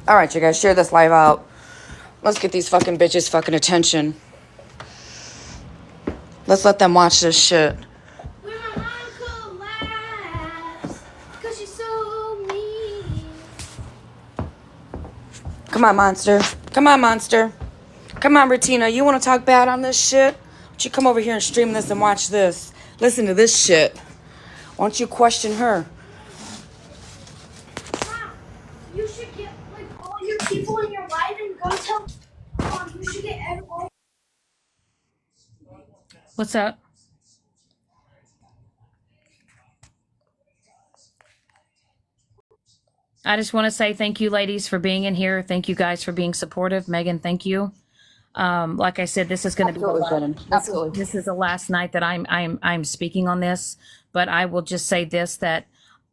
All right, you guys, share this live out. Let's get these fucking bitches fucking attention. Let's let them watch this shit. When my uncle laughs, 'cause she's so mean. Come on, monster. Come on, monster. Come on, Bettina. You want to talk bad on this shit? Why don't you come over here and stream this and watch this? Listen to this shit. Why don't you question her? Mom, you should get like all your people in your life and go tell Mom. You should get everyone. What's up? I just want to say thank you, ladies, for being in here. Thank you guys for being supportive. Megan, thank you. Like I said, this is going to be this is the last night that I'm speaking on this. But I will just say this: that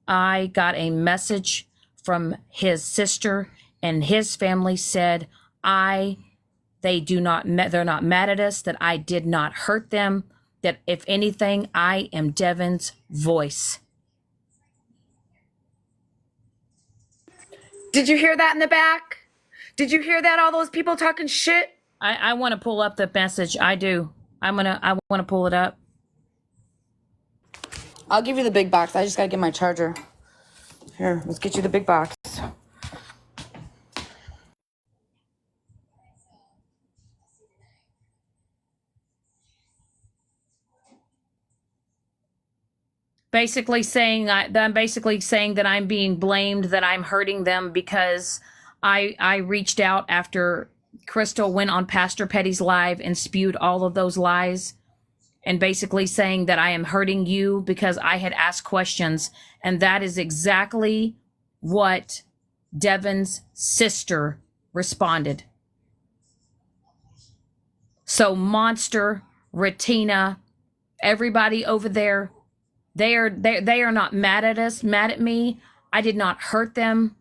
I got a message from his sister, and his family said they're not mad at us. That I did not hurt them. That if anything, I am Devin's voice. Did you hear that in the back? Did you hear that? All those people talking shit? I want to pull up the message. I do. I want to pull it up. I'll give you the big box. I just got to get my charger. Here, let's get you the big box. Basically saying that I'm being blamed, that I'm hurting them because I reached out after Crystal went on Pastor Petty's live and spewed all of those lies, and basically saying that I am hurting you because I had asked questions. And that is exactly what Devin's sister responded. So Monster, Retina, everybody over there, they are not mad at us, mad at me. I did not hurt them.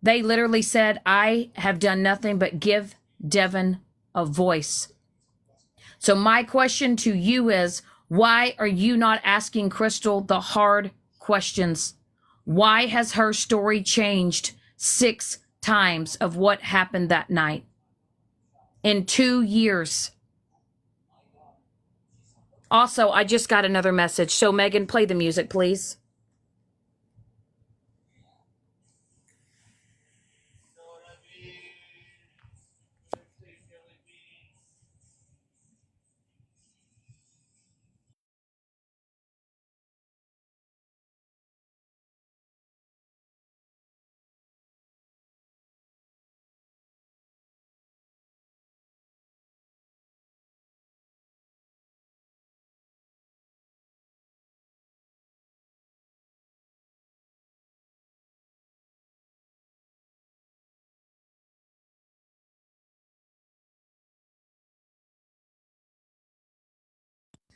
They literally said, I have done nothing but give Devin a voice. So my question to you is, why are you not asking Crystal the hard questions? Why has her story changed 6 times of what happened that night in 2 years? Also, I just got another message. So Megan, play the music, please.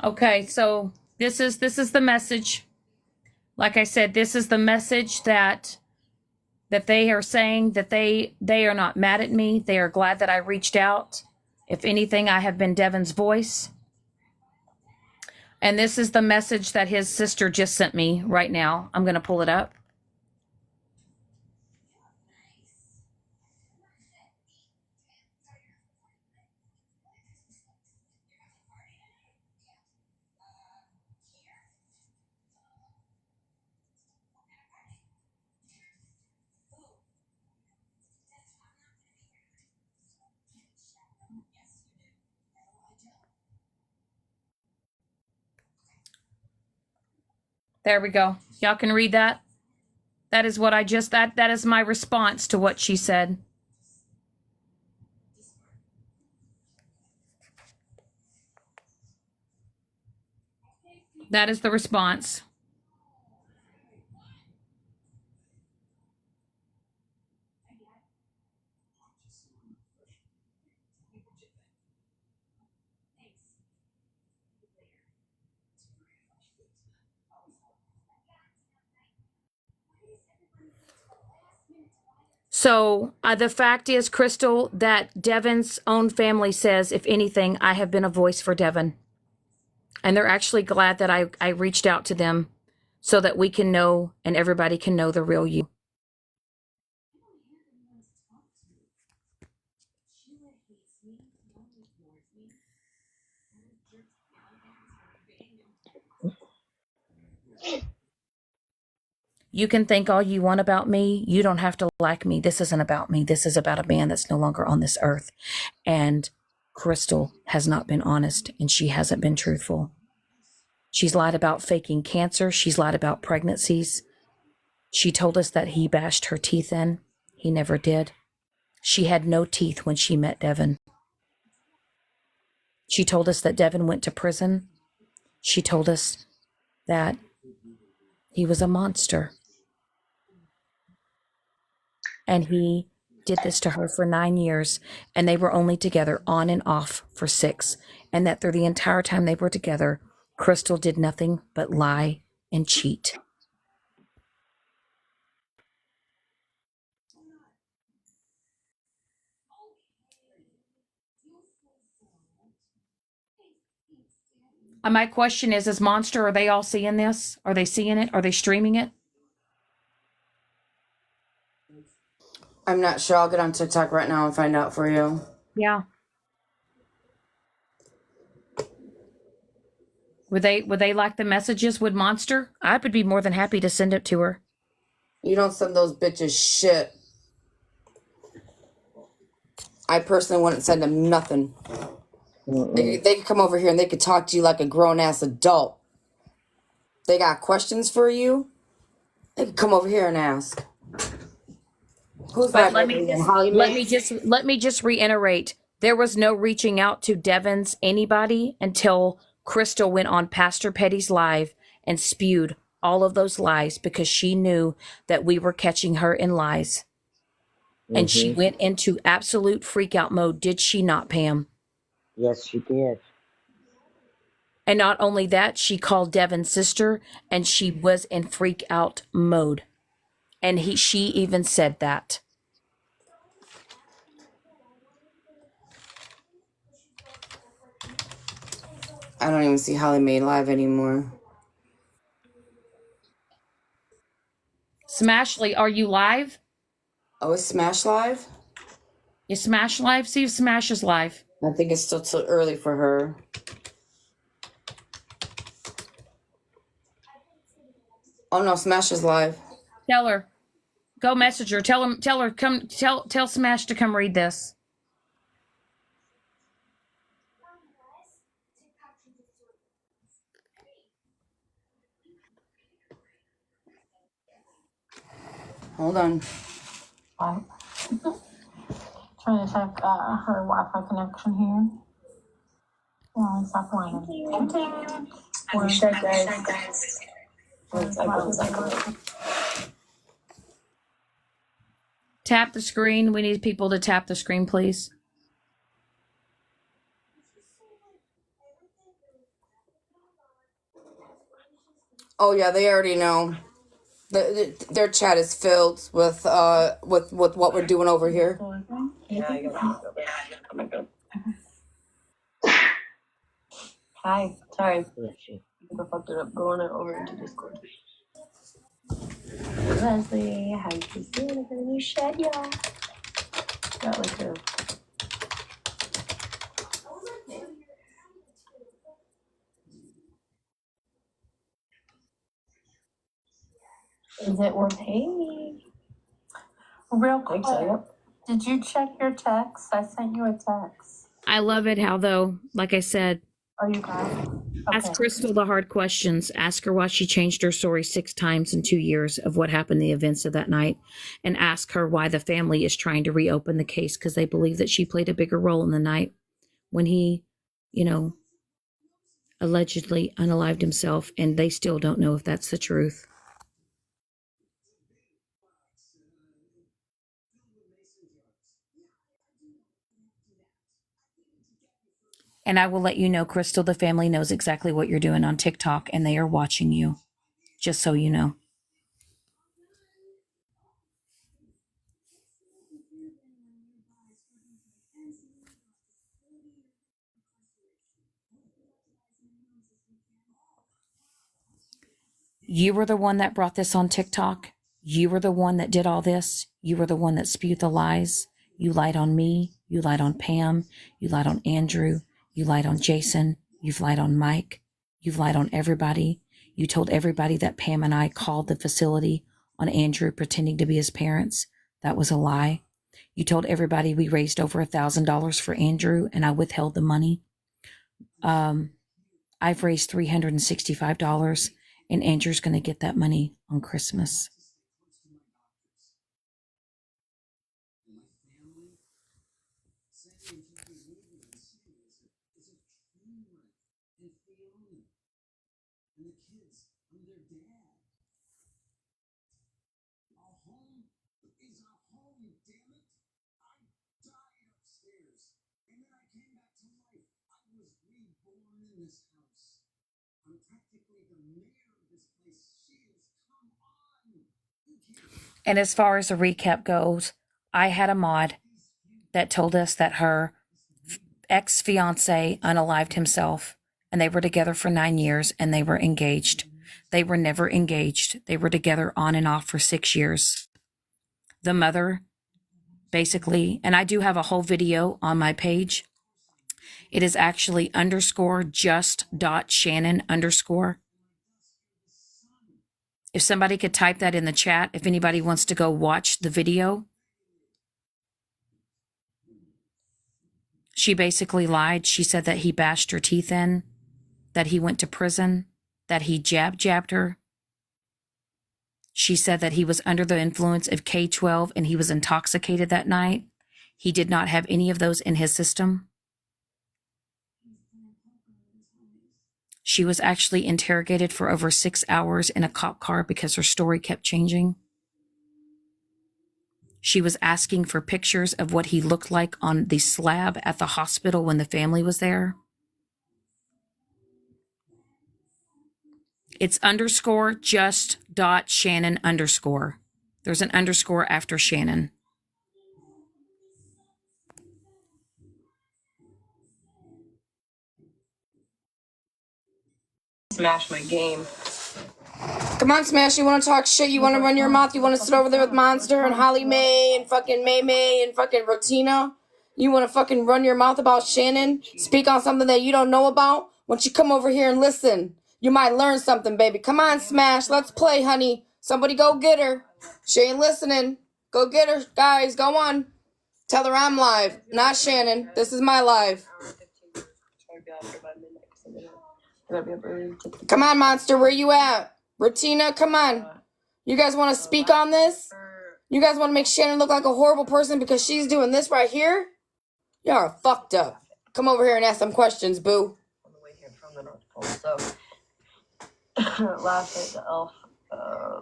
Okay, so this is the message. Like I said, this is the message that they are saying, that they are not mad at me. They are glad that I reached out. If anything, I have been Devin's voice. And this is the message that his sister just sent me right now. I'm going to pull it up. There we go. Y'all can read that. That is what I just, that is my response to what she said. That is the response. So the fact is, Crystal, that Devin's own family says, if anything, I have been a voice for Devin. And they're actually glad that I reached out to them. so that we can know and everybody can know the real you. You can think all you want about me. You don't have to like me. This isn't about me. This is about a man that's no longer on this earth. And Crystal has not been honest, and she hasn't been truthful. She's lied about faking cancer. She's lied about pregnancies. She told us that he bashed her teeth in. He never did. She had no teeth when she met Devin. She told us that Devin went to prison. She told us that he was a monster. And he did this to her for 9 years, and they were only together on and off for 6. And that through the entire time they were together, Crystal did nothing but lie and cheat. My question is Monster, are they all seeing this? Are they seeing it? Are they streaming it? I'm not sure. I'll get on TikTok right now and find out for you. Yeah. Would they like the messages with Monster? I would be more than happy to send it to her. You don't send those bitches shit. I personally wouldn't send them nothing. They could come over here and they could talk to you like a grown-ass adult. They got questions for you, they could come over here and ask. Who's But that? Let me just reiterate. There was no reaching out to Devon's anybody until Crystal went on Pastor Petty's live and spewed all of those lies because she knew that we were catching her in lies. And she went into absolute freak out mode, did she not, Pam? Yes, she did. And not only that, she called Devon's sister and she was in freak out mode. And she even said that. I don't even see Holly Mae live anymore. Smashly, are you live? Oh, is Smash live? Is Smash live? See if Smash is live. I think it's still too early for her. Oh no, Smash is live. Tell her. Go message her. Tell her, tell Smash to come read this. Hold on. Trying to check her Wi-Fi connection here. Well, stop whining. One sec, guys. Tap the screen. We need people to tap the screen, please. Oh yeah, they already know. Their chat is filled with what we're doing over here. Hi, sorry. Bless you. I fucked it up going over into Discord. Leslie, how you doing? I'm gonna shed y'all. Got like a. Is it worth hey? Real quick, did you check your text? I sent you a text. I love it how, though, like I said, Oh, you got it? ask Crystal the hard questions. Ask her why she changed her story 6 times in 2 years of what happened, the events of that night. And ask her why the family is trying to reopen the case because they believe that she played a bigger role in the night when he, allegedly unalived himself. And they still don't know if that's the truth. And I will let you know, Crystal, the family knows exactly what you're doing on TikTok and they are watching you, just so you know. You were the one that brought this on TikTok. You were the one that did all this. You were the one that spewed the lies. You lied on me. You lied on Pam. You lied on Andrew. You lied on Jason. You've lied on Mike. You've lied on everybody. You told everybody that Pam and I called the facility on Andrew pretending to be his parents. That was a lie. You told everybody we raised over $1,000 for Andrew and I withheld the money. I've raised $365 and Andrew's going to get that money on Christmas. And as far as the recap goes, I had a mod that told us that her ex-fiance unalived himself and they were together for 9 years and they were engaged. They were never engaged. They were together on and off for 6 years. The mother basically, and I do have a whole video on my page. It is actually _just.Shannon_. If somebody could type that in the chat, if anybody wants to go watch the video. She basically lied. She said that he bashed her teeth in, that he went to prison, that he jabbed her. She said that he was under the influence of K-12 and he was intoxicated that night. He did not have any of those in his system. She was actually interrogated for over 6 hours in a cop car because her story kept changing. She was asking for pictures of what he looked like on the slab at the hospital when the family was there. It's _just.Shannon_. There's an underscore after Shannon. Smash my game. Come on, Smash, you want to talk shit? You want to run your mouth? You want to sit over there with Monster and Holly Mae and fucking May May and fucking Rotina? You want to fucking run your mouth about Shannon? Speak on something that you don't know about? Why don't you come over here and listen? You might learn something, baby. Come on, Smash. Let's play, honey. Somebody go get her. She ain't listening. Go get her, guys. Go on. Tell her I'm live, not Shannon. This is my live. Come on, Monster. Where you at? Rotina, come on. You guys want to speak on this? You guys want to make Shannon look like a horrible person because she's doing this right here? Y'all are fucked up. Come over here and ask some questions, boo. On the way here from the North Pole. So, last night, the elf,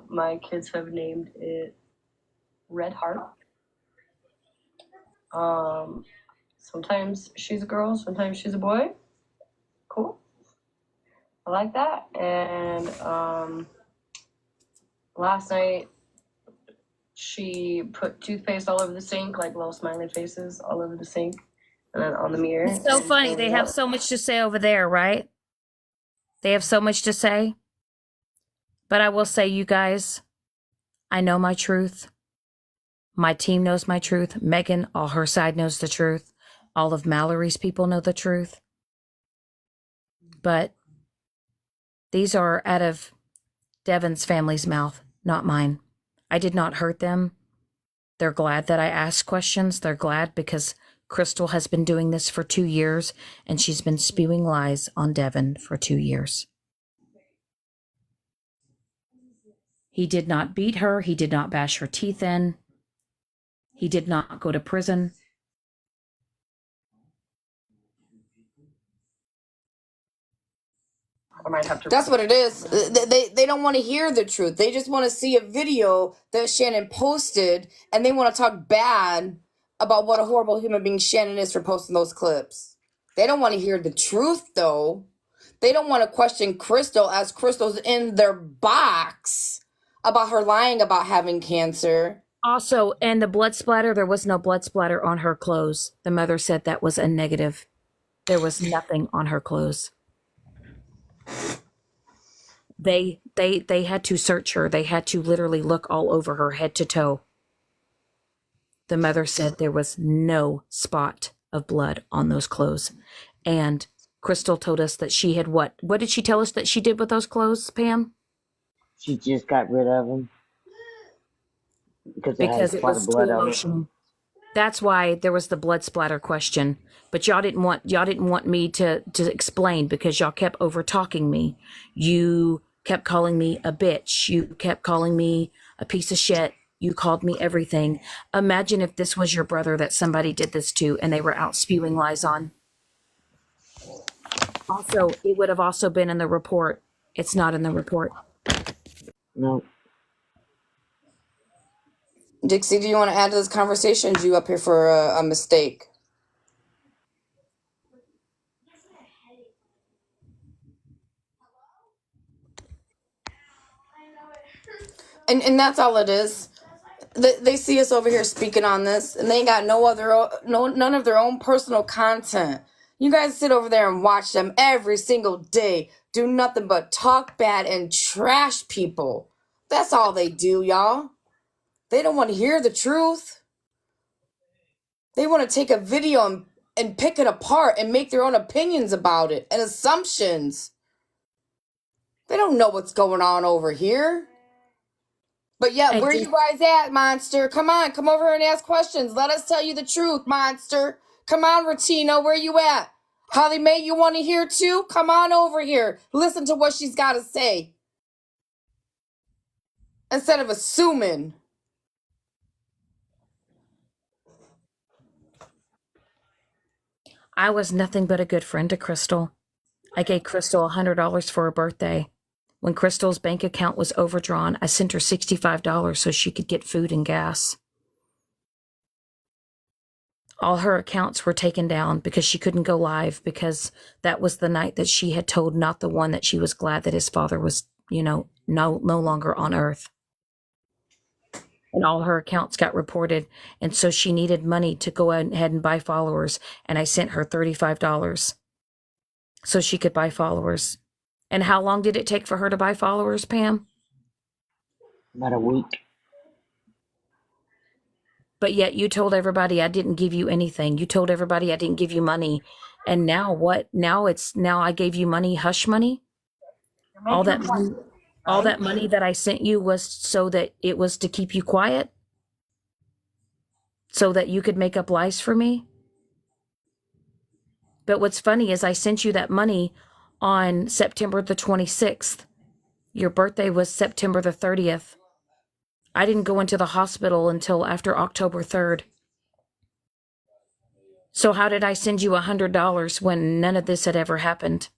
my kids have named it Red Heart. Sometimes she's a girl, sometimes she's a boy. Cool. I like that. And last night she put toothpaste all over the sink, like little smiley faces all over the sink and then on the mirror. It's so funny. They have so much to say over there, right? They have so much to say. But I will say, you guys, I know my truth. My team knows my truth. Megan, all her side knows the truth. All of Mallory's people know the truth. But these are out of Devin's family's mouth, not mine. I did not hurt them. They're glad that I asked questions. They're glad because Crystal has been doing this for 2 years and she's been spewing lies on Devin for 2 years. He did not beat her. He did not bash her teeth in. He did not go to prison. I might have to. That's what it is. They don't want to hear the truth. They just want to see a video that Shannon posted, and they want to talk bad about what a horrible human being Shannon is for posting those clips. They don't want to hear the truth, though. They don't want to question Crystal as Crystal's in their box about her lying about having cancer. Also, and the blood splatter, there was no blood splatter on her clothes. The mother said that was a negative. There was nothing on her clothes. They had to search her. They had to literally look all over her head to toe. The mother said there was no spot of blood on those clothes. And Crystal told us that she had what? What did she tell us that she did with those clothes, Pam? She just got rid of them because Because had it quite a was too blood on it. emotional. That's why there was the blood splatter question. But y'all didn't want me to explain because y'all kept over talking me. You kept calling me a bitch. You kept calling me a piece of shit. You called me everything. Imagine if this was your brother that somebody did this to and they were out spewing lies on. Also, it would have also been in the report. It's not in the report. No. Dixie, do you want to add to this conversation? You up here for a mistake? And that's all it is. They see us over here speaking on this, and they ain't got none of their own personal content. You guys sit over there and watch them every single day do nothing but talk bad and trash people. That's all they do, y'all. They don't want to hear the truth. They want to take a video and pick it apart and make their own opinions about it and assumptions. They don't know what's going on over here. But yeah, where you guys at, Monster? Come on, come over here and ask questions. Let us tell you the truth, Monster. Come on, Rotino, where you at? Holly Mae, you want to hear too? Come on over here. Listen to what she's got to say. Instead of assuming. I was nothing but a good friend to Crystal. I gave Crystal $100 for her birthday. When Crystal's bank account was overdrawn, I sent her $65 so she could get food and gas. All her accounts were taken down because she couldn't go live because that was the night that she had told Not the One that she was glad that his father was, no longer on earth. And all her accounts got reported. And so she needed money to go ahead and buy followers. And I sent her $35 so she could buy followers. And how long did it take for her to buy followers, Pam? About a week. But yet you told everybody I didn't give you anything. You told everybody I didn't give you money. And now what? Now I gave you money, hush money? All that money that I sent you was so that it was to keep you quiet? So that you could make up lies for me? But what's funny is I sent you that money on September the 26th. Your birthday was September the 30th. I didn't go into the hospital until after October 3rd. So how did I send you $100 when none of this had ever happened?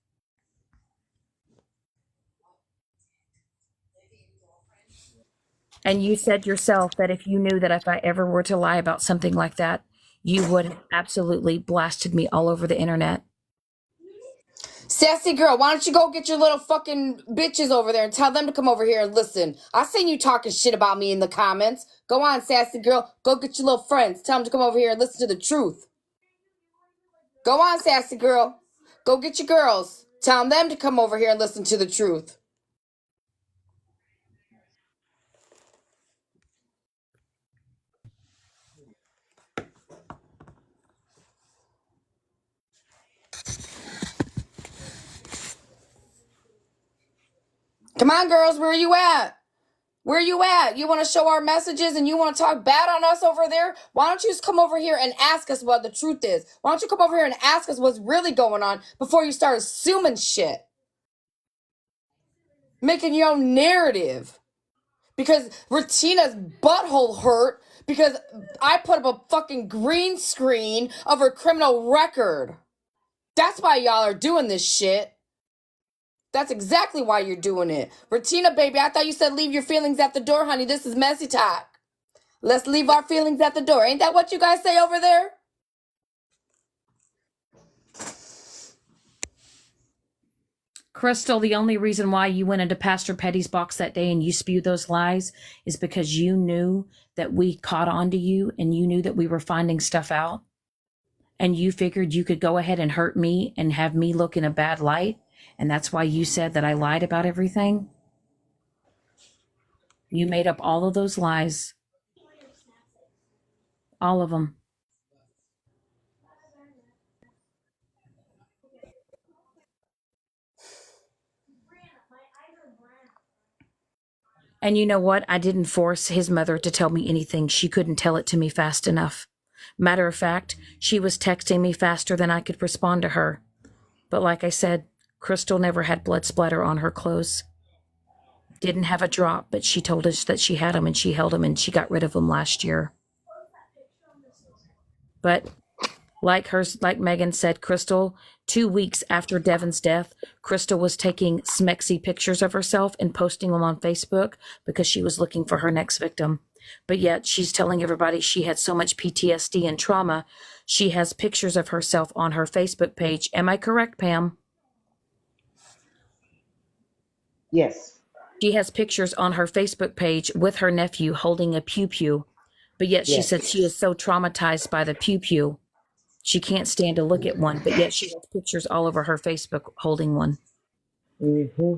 And you said yourself that if you knew that if I ever were to lie about something like that, you would have absolutely blasted me all over the internet. Sassy girl, why don't you go get your little fucking bitches over there and tell them to come over here and listen. I seen you talking shit about me in the comments. Go on, sassy girl. Go get your little friends. Tell them to come over here and listen to the truth. Go on, sassy girl. Go get your girls. Tell them to come over here and listen to the truth. Come on, girls. Where are you at? Where you at? You want to show our messages and you want to talk bad on us over there? Why don't you just come over here and ask us what the truth is? Why don't you come over here and ask us what's really going on before you start assuming shit? Making your own narrative. Because Retina's butthole hurt because I put up a fucking green screen of her criminal record. That's why y'all are doing this shit. That's exactly why you're doing it. Retina, baby, I thought you said leave your feelings at the door, honey. This is messy talk. Let's leave our feelings at the door. Ain't that what you guys say over there? Crystal, the only reason why you went into Pastor Petty's box that day and you spewed those lies is because you knew that we caught on to you and you knew that we were finding stuff out. And you figured you could go ahead and hurt me and have me look in a bad light. And that's why you said that I lied about everything. You made up all of those lies. All of them. And you know what? I didn't force his mother to tell me anything. She couldn't tell it to me fast enough. Matter of fact, she was texting me faster than I could respond to her. But like I said, Crystal never had blood splatter on her clothes. Didn't have a drop, but she told us that she had them and she held them and she got rid of them last year. But like Megan said, Crystal, 2 weeks after Devin's death, Crystal was taking smexy pictures of herself and posting them on Facebook because she was looking for her next victim. But yet she's telling everybody she had so much PTSD and trauma. She has pictures of herself on her Facebook page. Am I correct, Pam? Yes. She has pictures on her Facebook page with her nephew holding a pew-pew. But yet she said she is so traumatized by the pew-pew. She can't stand to look at one, but yet she has pictures all over her Facebook holding one. Mm-hmm.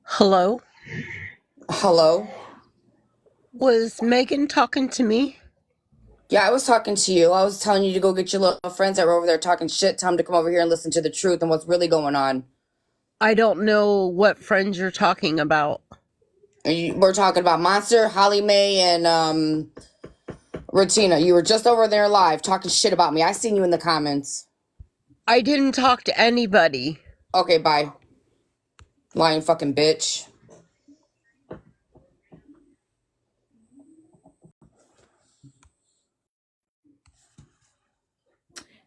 Hello? Hello? Was Megan talking to me? Yeah, I was talking to you. I was telling you to go get your little friends that were over there talking shit. Tell them to come over here and listen to the truth and what's really going on. I don't know what friends you're talking about. We're talking about Monster, Holly Mae, and Retina. You were just over there live talking shit about me. I seen you in the comments. I didn't talk to anybody. Okay, bye. Lying fucking bitch.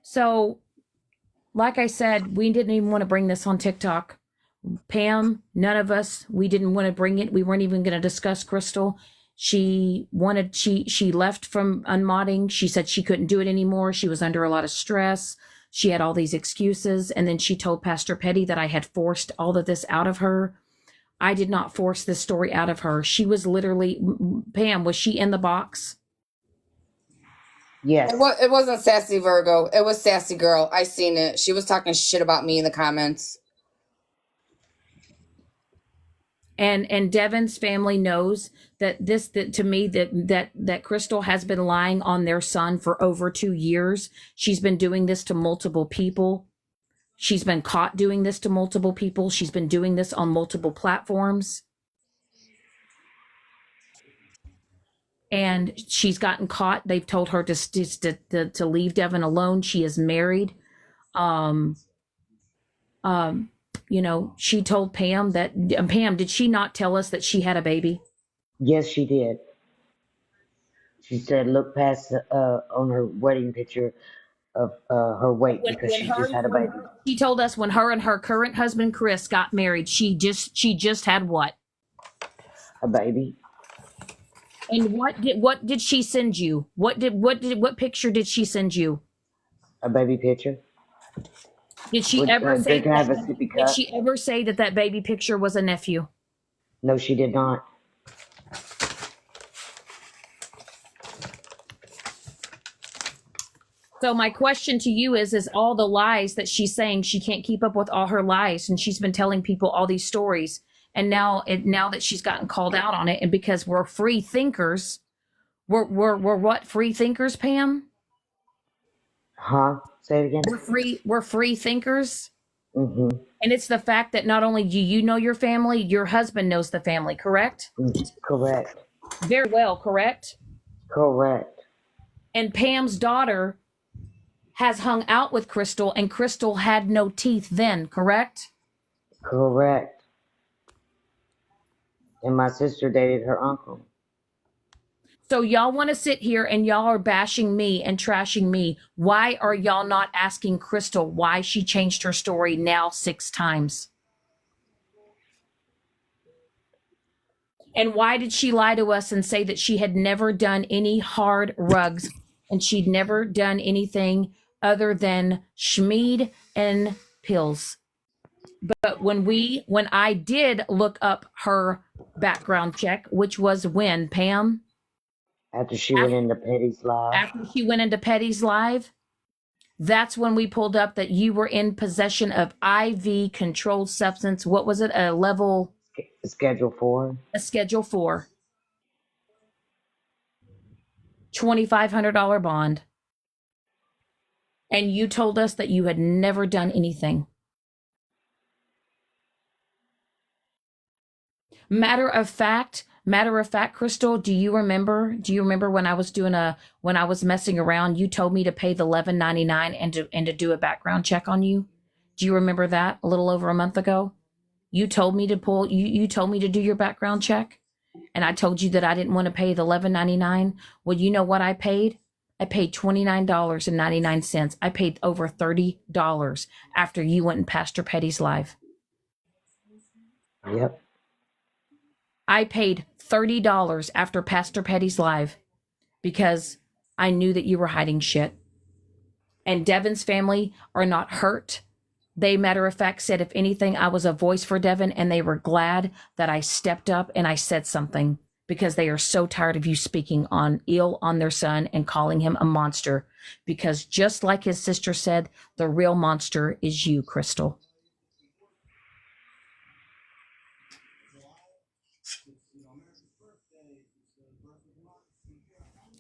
So, like I said, we didn't even want to bring this on TikTok. Pam, none of us, we didn't want to bring it. We weren't even going to discuss Crystal. She left from unmodding. She said she couldn't do it anymore. She was under a lot of stress. She had all these excuses. And then she told Pastor Petty that I had forced all of this out of her. I did not force this story out of her. She was literally, Pam, was she in the box? Yes. It wasn't Sassy Virgo. It was Sassy Girl. I seen it. She was talking shit about me in the comments. And Devin's family knows that Crystal has been lying on their son for over 2 years. She's been doing this to multiple people. She's been caught doing this to multiple people. She's been doing this on multiple platforms. And she's gotten caught. They've told her to leave Devin alone. She is married. She told Pam that, Pam, did she not tell us that she had a baby? Yes, she did. She said, look past on her wedding picture of her weight because she just had a baby. She told us when her and her current husband, Chris, got married, she just had what? A baby. And what did she send you? What picture did she send you? A baby picture. Did she ever say that that baby picture was a nephew? No, she did not. So my question to you is all the lies that she's saying, she can't keep up with all her lies, and she's been telling people all these stories, and now that she's gotten called out on it, and because we're free thinkers, we're what, free thinkers, Pam? Huh? Say it again. We're free thinkers. Mm-hmm. And it's the fact that not only do you know your family, your husband knows the family, correct? Correct. Very well, correct? Correct. And Pam's daughter has hung out with Crystal, and Crystal had no teeth then, correct? Correct. And my sister dated her uncle. So y'all want to sit here and y'all are bashing me and trashing me. Why are y'all not asking Crystal why she changed her story now 6 times? And why did she lie to us and say that she had never done any hard rugs and she'd never done anything other than schmeed and pills? But when I did look up her background check, which was when, Pam? After she went into Petty's live. After she went into Petty's live, that's when we pulled up that you were in possession of IV controlled substance. What was it? A level Schedule 4. a Schedule 4, $2,500 bond. And you told us that you had never done anything. Matter of fact, Crystal, do you remember when I was messing around, you told me to pay the $11.99 and to do a background check on you? Do you remember that a little over a month ago? You told me to you told me to do your background check, and I told you that I didn't want to pay the $11.99. Well, you know what I paid? I paid $29.99. I paid over $30 after you went in Pastor Petty's live. Yep. I paid $30 after Pastor Petty's live because I knew that you were hiding shit. And Devin's family are not hurt. They, matter of fact, said, if anything, I was a voice for Devin, and they were glad that I stepped up and I said something because they are so tired of you speaking ill on their son and calling him a monster. Because just like his sister said, the real monster is you, Crystal.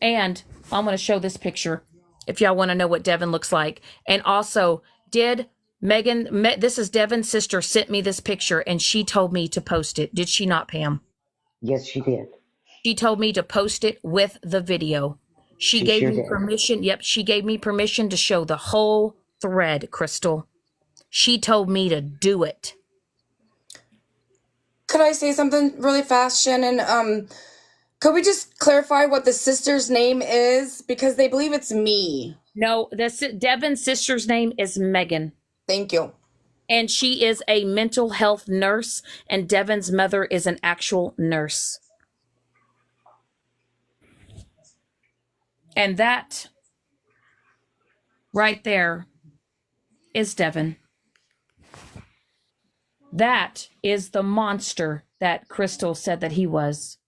And I'm going to show this picture if y'all want to know what Devin looks like. And also, did Megan, this is Devin's sister, sent me this picture and she told me to post it. Did she not, Pam? Yes, she did. She told me to post it with the video. She gave me permission. Yep, she gave me permission to show the whole thread, Crystal. She told me to do it. Could I say something really fast, Shannon? Could we just clarify what the sister's name is? Because they believe it's me. No, Devin's sister's name is Megan. Thank you. And she is a mental health nurse, and Devin's mother is an actual nurse. And that right there is Devin. That is the monster that Crystal said that he was.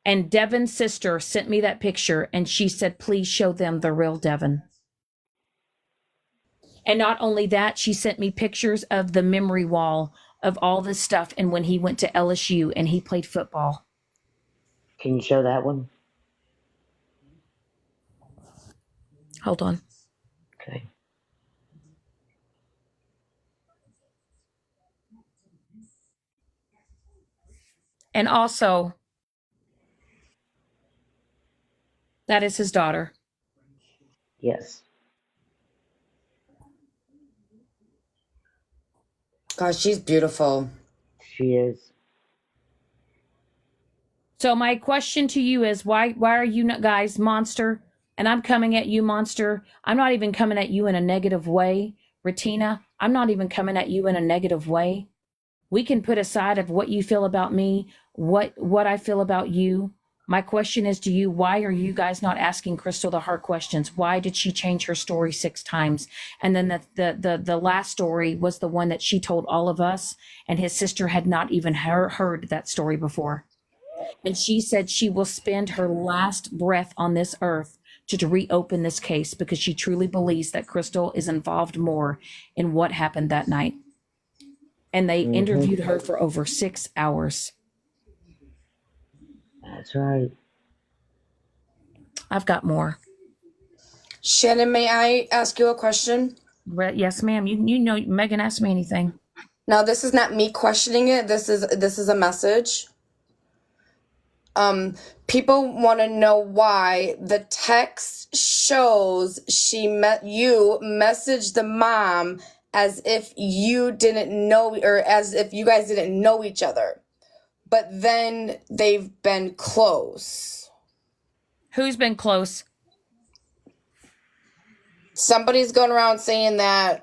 And Devin's sister sent me that picture, and she said, please show them the real Devin. And not only that, she sent me pictures of the memory wall of all this stuff and when he went to LSU and he played football. Can you show that one? Hold on. Okay. And also, that is his daughter. Yes. Gosh, she's beautiful. She is. So my question to you is, why are you not, guys, monster? And I'm coming at you, monster. I'm not even coming at you in a negative way. Retina, I'm not even coming at you in a negative way. We can put aside of what you feel about me, what I feel about you. My question is to you, why are you guys not asking Crystal the hard questions? Why did she change her story 6 times? And then the last story was the one that she told all of us, and his sister had not even heard that story before. And she said she will spend her last breath on this earth to reopen this case because she truly believes that Crystal is involved more in what happened that night. And they interviewed her for over 6 hours. That's right. I've got more. Shannon, may I ask you a question? Yes, ma'am. You know, Megan asked me anything. Now, this is not me questioning it. This is a message. People want to know why the text shows you messaged the mom as if you didn't know, or as if you guys didn't know each other. But then they've been close. Who's been close? Somebody's going around saying that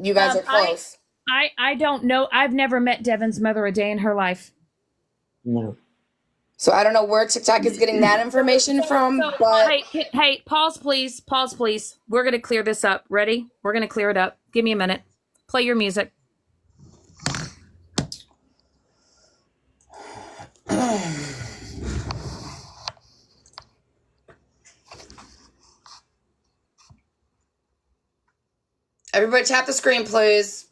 you guys are close. I don't know. I've never met Devin's mother a day in her life. No. So I don't know where TikTok is getting that information from, but... Hey, pause, please. Pause, please. We're going to clear this up. Ready? We're going to clear it up. Give me a minute. Play your music. Everybody tap the screen, please.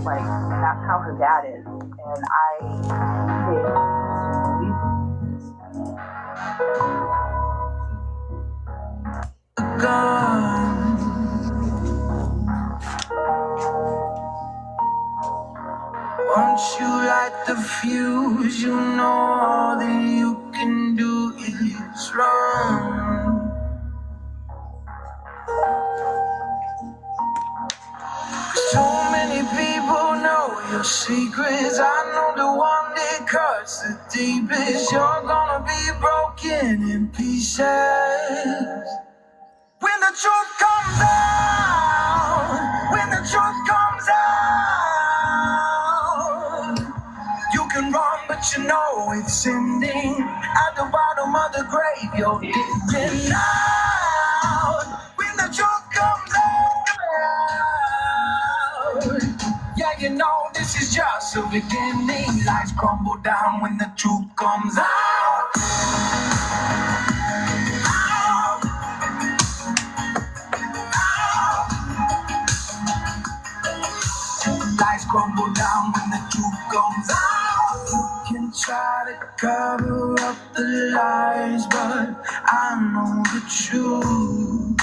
Like, that's how her dad is. And Once you light the fuse, you know all that you can do is run. So many people know your secrets. I know the one that cuts the deepest. You're gonna be broken in pieces. When the truth comes out, when the truth comes out, you can run, but you know it's ending. At the bottom of the grave, you're digging out. When the truth comes out, yeah, you know this is just the beginning. Lights crumble down when the truth comes out. Lights crumble down when the truth comes out. You can try to cover up the lies, but I know the truth.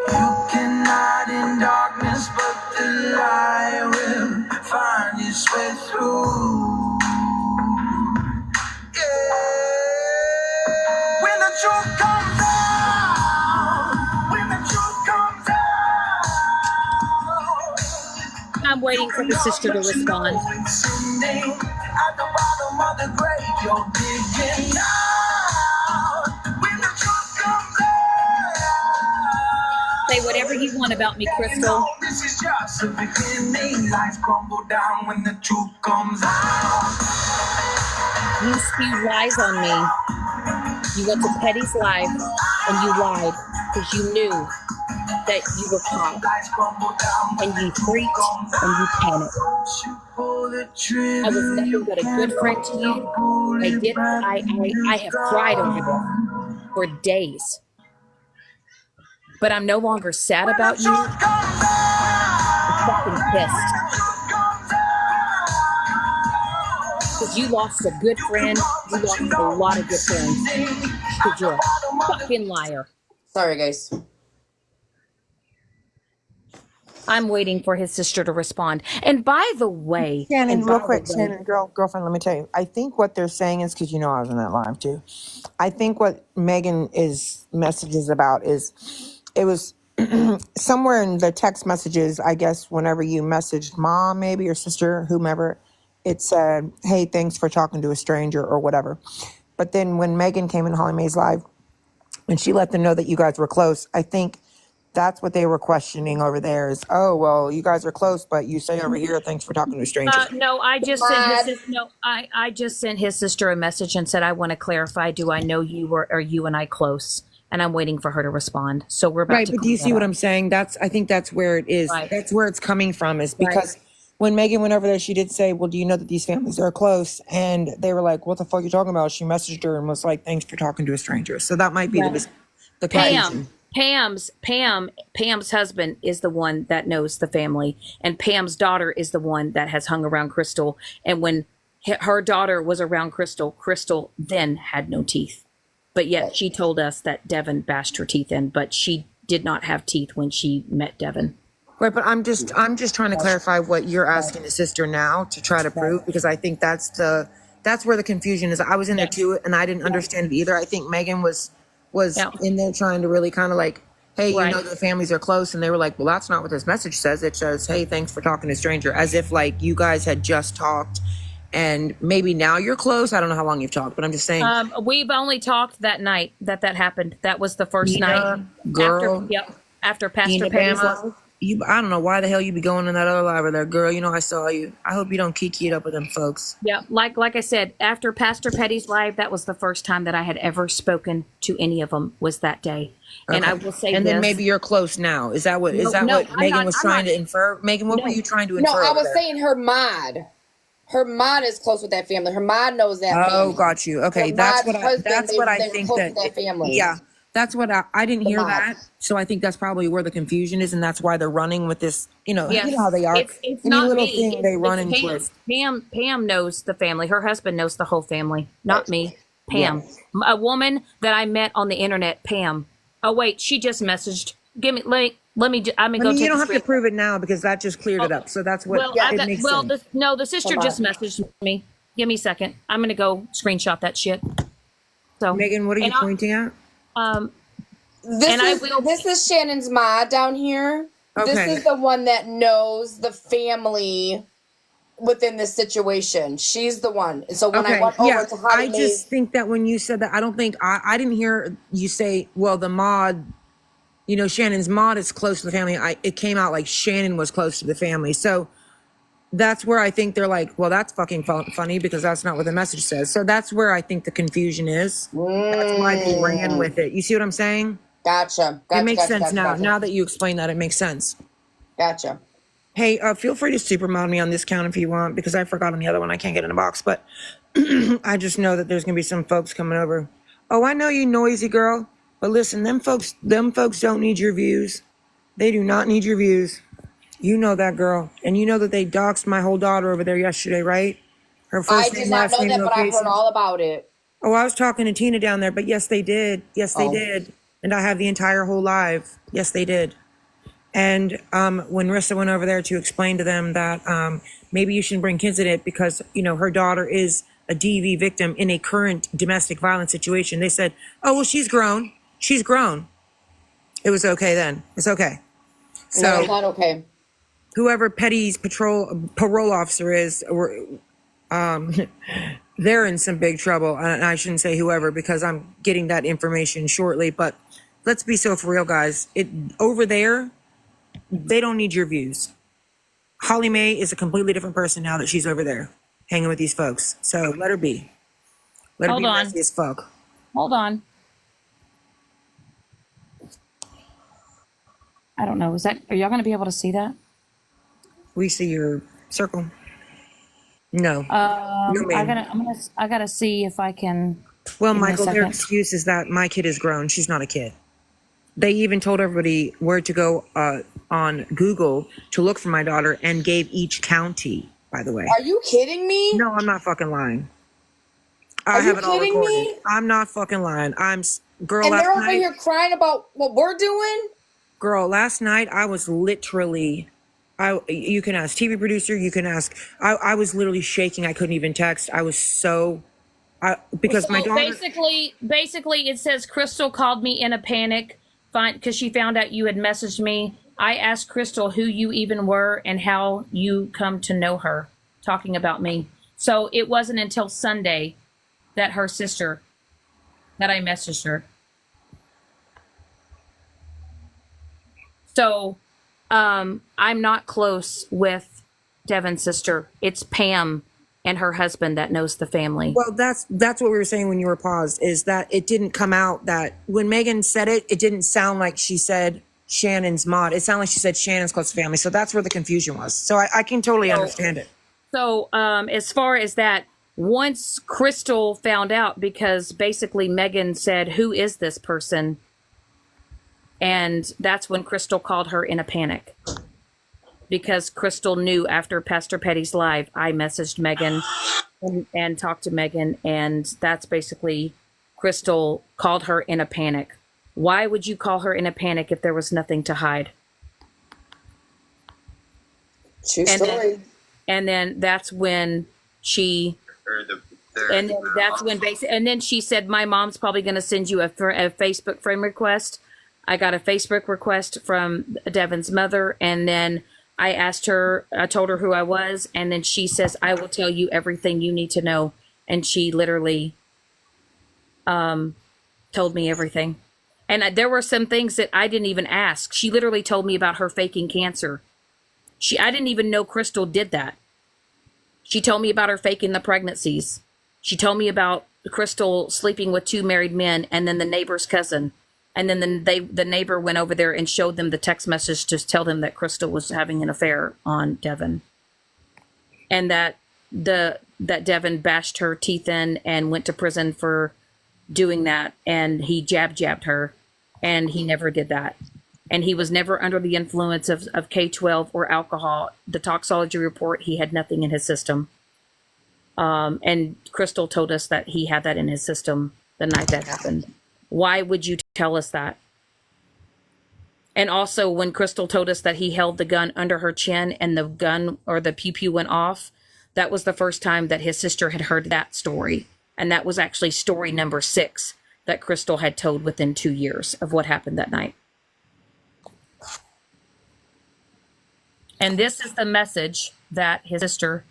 You can hide in darkness, but the light will find its way through. Yeah. When the truth comes out, when the truth comes out, I'm waiting for the sister to respond. at the bottom of the grave, you're digging out. When the truth comes out, Say whatever you want about me, Crystal. this is just the beginning. Lights crumble down when the truth comes out. You spewed lies on me. You went to Petty's live and you lied because you knew that you were caught. Lights crumble down And you freaked and you panicked. I was nothing but a good friend to you. I have cried over this for days. But I'm no longer sad about you. I'm fucking pissed. Because you lost a good friend. You lost a lot of good friends. Because you're a fucking liar. Sorry, guys. I'm waiting for his sister to respond. And by the way, Shannon, real quick, Shannon, girlfriend, let me tell you. I think what they're saying is, because you know I was in that live too. I think what Megan is messages about is, it was somewhere in the text messages, I guess, whenever you messaged mom, maybe your sister, whomever, it said, hey, thanks for talking to a stranger or whatever. But then when Megan came in Holly Mae's live and she let them know that you guys were close, I think that's what they were questioning over there is, oh, well, you guys are close, but you say over here, thanks for talking to a stranger. No, I just sent his sister a message and said, I want to clarify, do I know you or are you and I close? And I'm waiting for her to respond. So we're about Right, to but do you see what I'm saying? I think that's where it is. Right. That's where it's coming from, is because when Megan went over there, she did say, well, do you know that these families are close? And they were like, what the fuck are you talking about? She messaged her and was like, thanks for talking to a stranger. So that might be the confusion. Pam's husband is the one that knows the family, and Pam's daughter is the one that has hung around Crystal. And when her daughter was around Crystal, Crystal then had no teeth. But yet she told us that Devin bashed her teeth in, but she did not have teeth when she met Devin. Right, but I'm just trying to clarify what you're asking the sister now to try to prove, because I think that's where the confusion is. I was in there too, and I didn't understand it either. I think Megan was in there trying to really kind of like, hey, you know, the families are close, and they were like, well, that's not what this message says. It says, hey, thanks for talking to a stranger, as if like you guys had just talked and maybe now you're close. I don't know how long you've talked, but I'm just saying. We've only talked that night that happened. That was the first night. Girl. After Pastor Petty's live. I don't know why the hell you be going in that other live there, girl. You know I saw you. I hope you don't kiki it up with them folks. Yeah, like I said, after Pastor Petty's live, that was the first time that I had ever spoken to any of them, was that day. Okay. And I will say then maybe you're close now. Is that what Megan was trying to infer? Megan, what were you trying to infer? No, I was saying her mod. Her mod is close with that family. Her mod knows that family. Oh, got you. Okay, that's what I think that family. Yeah. That's what I didn't The hear mod. that. So I think that's probably where the confusion is, and that's why they're running with this. You know Yes, how they are. it's Any not little me. thing they run It's and Pam. twist. Pam knows the family. Her husband knows the whole family, not me. Pam, Yes. a woman that I met on the internet. Pam. Oh wait, she just messaged. Give me. Let me. I'm gonna I go mean, you take a don't have to screen. prove it now because that just cleared it up. So that's what Well, I've it got. makes Well, sense. the sister Come just on. messaged me. Give me a second. I'm gonna go screenshot that shit. So, Megan, what are you and I, pointing at? This and I is will. this is Shannon's ma down here. This Okay. is the one that knows the family within this situation. She's the one. And so when I Okay, went yeah. over to I Holly just Mae's, think that when you said that, I don't think I didn't hear you say, well, the mod, you know, Shannon's mod is close to the family. It came out like Shannon was close to the family. So that's where I think they're like, well, that's fucking funny because that's not what the message says. So that's where I think the confusion is. That's why they ran with it. You see what I'm saying? gotcha. It makes sense now. Now that you explain that, it makes sense. Gotcha. Hey, feel free to supermod me on this count if you want, because I forgot on the other one. I can't get in the box, but I just know that there's gonna be some folks coming over. Oh, I know you, noisy girl, but listen, them folks don't need your views. They do not need your views. You know that, girl, and you know that they doxed my whole daughter over there yesterday, right? Her I first did name, not last know name, that, but I heard location. all about it. Oh, I was talking to Tina down there, but yes, they did. Yes, they Oh. did, and I have the entire whole live. Yes, they did. And when Rissa went over there to explain to them that maybe you shouldn't bring kids in it because, you know, her daughter is a DV victim in a current domestic violence situation, they said, oh, well, she's grown. She's grown. It was okay then. It's okay. So No, it's not okay. whoever Petty's parole officer is, they're in some big trouble. And I shouldn't say whoever because I'm getting that information shortly. But let's be so for real, guys. Over there, they don't need your views. Holly Mae is a completely different person now that she's over there hanging with these folks. So let her be. Let her Hold be on. messy as fuck. Hold on. I don't know. Are y'all going to be able to see that? We see your circle. No. No, ma'am. I gotta see if I can. Well, Give me a Michael, their second. excuse is that my kid is grown. She's not a kid. They even told everybody where to go on Google to look for my daughter and gave each county, by the way. Are you kidding me? No, I'm not fucking lying. Are I you have it all kidding recorded. me? I'm not fucking lying. Girl, And last they're over night. here crying about what we're doing? Girl, last night I was literally, you can ask TV producer, you can ask, I was literally shaking. I couldn't even text. I was because my So daughter. basically, it says Crystal called me in a panic, because she found out you had messaged me. I asked Crystal who you even were and how you come to know her, talking about me. So it wasn't until Sunday that I messaged her. So I'm not close with Devin's sister. It's Pam and her husband that knows the family. Well, that's what we were saying when you were paused, is that it didn't come out that when Megan said it, it didn't sound like she said Shannon's mod. It sounded like she said Shannon's close family. So that's where the confusion was. So I can totally understand it. So as far as that, once Crystal found out, because basically Megan said, who is this person? And that's when Crystal called her in a panic. Because Crystal knew after Pastor Petty's live, I messaged Megan and talked to Megan. And that's basically Crystal called her in a panic. Why would you call her in a panic if there was nothing to hide? True story. And then that's when she, and then that's when basically, and then she said, my mom's probably going to send you a Facebook friend request. I got a Facebook request from Devin's mother. And then I told her who I was. And then she says, I will tell you everything you need to know. And she literally told me everything. And there were some things that I didn't even ask. She literally told me about her faking cancer. I didn't even know Crystal did that. She told me about her faking the pregnancies. She told me about Crystal sleeping with 2 married men and then the neighbor's cousin. And then the neighbor went over there and showed them the text message to tell them that Crystal was having an affair on Devin. And that Devin bashed her teeth in and went to prison for doing that. And he jabbed her. and he never did that. And he was never under the influence of K-12 or alcohol. The toxology report, he had nothing in his system. And Crystal told us that he had that in his system the night that happened. Why would you tell us that? And also, when Crystal told us that he held the gun under her chin and the gun or the pew-pew went off, that was the first time that his sister had heard that story. And that was actually story number 6 that Crystal had told within 2 years of what happened that night. And this is the message that his sister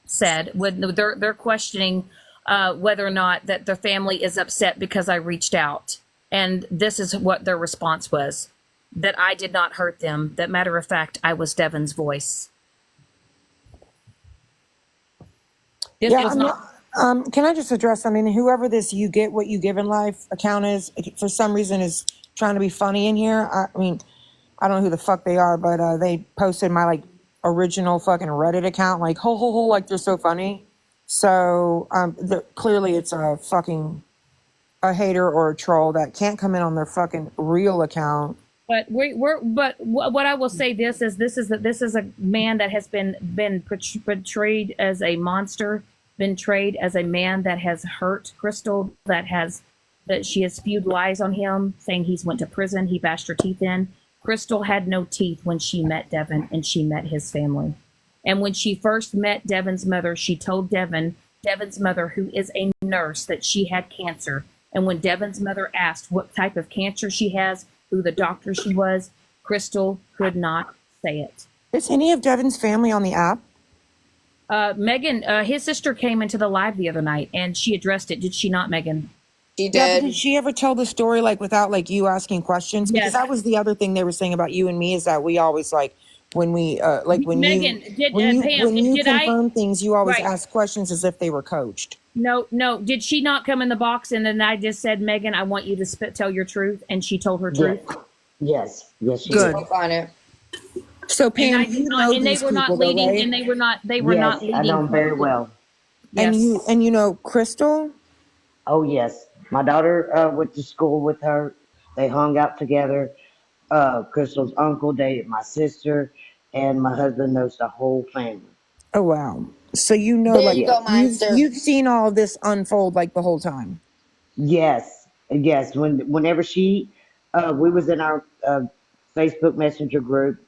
said when they're questioning whether or not that their family is upset because I reached out. And this is what their response was. That I did not hurt them. That matter of fact, I was Devin's voice. This was not. Can I just address something? Whoever this "you get what you give in life" account is, for some reason, is trying to be funny in here. I mean, I don't know who the fuck they are, but they posted my like original fucking Reddit account, like ho ho ho, like they're so funny. So clearly, it's a hater or a troll that can't come in on their fucking real account. But what I will say this is a man that has been portrayed as a monster, been portrayed as a man that has hurt Crystal, that she has spewed lies on him, saying he's went to prison, he bashed her teeth in. Crystal had no teeth when she met Devin and she met his family. And when she first met Devin's mother, she told Devin's mother, who is a nurse, that she had cancer. And when Devin's mother asked what type of cancer she has, who the doctor she was, Crystal could not say it. Is any of Devin's family on the app? Megan, his sister came into the live the other night and she addressed it. Did she not, Megan? She did. Yeah, did she ever tell the story like without like you asking questions? Because Yes. that was the other thing they were saying about you and me, is that we always like when we Megan, when you confirm things, you always Right. ask questions as if they were coached. No. Did she not come in the box and then I just said, Megan, I want you to tell your truth, and she told her truth? Yes, she Good. did. On it. So Pam, And they were not leading, and they were not Yes, leading. I know him very well. Yes. And you know Crystal? Oh yes, my daughter went to school with her. They hung out together. Crystal's uncle dated my sister, and my husband knows the whole family. Oh wow. So you know, There like you go, Monster. you've seen all of this unfold like the whole time. Yes. Whenever she, we was in our Facebook Messenger group,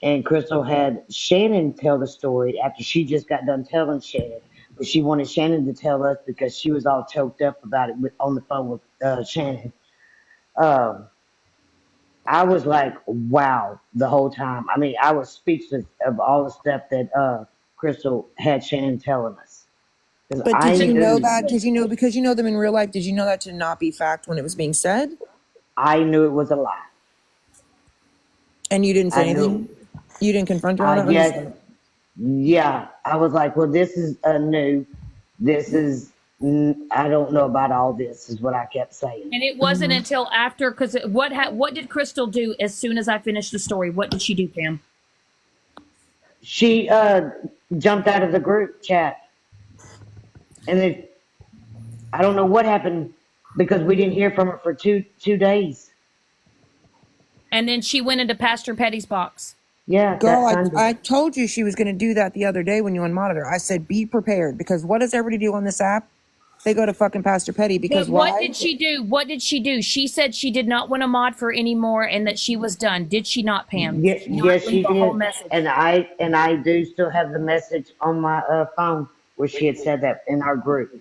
and Crystal had Shannon tell the story after she just got done telling Shannon, but she wanted Shannon to tell us because she was all choked up about it on the phone with Shannon. I was like, wow, the whole time. I mean, I was speechless of all the stuff that Crystal had Shannon telling us. But did you know that? Because you know them in real life. Did you know that to not be fact when it was being said? I knew it was a lie. And you didn't say anything? You didn't confront her on it? Yeah. I was like, well, this is new. This is, I don't know about all this, is what I kept saying. And it wasn't until after, because what did Crystal do as soon as I finished the story? What did she do, Pam? She jumped out of the group chat. And then I don't know what happened because we didn't hear from her for two days. And then she went into Pastor Petty's box. Yeah, girl, I told you she was going to do that the other day when you unmodded her. I said, be prepared, because what does everybody do on this app? They go to fucking Pastor Petty because what did she do? What did she do? She said she did not want to mod for anymore and that she was done. Did she not, Pam? Yes, she did. And I do still have the message on my phone where she had said that in our group.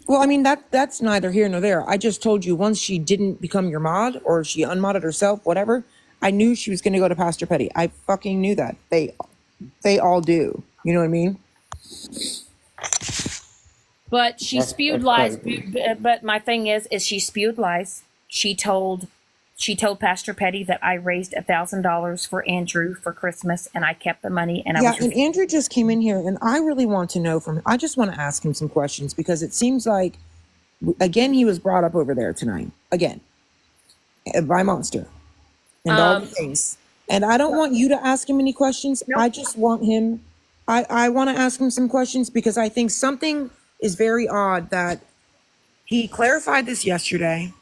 Well, I mean, that's neither here nor there. I just told you once she didn't become your mod or she unmodded herself, whatever, I knew she was going to go to Pastor Petty. I fucking knew that. They all do. You know what I mean? But she spewed lies. But my thing is she spewed lies. She told Pastor Petty that I raised $1,000 for Andrew for Christmas and I kept the money. And and Andrew just came in here and I really want to know I just want to ask him some questions because it seems like, again, he was brought up over there tonight. Again. By Monster. And all the things. And I don't want you to ask him any questions. Nope. I just want him. I want to ask him some questions because I think something is very odd that he clarified this yesterday.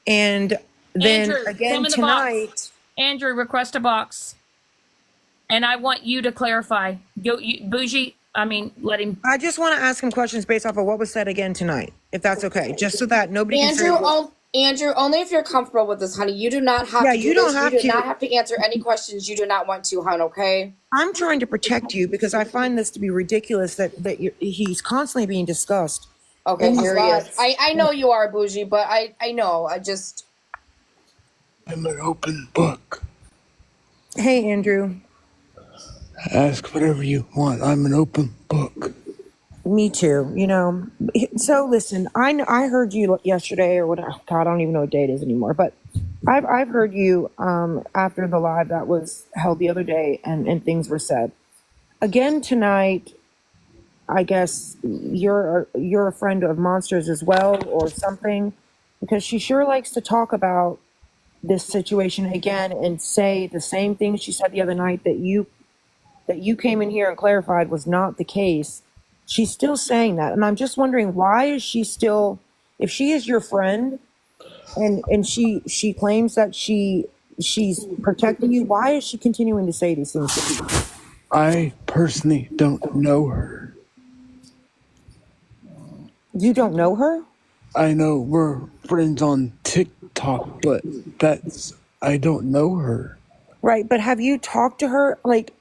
And then Andrew, again come in the tonight. box. Andrew, request a box. And I want you to clarify. Bougie, let him. I just want to ask him questions based off of what was said again tonight, if that's okay, just so that nobody can say. Andrew, only if you're comfortable with this, honey. You do not have to do this. You do not have to answer any questions you do not want to, hon, okay? I'm trying to protect you because I find this to be ridiculous that he's constantly being discussed. Okay, here he is. I know you are, Bougie, but I know. I'm an open book. Hey, Andrew. Ask whatever you want. I'm an open book. Me too. So listen, I heard you yesterday or what? God, I don't even know what day it is anymore. But I've heard you after the live that was held the other day, and things were said again tonight. I guess you're a friend of Monsters as well, or something, because she sure likes to talk about this situation again and say the same thing she said the other night that you came in here and clarified was not the case. She's still saying that, and I'm just wondering, why is she still, if she is your friend and she claims that she's protecting you, why is she continuing to say these things to you? I personally don't know her. You don't know her? I know we're friends on TikTok, but I don't know her. Right, but have you talked to her? Like,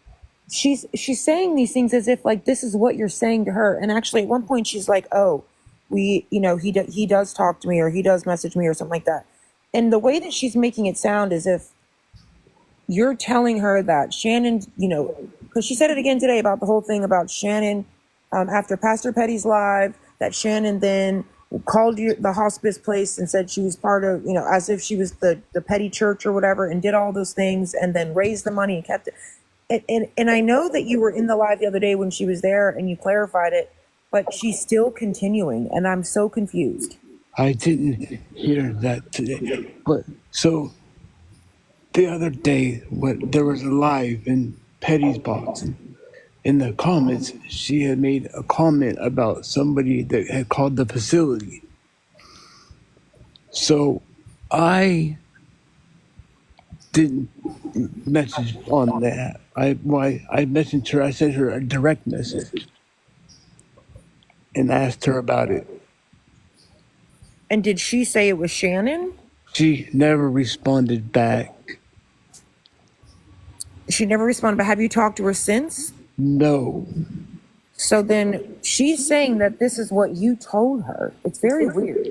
she's saying these things as if like this is what you're saying to her, and actually at one point she's like, oh, he does talk to me, or he does message me, or something like that. And the way that she's making it sound as if you're telling her that Shannon, because she said it again today about the whole thing about Shannon after Pastor Petty's live, that Shannon then called the hospice place and said she was part of, as if she was the Petty church or whatever, and did all those things and then raised the money and kept it. And I know that you were in the live the other day when she was there and you clarified it, but she's still continuing, and I'm so confused. I didn't hear that today. But so the other day, there was a live in Petty's box. In the comments, she had made a comment about somebody that had called the facility. So I didn't message on that. I messaged her. I sent her a direct message and asked her about it. And did she say it was Shannon? She never responded back. She never responded, but have you talked to her since? No. So then she's saying that this is what you told her. It's very weird.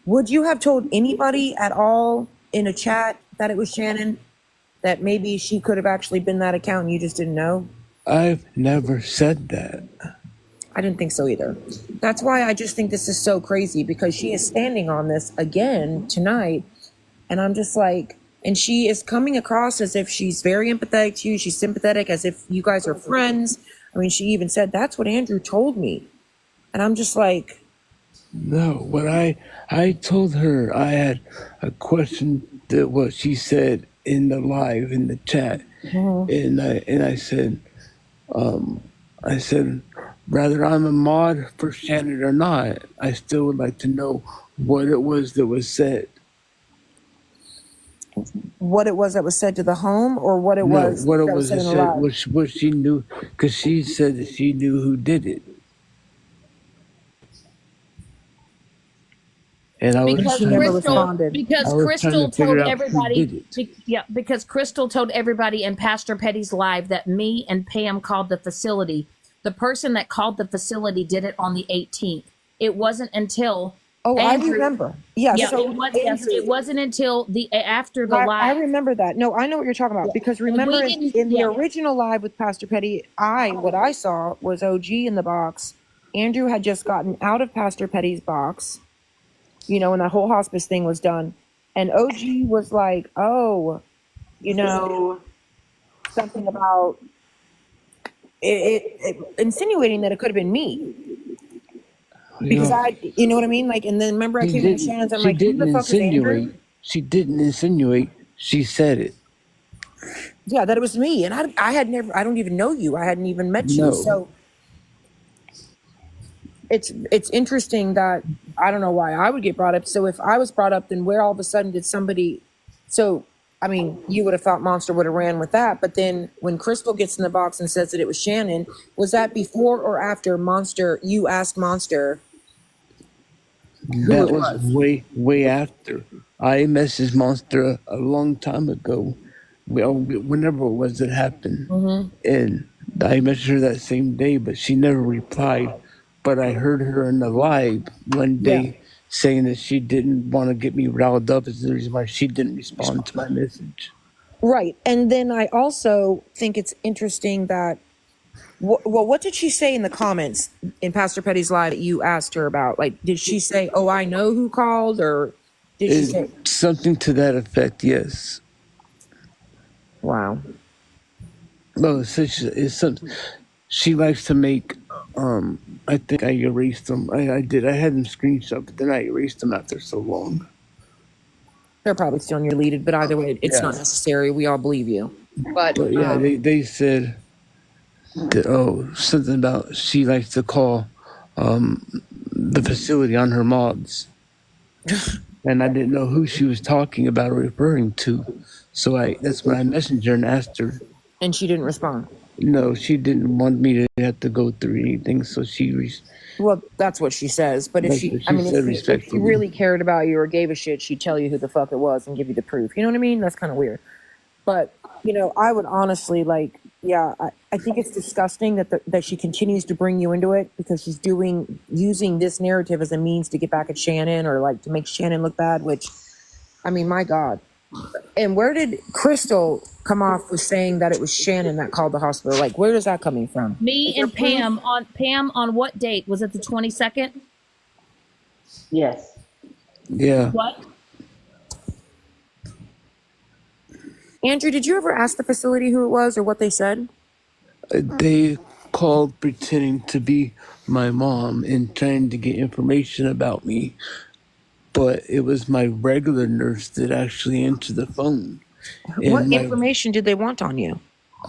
Would you have told anybody at all in a chat that it was Shannon? That maybe she could have actually been that account and you just didn't know? I've never said that. I didn't think so either. That's why I just think this is so crazy, because she is standing on this again tonight. And I'm just like, and she is coming across as if she's very empathetic to you. She's sympathetic, as if you guys are friends. I mean, she even said, that's what Andrew told me. And I'm just like, no, what I told her, I had a question that what she said in the live, in the chat. Mm-hmm. And I said, whether I'm a mod for Shannon or not, I still would like to know what it was that was said. What it was that was said to the home, or what it was what it was that said, what she knew, because she said that she knew who did it. And I because Crystal told everybody. Because Crystal told everybody in Pastor Petty's live that me and Pam called the facility. The person that called the facility did it on the 18th. It wasn't until Andrew, I remember. Yeah, so it wasn't until after the live. I remember that. No, I know what you're talking about, because remember in the original live with Pastor Petty, what I saw was OG in the box. Andrew had just gotten out of Pastor Petty's box, and that whole hospice thing was done. And OG was like, oh, something about it insinuating that it could have been me. Because you know what I mean? Like, and then remember I came into Shannon's, I'm like, who the fuck is Andrew? She didn't insinuate, she said it. Yeah, that it was me. And I don't even know you. I hadn't even met you. So it's interesting that I don't know why I would get brought up. So if I was brought up, then where all of a sudden did somebody? So I mean, you would have thought Monster would have ran with that, but then when Crystal gets in the box and says that it was Shannon, was that before or after Monster? You asked Monster who That it was was. way after. I messaged Monster a long time ago. Whenever it was that happened, and I messaged her that same day, but she never replied. But I heard her in the live one Yeah. day saying that she didn't want to get me riled up. Is the reason why she didn't respond to my message. Right. And then I also think it's interesting that, well, what did she say in the comments in Pastor Petty's live that you asked her about? Like, did she say, "Oh, I know who called," or did she say, Something to that effect? Yes. "Wow"? No, it's some. She likes to make. I think I erased them. I did. I had them screenshot, but then I erased them after so long. They're probably still in your deleted, but either way, it's Yeah. not necessary. We all believe you. But But yeah, they said that, something about she likes to call the facility on her mods, and I didn't know who she was talking about or referring to. So that's when I messaged her and asked her. and she didn't respond. No, she didn't want me to have to go through anything, so Well, that's what she says. But if that's she, what I she mean, said if she respectfully. really cared about you or gave a shit, she'd tell you who the fuck it was and give you the proof. You know what I mean? That's kind of weird. But I would honestly I think it's disgusting that she continues to bring you into it because she's using this narrative as a means to get back at Shannon or like to make Shannon look bad. Which, I mean, my God. And where did Crystal come off with saying that it was Shannon that called the hospital? Like, where is that coming from? Me and Pam on what date? Was it the 22nd? Yes. Yeah. What? Andrew, did you ever ask the facility who it was or what they said? They called pretending to be my mom and trying to get information about me, but it was my regular nurse that actually answered the phone. What And information did they want on you?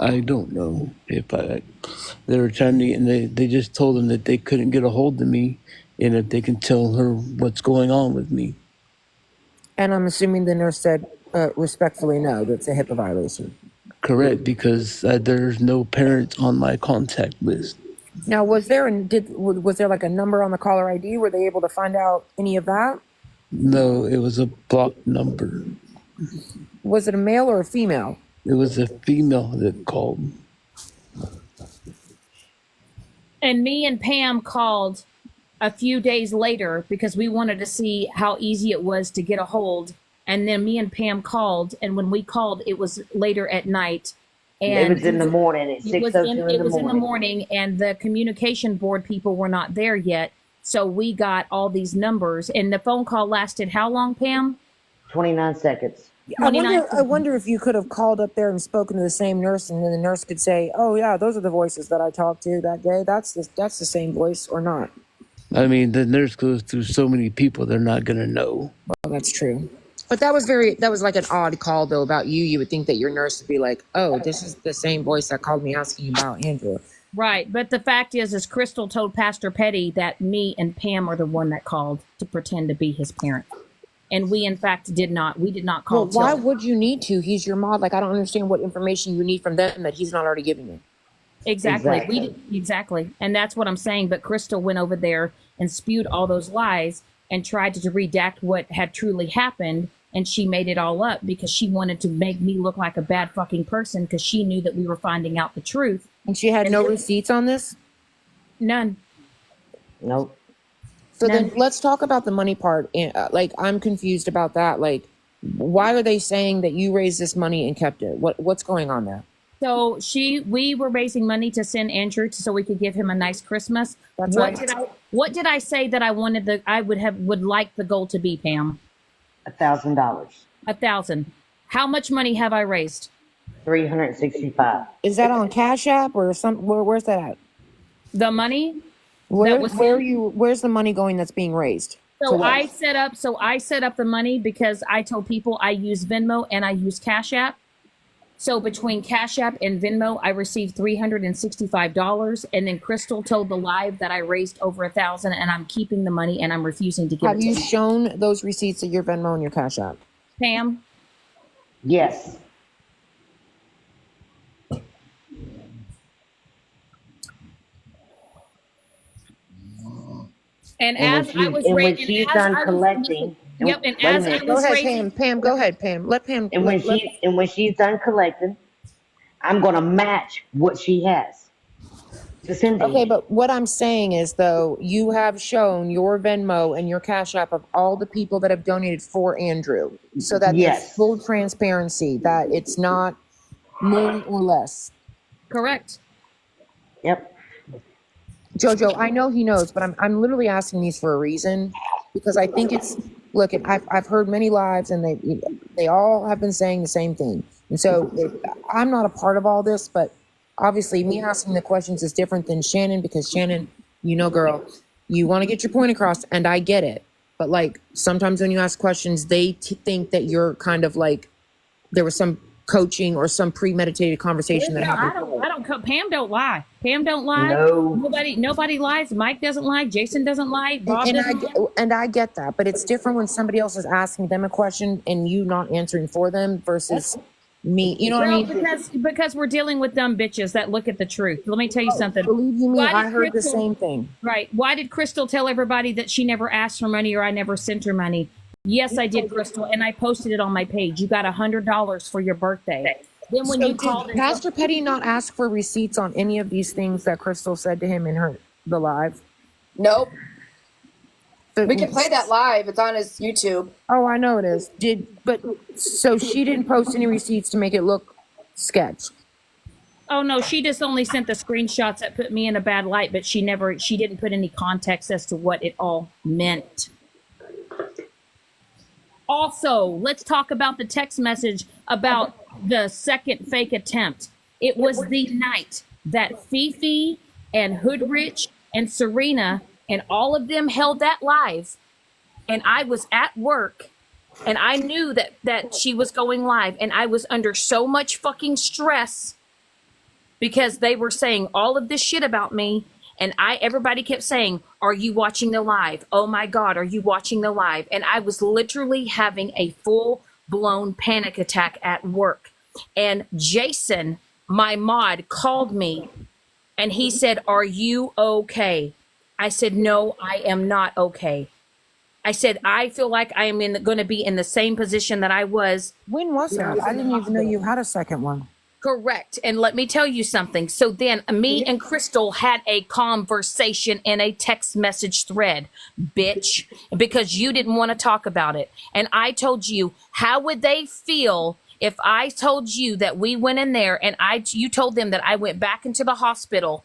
I don't know if they were trying to, and they just told them that they couldn't get a hold of me, and if they can tell her what's going on with me. And I'm assuming the nurse said respectfully no, that's a HIPAA violation. Correct, because there's no parents on my contact list. Now, was there like a number on the caller ID? Were they able to find out any of that? No, it was a blocked number. Was it a male or a female? It was a female that called. And me and Pam called a few days later because we wanted to see how easy it was to get a hold. And then me and Pam called, and when we called, it was later at night. And it was in the morning at 6:02 it was in the morning, and the communication board people were not there yet. So we got all these numbers, and the phone call lasted how long, Pam? 29 seconds. I wonder if you could have called up there and spoken to the same nurse, and then the nurse could say, "Oh yeah, those are the voices that I talked to that day. That's the same voice," or not. I mean, the nurse goes through so many people, they're not gonna know. Well, that's true. But that was like an odd call though about you. You would think that your nurse would be like, "Oh, this is the same voice that called me asking about Andrew." Right, but the fact is Crystal told Pastor Petty that me and Pam are the one that called to pretend to be his parent. And we, in fact, did not. We did not call. Well, why would you need to? He's your mod. Like, I don't understand what information you need from them that he's not already giving you. Exactly. Exactly. And that's what I'm saying. But Crystal went over there and spewed all those lies and tried to redact what had truly happened. And she made it all up because she wanted to make me look like a bad fucking person because she knew that we were finding out the truth. And she had no receipts on this? None. Nope. So then let's talk about the money part. Like, I'm confused about that. Like, why are they saying that you raised this money and kept it? What's going on there? So we were raising money to send Andrew so we could give him a nice Christmas. That's what did I say that I wanted would like the goal to be, Pam? $1,000. 1,000. How much money have I raised? 365. Is that on Cash App or where's that at? The money? Where's the money going that's being raised? So I set up the money because I told people I use Venmo and I use Cash App. So between Cash App and Venmo, I received $365, and then Crystal told the live that I raised over 1,000, and I'm keeping the money and I'm refusing to give Have it to you you. shown those receipts of your Venmo and your Cash App? Pam? Yes. And And when as I she was and when raising, she's as done I was, listen, collecting, yep, and wait a as I minute. Go was ahead, raising, Pam. Pam, go ahead, Pam. Let Pam. And when she's done collecting, I'm gonna match what she has to send to Okay, him. but what I'm saying is, though, you have shown your Venmo and your Cash App of all the people that have donated for Andrew, so that there's Yes. full transparency, that it's not more or less. correct. Yep. Jojo, I know he knows, but I'm literally asking these for a reason, because I think it's, look, I've heard many lives, and they all have been saying the same thing, and so I'm not a part of all this, but obviously me asking the questions is different than Shannon, because Shannon, girl, you want to get your point across, and I get it, but like sometimes when you ask questions, they think that you're kind of like there was some coaching or some premeditated conversation that No, happened. Pam don't lie. Pam don't lie. No. Nobody lies. Mike doesn't lie. Jason doesn't lie. Bob And doesn't lie. I get that, but it's different when somebody else is asking them a question and you not answering for them versus me. You know what I Well, mean? because we're dealing with dumb bitches that look at the truth. Let me tell you something. Believe you me, Why I did heard the Crystal- same thing. Right. Why did Crystal tell everybody that she never asked for money or I never sent her money? Yes, I did, Crystal, and I posted it on my page. You got $100 for your birthday. Then when So you called did Pastor Petty not ask for receipts on any of these things that Crystal said to him in the live? Nope. But, We can play that live. It's on his YouTube. oh, I know it is. So she didn't post any receipts to make it look sketch. Oh no, she just only sent the screenshots that put me in a bad light, but she didn't put any context as to what it all meant. Also, let's talk about the text message about the second fake attempt. It was the night that Fifi and Hoodrich and Serena and all of them held that live, and I was at work, and I knew that she was going live, and I was under so much fucking stress because they were saying all of this shit about me, and everybody kept saying, "Are you watching the live? Oh my God, are you watching the live?" And I was literally having a full blown panic attack at work. And Jason, my mod, called me and he said, "Are you okay?" I said, "No, I am not okay." I said, "I feel like I am going to be in the same position that I was." When was that? I didn't even know you had a second one. Correct. And let me tell you something. So then me and Crystal had a conversation in a text message thread, bitch, because you didn't want to talk about it. And I told you, how would they feel if I told you that we went in there and you told them that I went back into the hospital?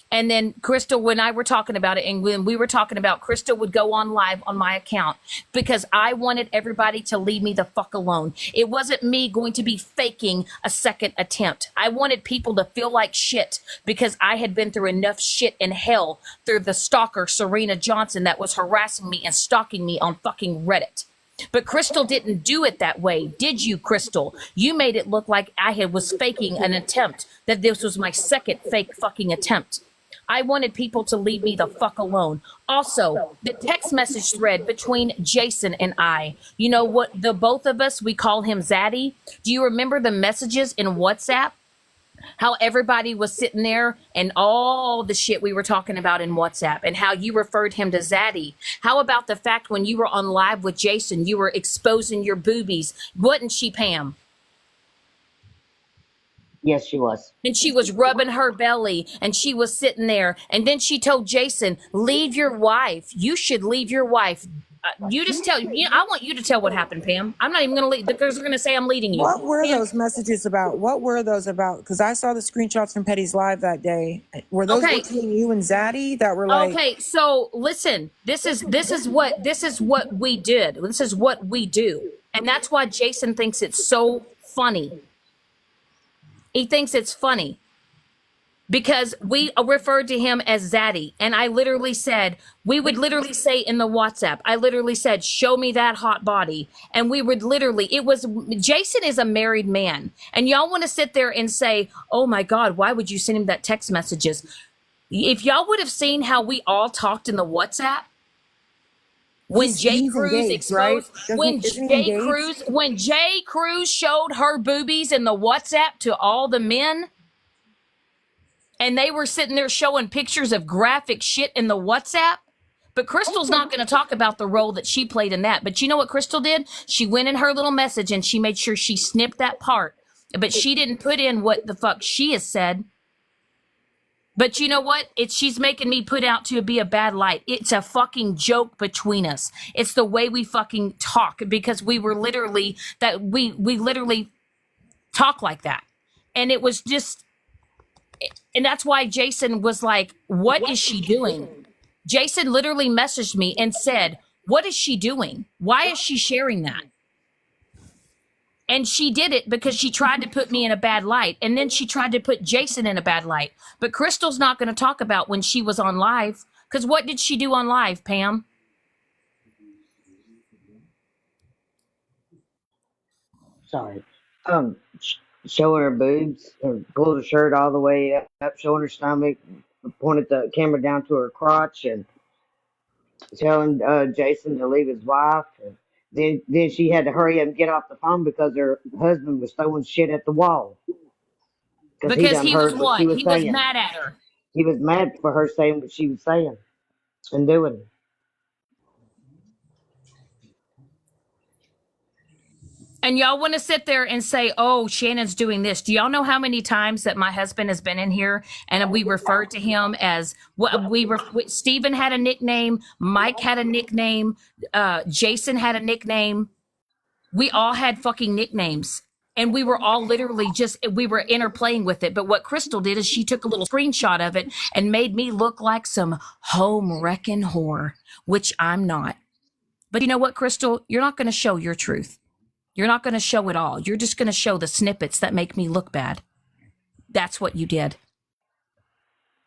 And then Crystal, when I were talking about it, and when we were talking about Crystal would go on live on my account because I wanted everybody to leave me the fuck alone. It wasn't me going to be faking a second attempt. I wanted people to feel like shit because I had been through enough shit in hell through the stalker, Serena Johnson, that was harassing me and stalking me on fucking Reddit. But Crystal didn't do it that way, did you, Crystal? You made it look like I was faking an attempt, that this was my second fake fucking attempt. I wanted people to leave me the fuck alone. Also, the text message thread between Jason and I, you know what, the both of us, we call him Zaddy. Do you remember the messages in WhatsApp? How everybody was sitting there and all the shit we were talking about in WhatsApp and how you referred him to Zaddy. How about the fact when you were on live with Jason, you were exposing your boobies? Wasn't she, Pam? Yes, she was. And she was rubbing her belly and she was sitting there. And then she told Jason, "Leave your wife. You should leave your wife." You just tell, I want you to tell what happened, Pam. I'm not even going to leave because they're going to say I'm leading you. What were Pam, those messages about? What were those about? Because I saw the screenshots from Petty's live that day. Were those between you and Zaddy that were like? Okay, so listen, this is what we did. This is what we do. And that's why Jason thinks it's so funny. He thinks it's funny. because we referred to him as Zaddy. And I literally said, we would literally say in the WhatsApp, I literally said, show me that hot body. And we would literally, Jason is a married man. And y'all want to sit there and say, oh my God, why would you send him that text messages? If y'all would have seen how we all talked in the WhatsApp, when Jay Cruz exposed, when Jay Cruz showed her boobies in the WhatsApp to all the men, and they were sitting there showing pictures of graphic shit in the WhatsApp. But Crystal's not going to talk about the role that she played in that. But you know what Crystal did? She went in her little message and she made sure she snipped that part. But she didn't put in what the fuck she has said. But you know what? She's making me put out to be a bad light. It's a fucking joke between us. It's the way we fucking talk, because we literally talk like that. And it was just, and that's why Jason was like, what is she doing? Jason literally messaged me and said, what is she doing? Why is she sharing that? And she did it because she tried to put me in a bad light. And then she tried to put Jason in a bad light. But Crystal's not going to talk about when she was on live. Because what did she do on live, Pam? Sorry. Showing her boobs, or pulled her shirt all the way up, showing her stomach, pointed the camera down to her crotch, and telling Jason to leave his wife. And then she had to hurry up and get off the phone because her husband was throwing shit at the wall. Because he he was heard what what? she was He was saying. mad at her. He was mad for her saying what she was saying and doing. And y'all want to sit there and say, oh, Shannon's doing this. Do y'all know how many times that my husband has been in here and we referred to him as what Stephen had a nickname, Mike had a nickname, Jason had a nickname. We all had fucking nicknames. And we were all literally we were interplaying with it. But what Crystal did is she took a little screenshot of it and made me look like some home wrecking whore, which I'm not. But you know what, Crystal? You're not going to show your truth. You're not going to show it all. You're just going to show the snippets that make me look bad. That's what you did.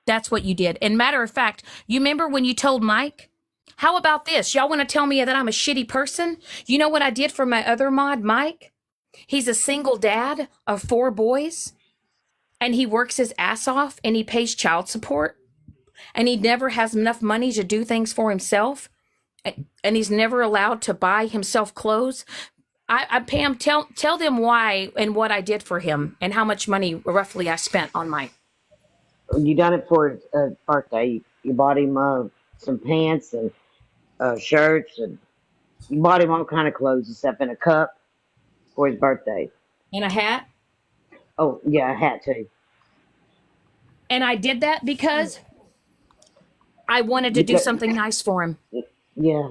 That's what you did. And matter of fact, you remember when you told Mike? How about this? Y'all want to tell me that I'm a shitty person? You know what I did for my other mod, Mike? He's a single dad of 4 boys, and he works his ass off, and he pays child support, and he never has enough money to do things for himself, and he's never allowed to buy himself clothes. Pam, tell them why and what I did for him and how much money roughly I spent on Mike. You done it for his birthday. You bought him some pants and shirts, and you bought him all kind of clothes except in a cup for his birthday. And a hat? Oh, yeah, a hat too. And I did that because I wanted to do something nice for him. Yeah,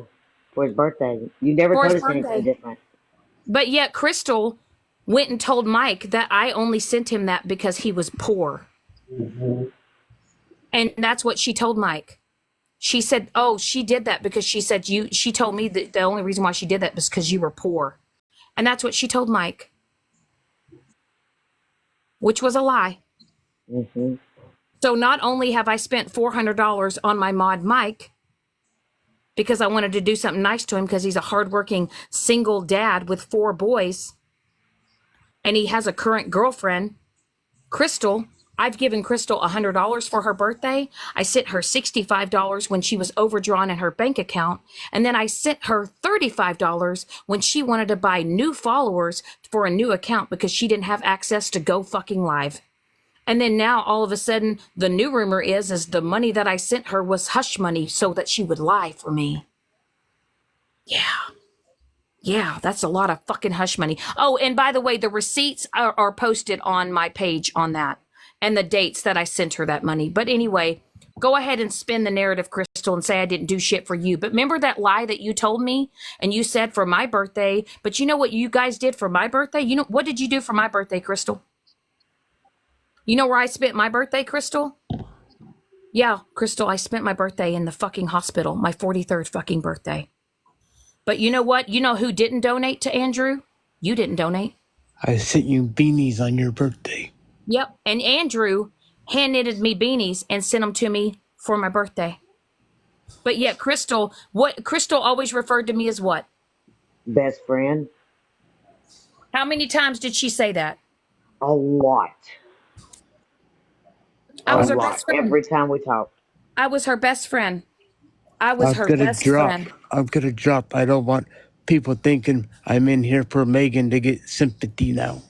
for his birthday. You never told us anything different. But yet Crystal went and told Mike that I only sent him that because he was poor. Mm-hmm. And that's what she told Mike. She said, oh, she did that because she said she told me that the only reason why she did that was because you were poor. And that's what she told Mike. Which was a lie. Mm-hmm. So not only have I spent $400 on my mod Mike, because I wanted to do something nice to him because he's a hardworking single dad with 4 boys, and he has a current girlfriend, Crystal. I've given Crystal $100 for her birthday. I sent her $65 when she was overdrawn in her bank account. And then I sent her $35 when she wanted to buy new followers for a new account because she didn't have access to Go Fucking Live. And then now all of a sudden the new rumor is the money that I sent her was hush money so that she would lie for me. Yeah, that's a lot of fucking hush money. Oh, and by the way, the receipts are posted on my page on that, and the dates that I sent her that money. But anyway, go ahead and spin the narrative, Crystal, and say I didn't do shit for you. But remember that lie that you told me and you said for my birthday, but you know what you guys did for my birthday? You know, what did you do for my birthday, Crystal? You know where I spent my birthday, Crystal? Yeah, Crystal, I spent my birthday in the fucking hospital, my 43rd fucking birthday. But you know what? You know who didn't donate to Andrew? You didn't donate. I sent you beanies on your birthday. Yep. And Andrew hand knitted me beanies and sent them to me for my birthday. But yet, Crystal always referred to me as what? Best friend. How many times did she say that? A lot. I was A her lot. best friend. Every time we talked. I was her best friend. I was I'm her gonna best drop. friend. I'm gonna drop. I don't want people thinking I'm in here for Megan to get sympathy now.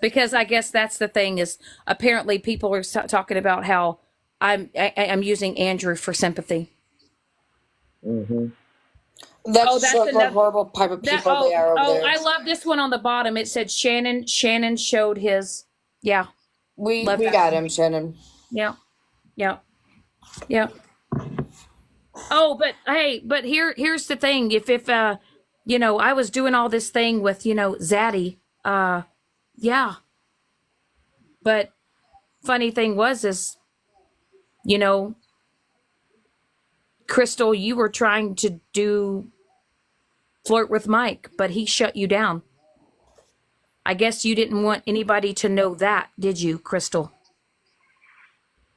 Because I guess that's the thing is apparently people are talking about how I'm using Andrew for sympathy. Mm-hmm. That's just what horrible type of people they are over there. I love this one on the bottom. It said Shannon showed his. Yeah. We got him, Shannon. Yeah. Yeah. Yeah. Oh, but hey, here's the thing. If you know, I was doing all this thing with, you know, Zaddy, yeah. But funny thing is, you know, Crystal, you were trying to flirt with Mike, but he shut you down. I guess you didn't want anybody to know that, did you, Crystal?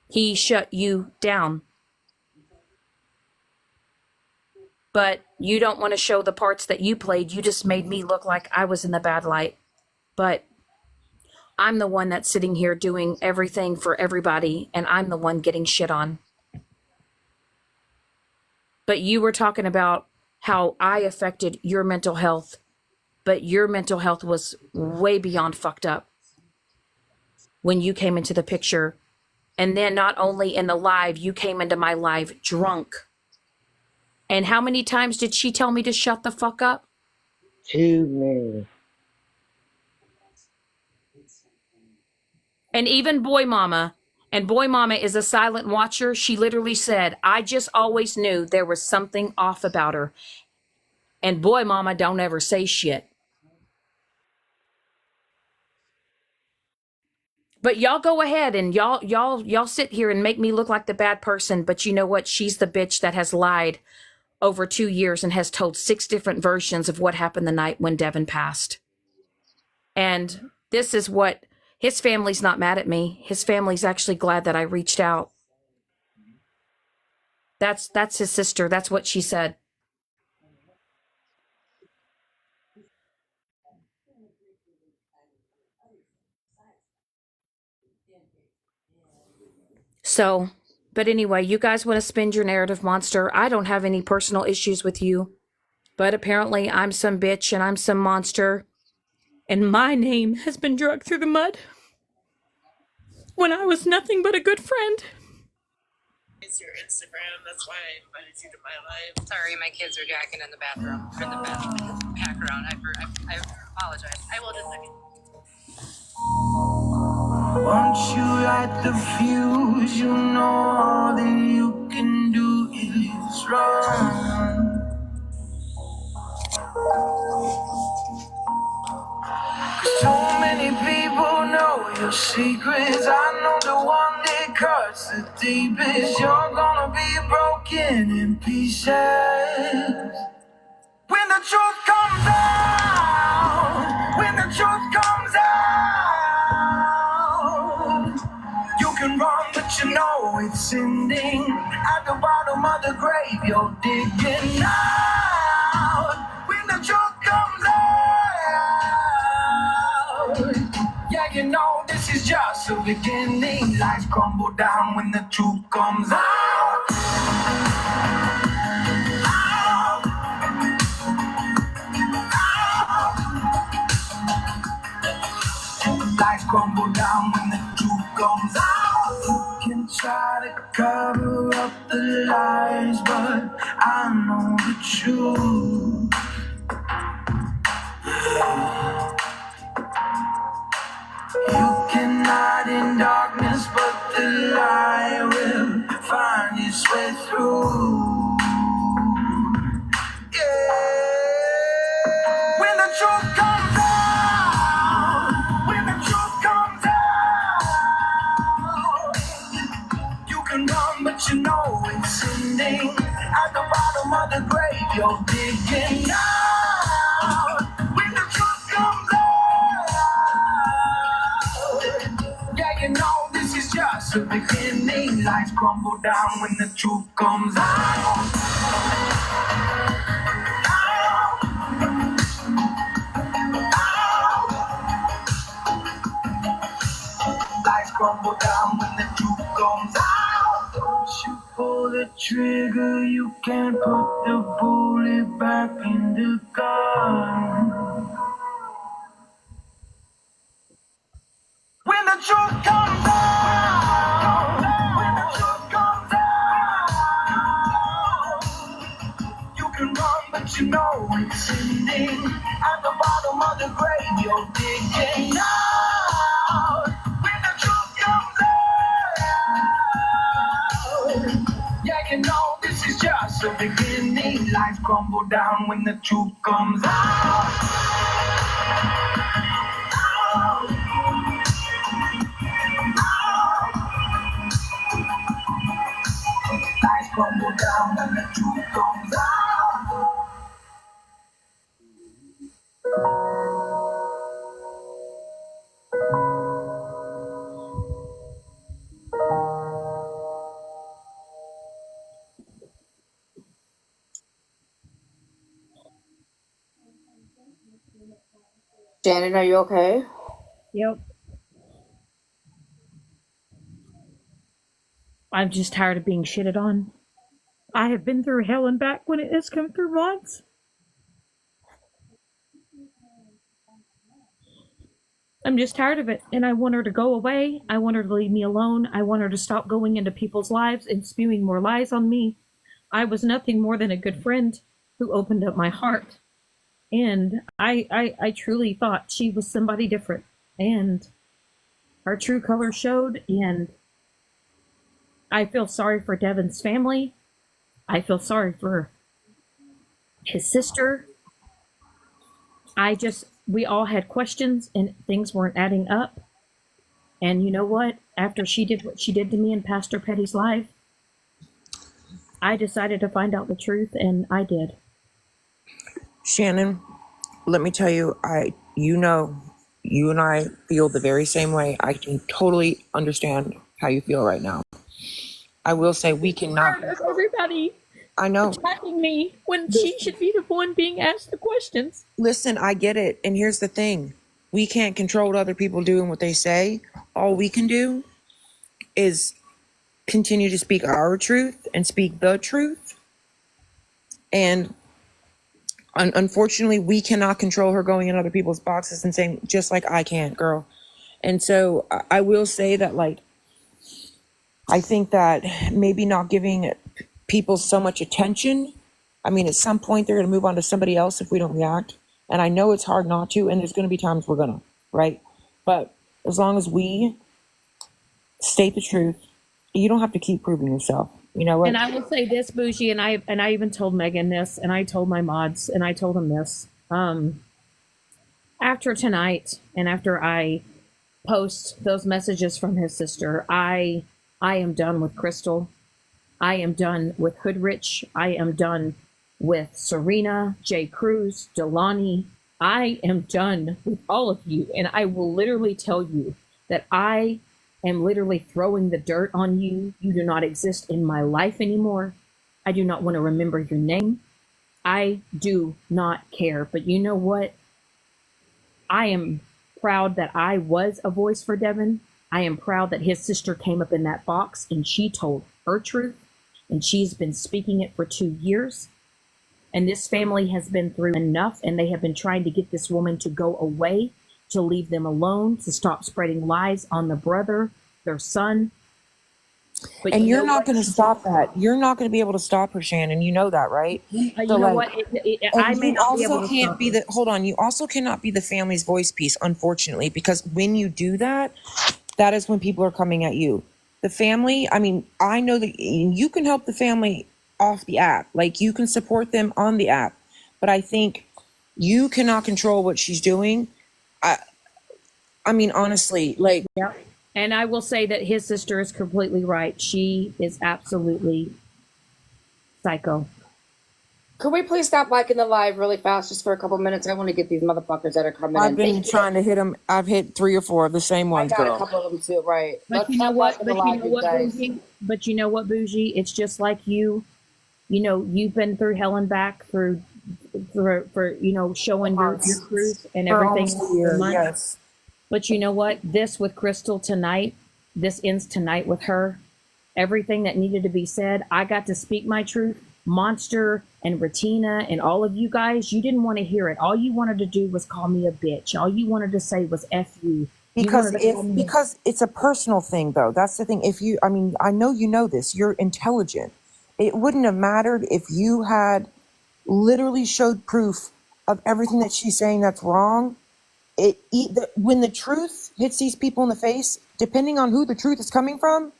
He shut you down. But you don't want to show the parts that you played. You just made me look like I was in the bad light. But I'm the one that's sitting here doing everything for everybody, and I'm the one getting shit on. But you were talking about how I affected your mental health, but your mental health was way beyond fucked up when you came into the picture. And then not only in the live, you came into my live drunk. And how many times did she tell me to shut the fuck up? Too many. And even Boy Mama, and Boy Mama is a silent watcher, she literally said, I just always knew there was something off about her. And Boy Mama don't ever say shit. But y'all go ahead and y'all sit here and make me look like the bad person, but you know what? She's the bitch that has lied over 2 years and has told 6 different versions of what happened the night when Devin passed. And this is what, his family's not mad at me. His family's actually glad that I reached out. That's his sister. That's what she said. So, but anyway, you guys want to spin your narrative, monster. I don't have any personal issues with you. But apparently I'm some bitch and I'm some monster. And my name has been dragged through the mud when I was nothing but a good friend. It's your Instagram. That's why I invited you to my live. Sorry, my kids are jacking in the bathroom. In the background. I apologize. I will just a second. Once you light the fuse, you know all that you can do is run. So many people know your secrets. I know the one that cuts the deepest. You're gonna be broken in pieces. When the truth comes out, when the truth comes out, you can run, but you know it's ending. At the bottom of the grave, you're digging out. When the truth comes out, yeah, you know this is just the beginning. Lights crumble down when the truth comes out. Lights crumble down when the truth comes out. You can try to cover up the lies, but I know the truth. You can hide in darkness, but the light will find its way through. Yeah. When the truth comes out, when the truth comes out, you can run, but you know it's ending. At the bottom of the grave, you're digging out. When the truth comes out, lies crumble down when the truth comes out. Lies crumble down when the truth comes out. Once you pull the trigger, you can't put the bullet back in the gun. When the truth comes out, when the truth comes out, you can run, but you know it's ending. At the bottom of the grave, you're digging out. When the truth comes out, yeah, you know this is just the beginning. Lies crumble down when the truth comes out. Lies crumble down when the truth comes out. Shannon, are you okay? Yep. I'm just tired of being shitted on. I have been through hell and back when it has come through mods. I'm just tired of it, and I want her to go away. I want her to leave me alone. I want her to stop going into people's lives and spewing more lies on me. I was nothing more than a good friend who opened up my heart. And I truly thought she was somebody different. And her true color showed, and I feel sorry for Devin's family. I feel sorry for his sister. We all had questions and things weren't adding up. And you know what? After she did what she did to me in Pastor Petty's life, I decided to find out the truth, and I did. Shannon, let me tell you, you and I feel the very same way. I can totally understand how you feel right now. I will say we cannot. Everybody I know. attacking me when she should be the one being asked the questions. Listen, I get it. And here's the thing. We can't control what other people do and what they say. All we can do is continue to speak our truth and speak the truth. And unfortunately, we cannot control her going in other people's boxes and saying, just like I can't, girl. And so I will say that, like, I think that maybe not giving people so much attention, I mean, at some point they're going to move on to somebody else if we don't react. And I know it's hard not to, and there's going to be times we're going to, right? But as long as we state the truth, you don't have to keep proving yourself. You know what? And I will say this, Bougie, and I even told Megan this, and I told my mods, and I told them this. After tonight, and after I post those messages from his sister, I am done with Crystal. I am done with Hoodrich. I am done with Serena, J. Cruz, Delani. I am done with all of you. And I will literally tell you that I am literally throwing the dirt on you. You do not exist in my life anymore. I do not want to remember your name. I do not care. But you know what? I am proud that I was a voice for Devin. I am proud that his sister came up in that box and she told her truth. And she's been speaking it for 2 years. And this family has been through enough, and they have been trying to get this woman to go away, to leave them alone, to stop spreading lies on the brother, their son. But and you're not going to stop that. You're not going to be able to stop her, Shannon. You know that, right? You know what? I may not be able to can't be the. Hold on. You also cannot be the family's voice piece, unfortunately, because when you do that, that is when people are coming at you. The family. I mean, I know that you can help the family off the app. Like, you can support them on the app, but I think you cannot control what she's doing. I mean, honestly, like. Yeah. And I will say that his sister is completely right. She is absolutely psycho. Could we please stop liking the live really fast just for a couple minutes? I want to get these motherfuckers that are coming I've in. been trying to hit them. I've hit 3 or 4 of the same I ones, got a girl. couple of them too, right? But Let's you know stop what? liking the live, you guys. Bougie? But you know what, Bougie? It's just like you. You know, you've been through hell and back for you know, showing your truth and For everything almost a for year, months. yes. But you know what? This with Crystal tonight, this ends tonight with her. Everything that needed to be said, I got to speak my truth. Monster and Retina and all of you guys, you didn't want to hear it. All you wanted to do was call me a bitch. All you wanted to say was F you. You Because wanted to call me because it's a personal thing, though. That's the thing. If you, I mean, I know you know this. You're intelligent. It wouldn't have mattered if you had literally showed proof of everything that she's saying that's wrong. When the truth hits these people in the face, depending on who the truth is coming from,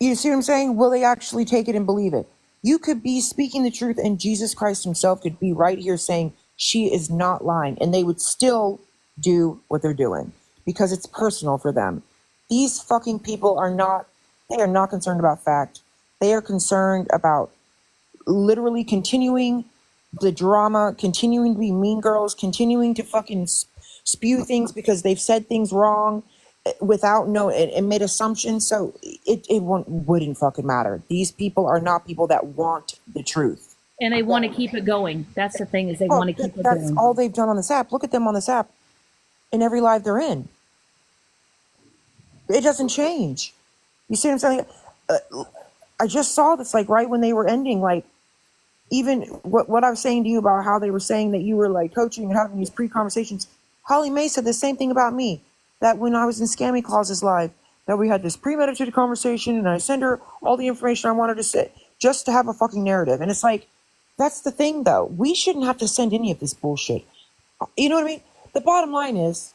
you see what I'm saying? Will they actually take it and believe it? You could be speaking the truth, and Jesus Christ himself could be right here saying she is not lying, and they would still do what they're doing because it's personal for them. These fucking people are not, they are not concerned about fact. They are concerned about literally continuing the drama, continuing to be mean girls, continuing to fucking spew things because they've said things wrong without no and made assumptions. So it wouldn't fucking matter. These people are not people that want the truth. and they want to keep it going. That's the thing, is they Oh, want to keep it that's going. all they've done on this app. Look at them on this app in every live they're in. It doesn't change. You see what I'm saying? I just saw this like right when they were ending, like even what I was saying to you about how they were saying that you were like coaching and having these pre-conversations. Holly Mae said the same thing about me, that when I was in Scammy Clauses Live, that we had this premeditated conversation and I sent her all the information I wanted to say just to have a fucking narrative. And it's like, that's the thing though. We shouldn't have to send any of this bullshit. You know what I mean? The bottom line is,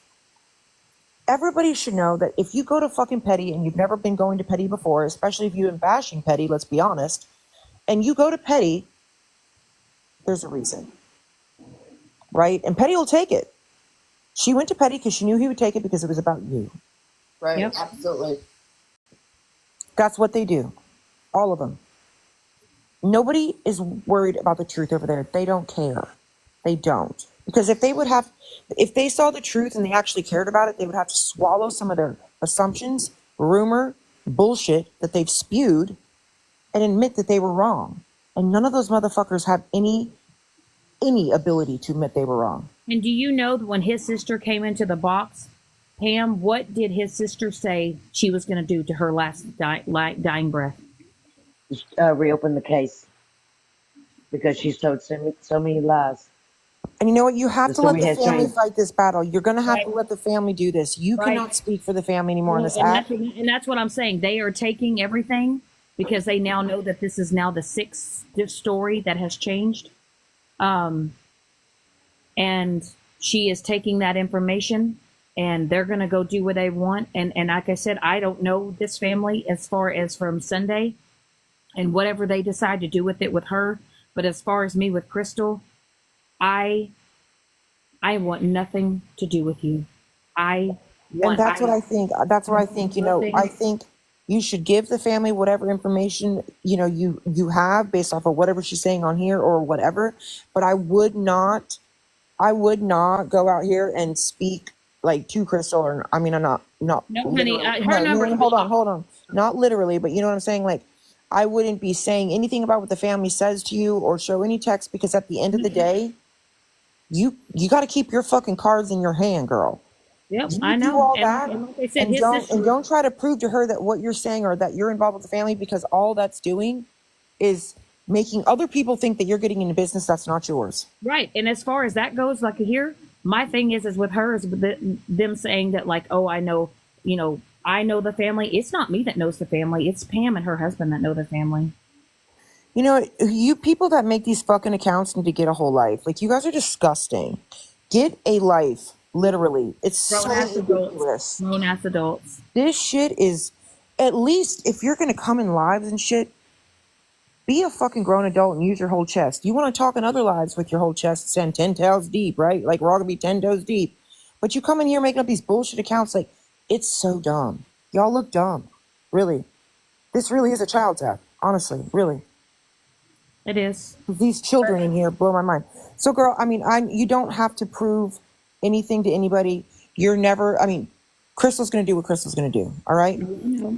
everybody should know that if you go to fucking Petty and you've never been going to Petty before, especially if you've been bashing Petty, let's be honest, and you go to Petty, there's a reason, right? And Petty will take it. She went to Petty because she knew he would take it because it was about you. Right, Yep. absolutely. That's what they do. All of them. Nobody is worried about the truth over there. They don't care. They don't. Because if they saw the truth and they actually cared about it, they would have to swallow some of their assumptions, rumor, bullshit that they've spewed and admit that they were wrong. And none of those motherfuckers have any ability to admit they were wrong. And do you know that when his sister came into the box, Pam, what did his sister say she was going to do to her last dying breath? Reopen the case because she's told so many lies. And you know what? You have The to let story the has family changed. fight this battle. You're going to have Right. to let the family do this. You Right. cannot speak for the family anymore on Well, this app. and that's what I'm saying. They are taking everything because they now know that this is now the sixth story that has changed. And she is taking that information and they're going to go do what they want. And like I said, I don't know this family as far as from Sunday and whatever they decide to do with it with her. But as far as me with Crystal, I want nothing to do with you. I And want, that's what I think. That's what I think. You know, nothing. I think you should give the family whatever information, you know, you have based off of whatever she's saying on here or whatever. But I would not go out here and speak like to Crystal, or I mean, I'm not No, honey, literally. her No, number. hold on. Not literally, but you know what I'm saying? Like, I wouldn't be saying anything about what the family says to you or show any text because at the end of the day, you got to keep your fucking cards in your hand, girl. Yep, You I do know. all And that like I said, and his sister. don't try to prove to her that what you're saying or that you're involved with the family, because all that's doing is making other people think that you're getting into business that's not yours. Right. And as far as that goes, like here, my thing is with her is with them saying that like, oh, I know, you know, I know the family. It's not me that knows the family. It's Pam and her husband that know the family. You know, you people that make these fucking accounts need to get a whole life. Like, you guys are disgusting. Get a life, literally. It's so ridiculous. Grown ass adults. This shit is, at least if you're gonna come in lives and shit, be a fucking grown adult and use your whole chest. You want to talk in other lives with your whole chest, send 10 toes deep, right? Like, we're all gonna be 10 toes deep. But you come in here making up these bullshit accounts, like, it's so dumb. Y'all look dumb. Really. This really is a child's app. Honestly, really. It is. These children in here blow my mind. So, girl, I mean, you don't have to prove anything to anybody. You're never. I mean, Crystal's gonna do what Crystal's gonna do. All right.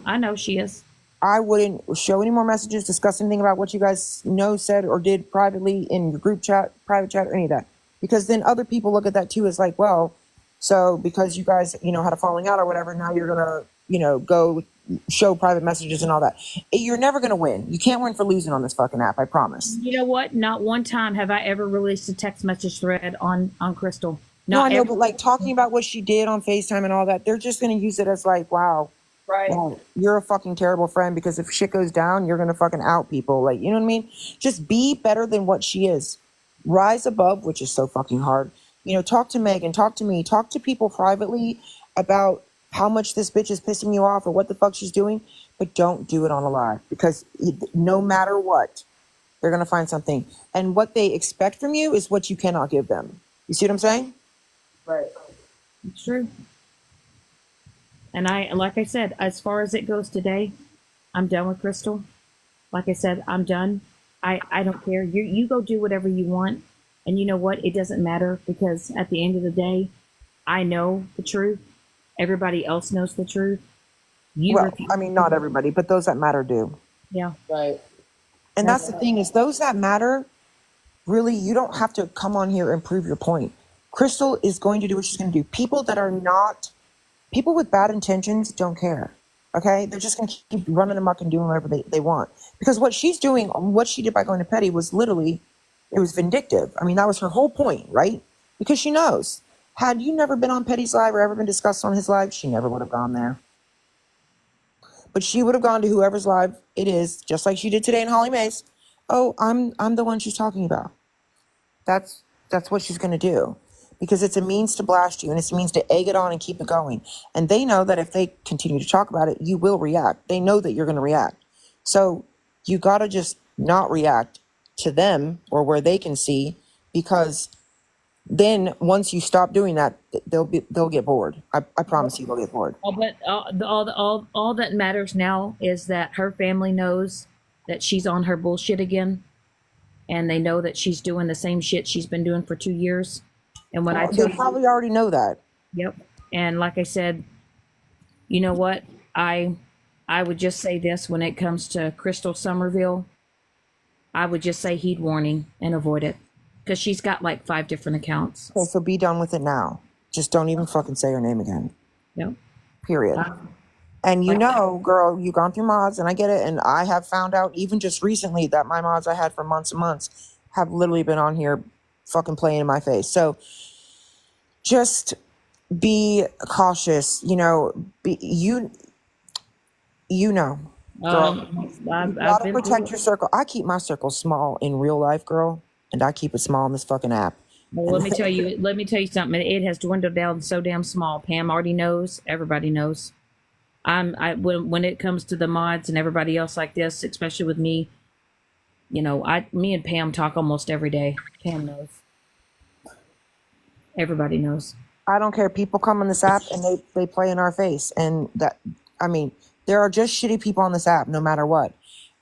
I know she is. I wouldn't show any more messages, discuss anything about what you guys know, said, or did privately in your group chat, private chat, or any of that. Because then other people look at that too as like, well, so because you guys, had a falling out or whatever, now you're gonna, go show private messages and all that. You're never gonna win. You can't win for losing on this fucking app. I promise. You know what? Not one time have I ever released a text message thread on Crystal. No, I Not know, ever. but like talking about what she did on FaceTime and all that, they're just gonna use it as like, wow. Right. Well, you're a fucking terrible friend because if shit goes down, you're gonna fucking out people. Like, you know what I mean? Just be better than what she is. Rise above, which is so fucking hard. Talk to Megan, talk to me, talk to people privately about how much this bitch is pissing you off or what the fuck she's doing, but don't do it on a live because no matter what, they're gonna find something. And what they expect from you is what you cannot give them. You see what I'm saying? Right. It's true. And like I said, as far as it goes today, I'm done with Crystal. Like I said, I'm done. I don't care. You go do whatever you want. And you know what? It doesn't matter because at the end of the day, I know the truth. Everybody else knows the truth. I mean, not everybody, but those that matter do. Yeah. Right. And that's the thing is those that matter, really, you don't have to come on here and prove your point. Crystal is going to do what she's going to do. People with bad intentions don't care. Okay? They're just going to keep running amok and doing whatever they want. Because what she's doing, what she did by going to Petty was literally, it was vindictive. I mean, that was her whole point, right? Because she knows. Had you never been on Petty's live or ever been discussed on his live, she never would have gone there. But she would have gone to whoever's live it is, just like she did today in Holly Mays. Oh, I'm the one she's talking about. That's what she's going to do. Because it's a means to blast you and it's a means to egg it on and keep it going. And they know that if they continue to talk about it, you will react. They know that you're going to react. So you got to just not react to them or where they can see, because then once you stop doing that, they'll get bored. I promise you they'll get bored. But all that matters now is that her family knows that she's on her bullshit again. And they know that she's doing the same shit she's been doing for 2 years. And when I tell they probably already know that. Yep. And like I said, you know what? I would just say this when it comes to Crystal Somerville. I would just say heed warning and avoid it. Because she's got like 5 different accounts. Okay, so be done with it now. Just don't even fucking say her name again. Yep. Period. And girl, you've gone through mods, and I get it. And I have found out even just recently that my mods I had for months and months have literally been on here fucking playing in my face. So just be cautious. You gotta protect your circle. I keep my circle small in real life, girl, and I keep it small in this fucking app. Well, let me tell you something. It has dwindled down so damn small. Pam already knows. Everybody knows. When it comes to the mods and everybody else like this, especially with me, me and Pam talk almost every day. Pam knows. Everybody knows. I don't care. People come on this app and they play in our face. And there are just shitty people on this app no matter what.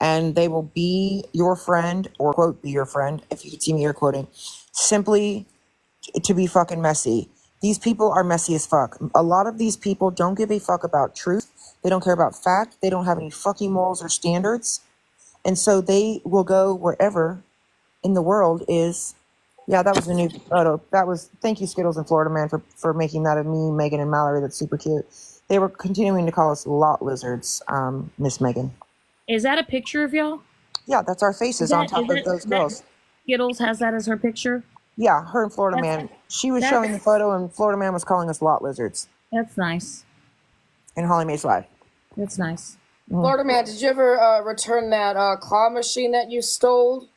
And they will be your friend or quote, be your friend. If you could see me air quoting, simply to be fucking messy. These people are messy as fuck. A lot of these people don't give a fuck about truth. They don't care about fact. They don't have any fucking morals or standards. And so they will go wherever in the world is. Yeah, that was a new photo. Thank you, Skittles and Florida Man, for making that of me, Megan, and Mallory. That's super cute. They were continuing to call us lot lizards, Miss Megan. Is that a picture of y'all? Yeah, that's our faces on top of those girls. Skittles has that as her picture? Yeah, her and Florida Man. She was showing the photo, and Florida Man was calling us lot lizards. That's nice. In Holly Mae's live. That's nice. Florida Man, did you ever return that claw machine that you stole?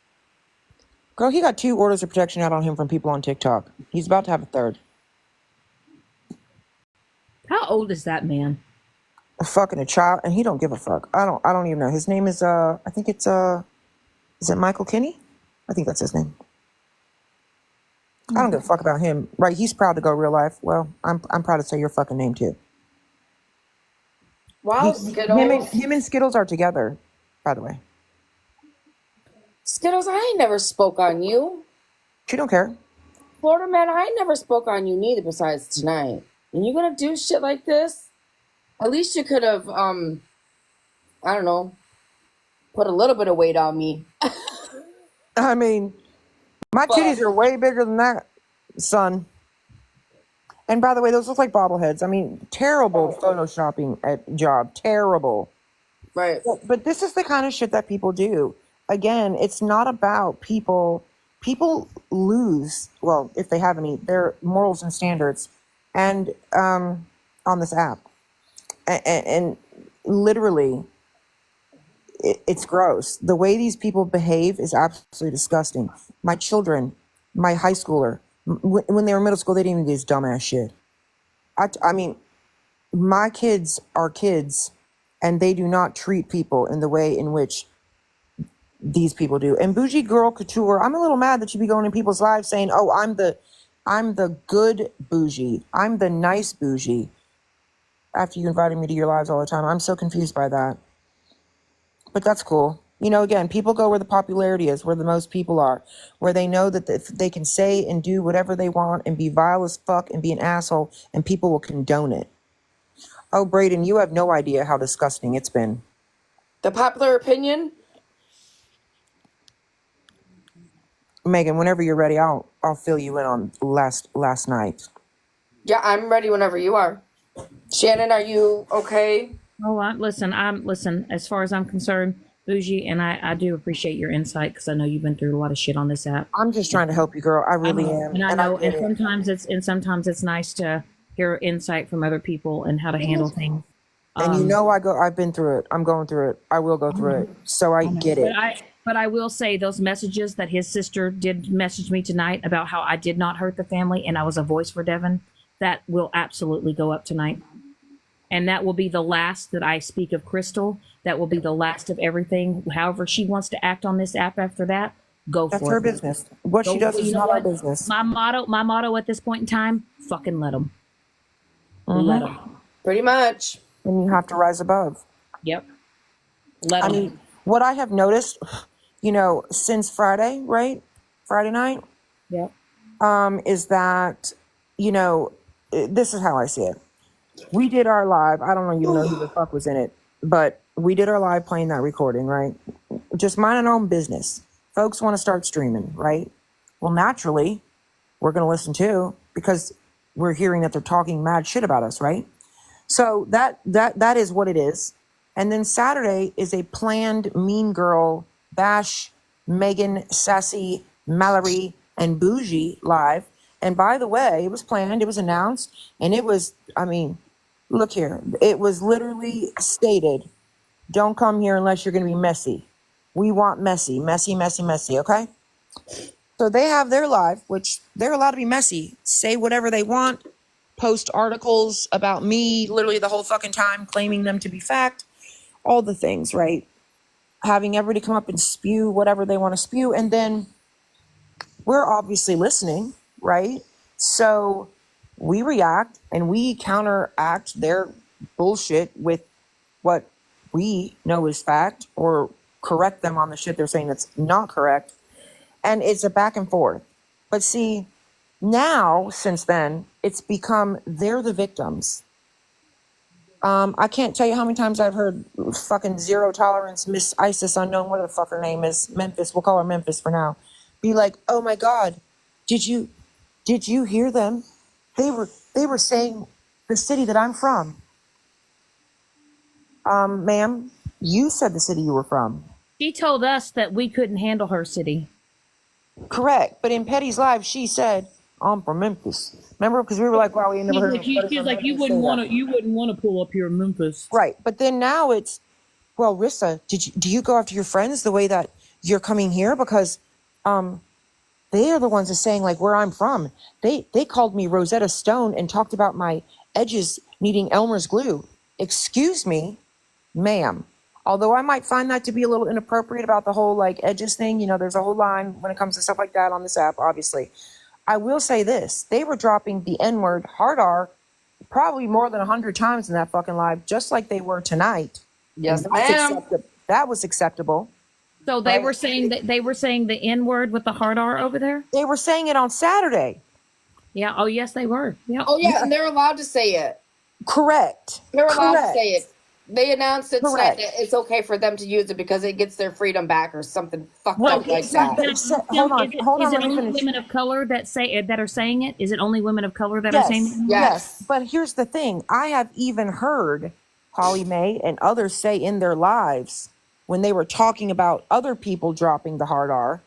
Girl, he got 2 orders of protection out on him from people on TikTok. He's about to have a 3rd. How old is that man? Fucking a child, and he don't give a fuck. I don't even know. His name is I think it's is it Michael Kinney? I think that's his name. I don't give a fuck about him. Right, he's proud to go real life. Well, I'm proud to say your fucking name too. Wow, Skittles. Him and Skittles are together, by the way. Skittles, I ain't never spoke on you. She don't care. Florida man, I ain't never spoke on you neither besides tonight. And you gonna do shit like this? At least you could have, I don't know, put a little bit of weight on me. I mean, my But titties are way bigger than that, son. And by the way, those look like bobbleheads. I mean, terrible photoshopping at job. Terrible. right. But this is the kind of shit that people do. Again, it's not about people. People lose, well, if they have any, their morals and standards, and on this app, and literally, it's gross. The way these people behave is absolutely disgusting. My children, my high schooler, when they were in middle school, they didn't even do this dumbass shit. I mean, my kids are kids, and they do not treat people in the way in which these people do. And Bougie Girl Couture, I'm a little mad that you be going in people's lives saying, "Oh, I'm the good Bougie. I'm the nice Bougie." After you invited me to your lives all the time, I'm so confused by that. But that's cool. You know, again, people go where the popularity is, where the most people are, where they know that they can say and do whatever they want and be vile as fuck and be an asshole, and people will condone it. Oh, Braden, you have no idea how disgusting it's been. The popular opinion? Megan, whenever you're ready, I'll fill you in on last night. Yeah, I'm ready whenever you are. Shannon, are you okay? Oh, listen. As far as I'm concerned, Bougie, and I do appreciate your insight because I know you've been through a lot of shit on this app. I'm just trying to help you, girl. I really am. And I know, get and sometimes it's nice to hear insight from other people and how to handle things. And you know, I've been through it. I'm going through it. I will go through it. So I get it. But I will say those messages that his sister did message me tonight about how I did not hurt the family and I was a voice for Devin, that will absolutely go up tonight. And that will be the last that I speak of Crystal. That will be the last of everything. However she wants to act on this app after that, go for it. That's her business. What she does is not our business. My motto at this point in time, fucking let them. Let them. Pretty much. And you have to rise above. Yep. Let them. I mean, what I have noticed, you know, since Friday, right? Friday night? Yep. Is that, you know, this is how I see it. We did our live. I don't even know who the fuck was in it, but we did our live playing that recording, right? Just minding our own business. Folks want to start streaming, right? Well, naturally, we're going to listen too because we're hearing that they're talking mad shit about us, right? So that is what it is. And then Saturday is a planned Mean Girl Bash, Megan, Sassy, Mallory, and Bougie live. And by the way, it was planned, it was announced, and it was, I mean, look here. It was literally stated, don't come here unless you're going to be messy. We want messy, okay? So they have their live, which they're allowed to be messy, say whatever they want, post articles about me literally the whole fucking time, claiming them to be fact, all the things, right? Having everybody come up and spew whatever they want to spew. And then we're obviously listening, right? So we react and we counteract their bullshit with what we know is fact or correct them on the shit they're saying that's not correct. And it's a back and forth. But see, now, since then, it's become they're the victims. I can't tell you how many times I've heard fucking Zero Tolerance, Miss Isis Unknown, what the fuck her name is, Memphis, we'll call her Memphis for now, be like, oh my God, did you hear them? They were saying the city that I'm from. Ma'am, you said the city you were from. She told us that we couldn't handle her city. Correct. But in Petty's live, she said, I'm from Memphis. Remember? Because we were like, wow, we ain't never heard of anybody from Memphis. You wouldn't want to pull up here in Memphis. Right. But then now it's, well, Rissa, do you go after your friends the way that you're coming here? Because they are the ones that saying like where I'm from. They called me Rosetta Stone and talked about my edges needing Elmer's glue. Excuse me, ma'am. Although I might find that to be a little inappropriate about the whole like edges thing, you know, there's a whole line when it comes to stuff like that on this app, obviously. I will say this, they were dropping the N-word, hard R, probably more than 100 times in that fucking live, just like they were tonight. Yes, ma'am. That was acceptable. So they were saying the N word with the hard R over there? They were saying it on Saturday. Yeah. Oh yes, they were. Yeah. Oh yeah, and they're allowed to say it. Correct. They're allowed to Correct. say it. They announced it tonight Correct. that it's okay for them to use it because it gets their freedom back or something fucked Well, up like exactly. that. Hold on, hold on. Is it Let me only finish. women of color that are saying it? Is it only women of color that are saying it? Yes. But here's the thing. I have even heard Holly Mae and others say in their lives when they were talking about other people dropping the hard R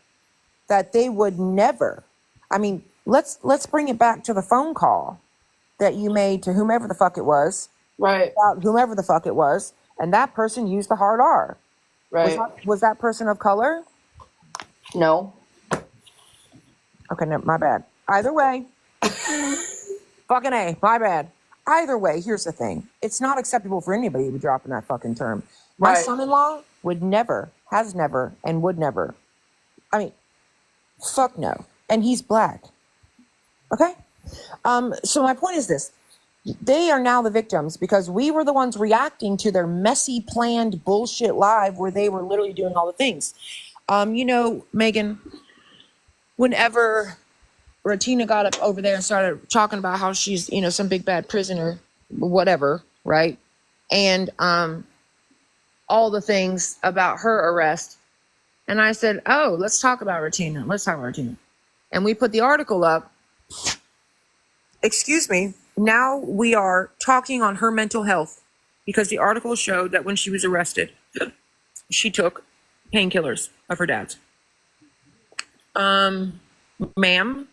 that they would never. I mean, let's bring it back to the phone call that you made to whomever the fuck it was. Right. About whomever the fuck it was, and that person used the hard R. Right. Was that person of color? No. Okay, no, my bad. Either way, fucking A, my bad. Either way, here's the thing. It's not acceptable for anybody to be dropping that fucking term. My son-in-law would never, has never, and would never. I mean, fuck no. And he's black. Okay? So my point is this. They are now the victims because we were the ones reacting to their messy, planned bullshit live where they were literally doing all the things. You know, Megan, whenever Ratina got up over there and started talking about how she's, you know, some big bad prisoner, whatever, right? And all the things about her arrest. And I said, oh, let's talk about Ratina. Let's talk about Ratina. And we put the article up. Excuse me. Now we are talking on her mental health because the article showed that when she was arrested, she took painkillers of her dad's. Ma'am,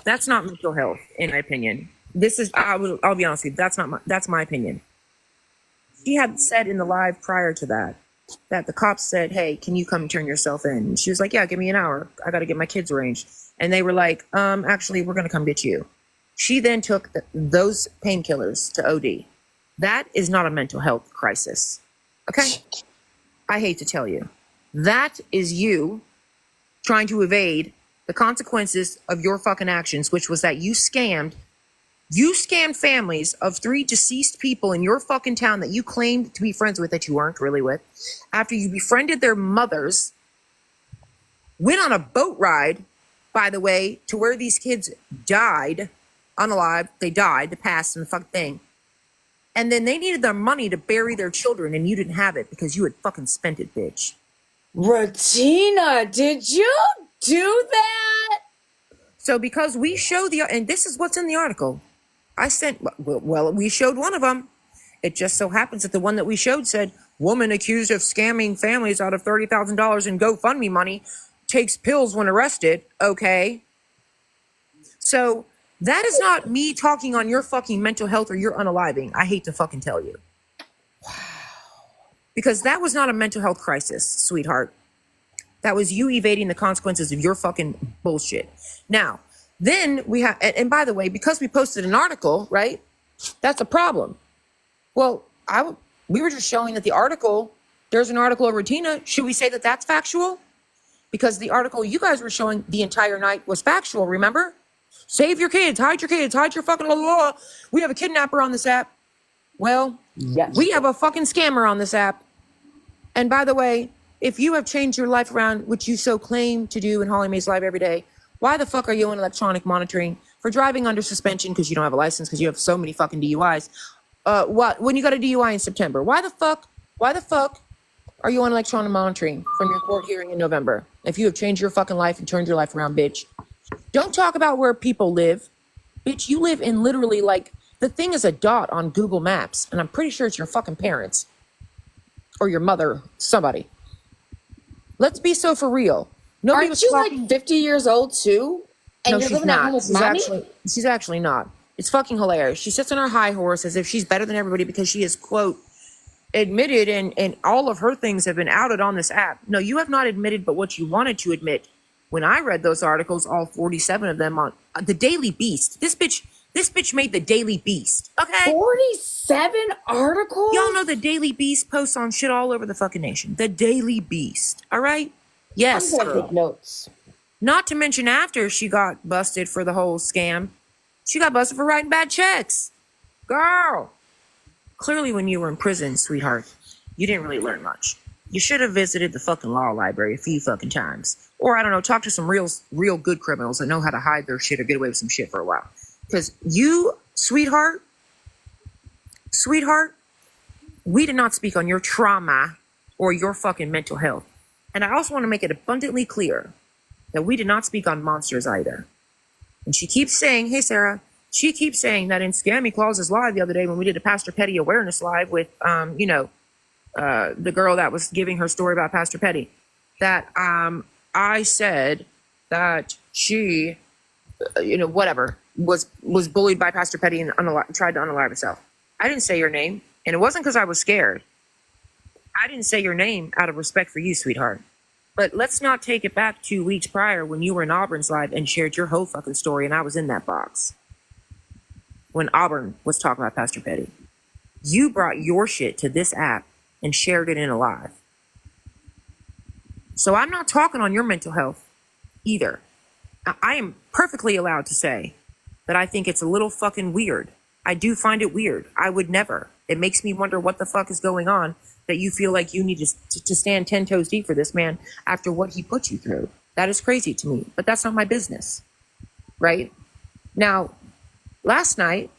that's not mental health, in my opinion. This is, I'll be honest with you, that's my opinion. She had said in the live prior to that the cops said, hey, can you come turn yourself in? And she was like, yeah, give me an hour. I got to get my kids arranged. And they were like, actually, we're going to come get you. She then took those painkillers to OD. That is not a mental health crisis. Okay? I hate to tell you. That is you trying to evade the consequences of your fucking actions, which was that you scammed families of 3 deceased people in your fucking town that you claimed to be friends with that you weren't really with. After you befriended their mothers, went on a boat ride, by the way, to where these kids died, unalive, they died, the past and the fucking thing. And then they needed their money to bury their children and you didn't have it because you had fucking spent it, bitch. Ratina, did you do that? So because we show and this is what's in the article. We showed one of them. It just so happens that the one that we showed said, woman accused of scamming families out of $30,000 in GoFundMe money takes pills when arrested. Okay. So that is not me talking on your fucking mental health or your unaliving. I hate to fucking tell you. Wow. Because that was not a mental health crisis, sweetheart. That was you evading the consequences of your fucking bullshit. Now, then we have, and by the way, because we posted an article, right? That's a problem. Well, we were just showing that the article, there's an article of Ratina. Should we say that that's factual? Because the article you guys were showing the entire night was factual, remember? Save your kids, hide your fucking blah, blah, blah. We have a kidnapper on this app. Well, yes. We have a fucking scammer on this app. And by the way, if you have changed your life around, which you so claim to do in Holly Mae's live every day, why the fuck are you on electronic monitoring for driving under suspension because you don't have a license because you have so many fucking DUIs? When you got a DUI in September, why the fuck are you on electronic monitoring from your court hearing in November? If you have changed your fucking life and turned your life around, bitch. Don't talk about where people live. Bitch, you live in literally like, the thing is a dot on Google Maps, and I'm pretty sure it's your fucking parents. Or your mother, somebody. Let's be so for real. Nobody Aren't you like 50 years old too? And no, you're she's living not. at home with mommy? She's actually not. It's fucking hilarious. She sits on her high horse as if she's better than everybody because she is, quote, admitted and all of her things have been outed on this app. No, you have not admitted but what you wanted to admit. When I read those articles, all 47 of them on the Daily Beast. This bitch made the Daily Beast. Okay? 47 articles? Y'all know the Daily Beast posts on shit all over the fucking nation. The Daily Beast. All right? Yes. I'm gonna take notes. Not to mention after she got busted for the whole scam, she got busted for writing bad checks. Girl. Clearly when you were in prison, sweetheart, you didn't really learn much. you should have visited the fucking law library a few fucking times. Or, I don't know, talk to some real good criminals that know how to hide their shit or get away with some shit for a while. Because you, sweetheart, we did not speak on your trauma or your fucking mental health. And I also want to make it abundantly clear that we did not speak on monsters either. And she keeps saying, hey, Sarah, she keeps saying that in Scammy Claus's live the other day when we did a Pastor Petty awareness live with, the girl that was giving her story about Pastor Petty, that I said that she, whatever, was bullied by Pastor Petty and tried to unalive herself. I didn't say your name, and it wasn't because I was scared. I didn't say your name out of respect for you, sweetheart. But let's not take it back 2 weeks prior when you were in Auburn's live and shared your whole fucking story, and I was in that box. When Auburn was talking about Pastor Petty. You brought your shit to this app and shared it in a live. So I'm not talking on your mental health either. I am perfectly allowed to say that I think it's a little fucking weird. I do find it weird. I would never. It makes me wonder what the fuck is going on that you feel like you need to stand 10 toes deep for this man after what he put you through. That is crazy to me, but that's not my business, right? Now, last night,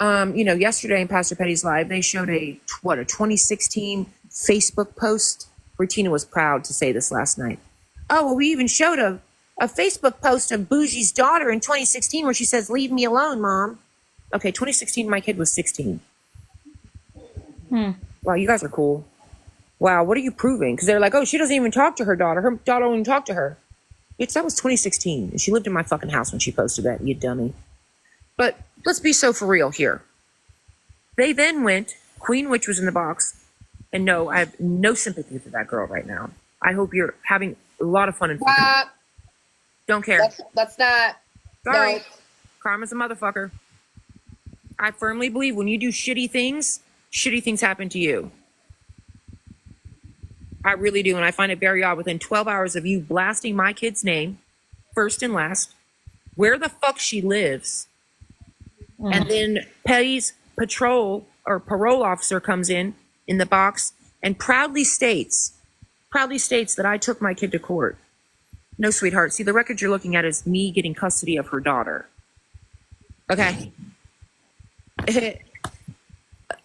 yesterday in Pastor Petty's live, they showed a 2016 Facebook post where Tina was proud to say this last night. Oh, well, we even showed a Facebook post of Bougie's daughter in 2016 where she says, leave me alone, Mom. Okay, 2016, my kid was 16. Wow, you guys are cool. Wow, what are you proving? Because they're like, oh, she doesn't even talk to her daughter. Her daughter won't even talk to her. Bitch, that was 2016. And she lived in my fucking house when she posted that, you dummy. But let's be so for real here. They then went, Queen Witch was in the box, and no, I have no sympathy for that girl right now. I hope you're having a lot of fun and fun. Don't care. That's not. Sorry. No. Karma's a motherfucker. I firmly believe when you do shitty things happen to you. I really do, and I find it very odd. Within 12 hours of you blasting my kid's name, first and last, where the fuck she lives, and then Petty's parole officer comes in the box and proudly states that I took my kid to court. No, sweetheart. See, the record you're looking at is me getting custody of her daughter. Okay.